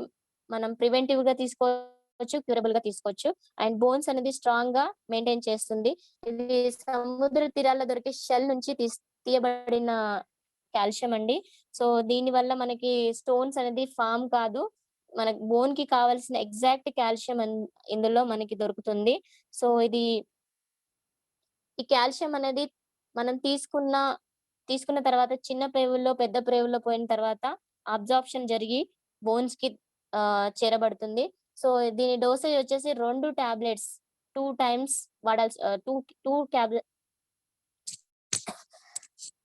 మనం ప్రివెంటివ్ గా తీసుకోవచ్చు, క్యూరబుల్ గా తీసుకోవచ్చు. అండ్ బోన్స్ అనేది స్ట్రాంగ్ గా మెయింటైన్ చేస్తుంది. ఇది సముద్ర తీరాల్లో దొరికే షెల్ నుంచి తీయబడిన కాల్షియం అండి. సో దీని వల్ల మనకి స్టోన్స్ అనేది ఫామ్ కాదు. మనకి బోన్ కి కావాల్సిన ఎగ్జాక్ట్ కాల్షియం ఇందులో మనకి దొరుకుతుంది. సో ఈ కాల్షియం అనేది మనం తీసుకున్న తర్వాత చిన్న ప్రేవుల్లో, పెద్ద ప్రేవుల్లో పోయిన తర్వాత అబ్జార్ప్షన్ జరిగి బోన్స్ కి చేరబడుతుంది. సో దీని డోసేజ్ వచ్చేసి 2 టాబ్లెట్స్ 2 టైమ్స్ వాడాల్సి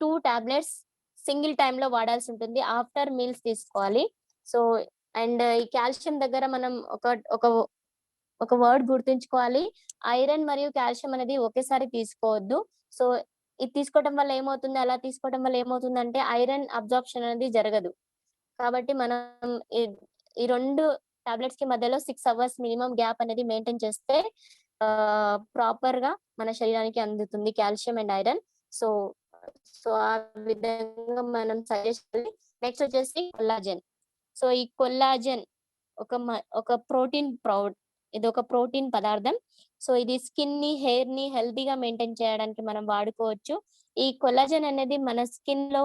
2 టాబ్లెట్స్ సింగిల్ టైమ్ లో వాడాల్సి ఉంటుంది. ఆఫ్టర్ మీల్స్ తీసుకోవాలి. సో అండ్ ఈ కాల్షియం దగ్గర మనం ఒక వర్డ్ గుర్తుంచుకోవాలి. ఐరన్ మరియు కాల్షియం అనేది ఒకేసారి తీసుకోవద్దు. సో ఇది తీసుకోవడం వల్ల ఏమవుతుంది, అలా తీసుకోవడం వల్ల ఏమవుతుందంటే ఐరన్ అబ్జార్ప్షన్ అనేది జరగదు. కాబట్టి మనం ఈ 2 టాబ్లెట్స్ కి మధ్యలో 6 అవర్స్ మినిమం గ్యాప్ అనేది మెయింటైన్ చేస్తే ప్రాపర్ గా మన శరీరానికి అందుతుంది కాల్షియం అండ్ ఐరన్. సో ఆ విధంగా మనం సజెస్ట్. నెక్స్ట్ వచ్చేసి కొల్లాజెన్. సో ఈ కొల్లాజెన్ ఒక ప్రోటీన్ ఇది ఒక ప్రోటీన్ పదార్థం. సో ఇది స్కిన్ ని, హెయిర్ ని హెల్తీగా మెయింటైన్ చేయడానికి మనం వాడుకోవచ్చు. ఈ కొల్లాజెన్ అనేది మన స్కిన్ లో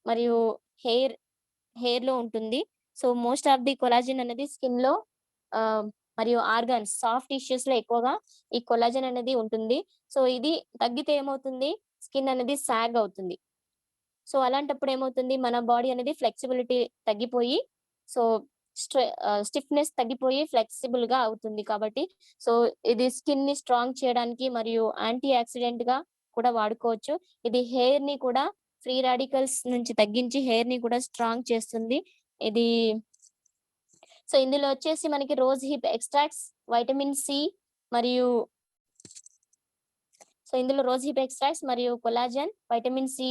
మరియు హెయిర్ లో ఉంటుంది. So most of the collagen అనేది స్కిన్ లో మరియు ఆర్గాన్స్, సాఫ్ట్ టిష్యూస్ లో ఎక్కువగా ఈ కొల్లాజెన్ అనేది ఉంటుంది. సో ఇది తగ్గితే ఏమవుతుంది, స్కిన్ అనేది సాగ్ అవుతుంది. సో అలాంటప్పుడు ఏమవుతుంది, మన బాడీ అనేది ఫ్లెక్సిబిలిటీ తగ్గిపోయి సో స్టిఫ్నెస్ తగ్గిపోయి ఫ్లెక్సిబుల్ గా అవుతుంది. కాబట్టి సో ఇది స్కిన్ ని స్ట్రాంగ్ చేయడానికి మరియు యాంటీ ఆక్సిడెంట్ గా కూడా వాడుకోవచ్చు. ఇది హెయిర్ ని కూడా ఫ్రీ రాడికల్స్ నుంచి తగ్గించి హెయిర్ ని కూడా స్ట్రాంగ్ చేస్తుంది. ఇది సో ఇందులో వచ్చేసి మనకి rose hip extracts, vitamin C మరియు కొలాజన్, వైటమిన్ సి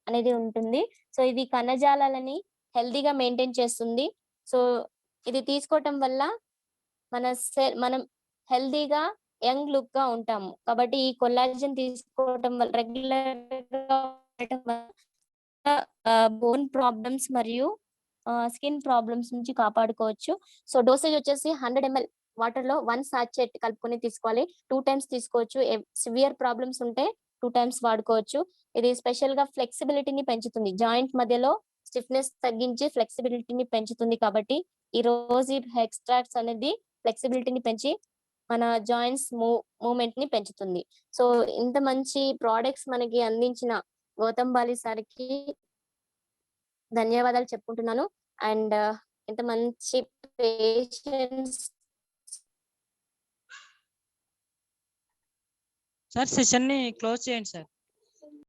అనేది ఉంటుంది. సో ఇది కణజాలాలని హెల్దీగా మెయింటైన్ చేస్తుంది. సో ఇది తీసుకోవటం వల్ల మనం హెల్దీగా యంగ్ లుక్ గా ఉంటాము. కాబట్టి ఈ కొల్లాజన్ తీసుకోవటం వల్ల రెగ్యులర్ బోన్ ప్రాబ్లమ్స్ మరియు స్కిన్ ప్రాబ్లమ్స్ నుంచి కాపాడుకోవచ్చు. సో డోసేజ్ వచ్చేసి 100 ml వాటర్ లో 1 సాచెట్ కలుపుకొని తీసుకోవాలి. 2 టైమ్స్ తీసుకోవచ్చు. సివియర్ ప్రాబ్లమ్స్ ఉంటే 2 టైమ్స్ వాడుకోవచ్చు. ఇది స్పెషల్ గా ఫ్లెక్సిబిలిటీని పెంచుతుంది. జాయింట్ మధ్యలో స్టిఫ్నెస్ తగ్గించి ఫ్లెక్సిబిలిటీని పెంచుతుంది. కాబట్టి ఈ రోజు ఎక్స్ట్రాక్ట్స్ అనేది ఫ్లెక్సిబిలిటీని పెంచి మన జాయింట్స్ మూవ్మెంట్ ని పెంచుతుంది. సో ఇంత మంచి ప్రోడక్ట్స్ మనకి అందించిన గౌతమ్ బాలి సార్కి ధన్యవాదాలు చెప్పుకుంటున్నాను. అండ్ ఇంత మంచి పేషెన్స్ సార్ సెషన్ ని క్లోజ్ చేయండి సార్.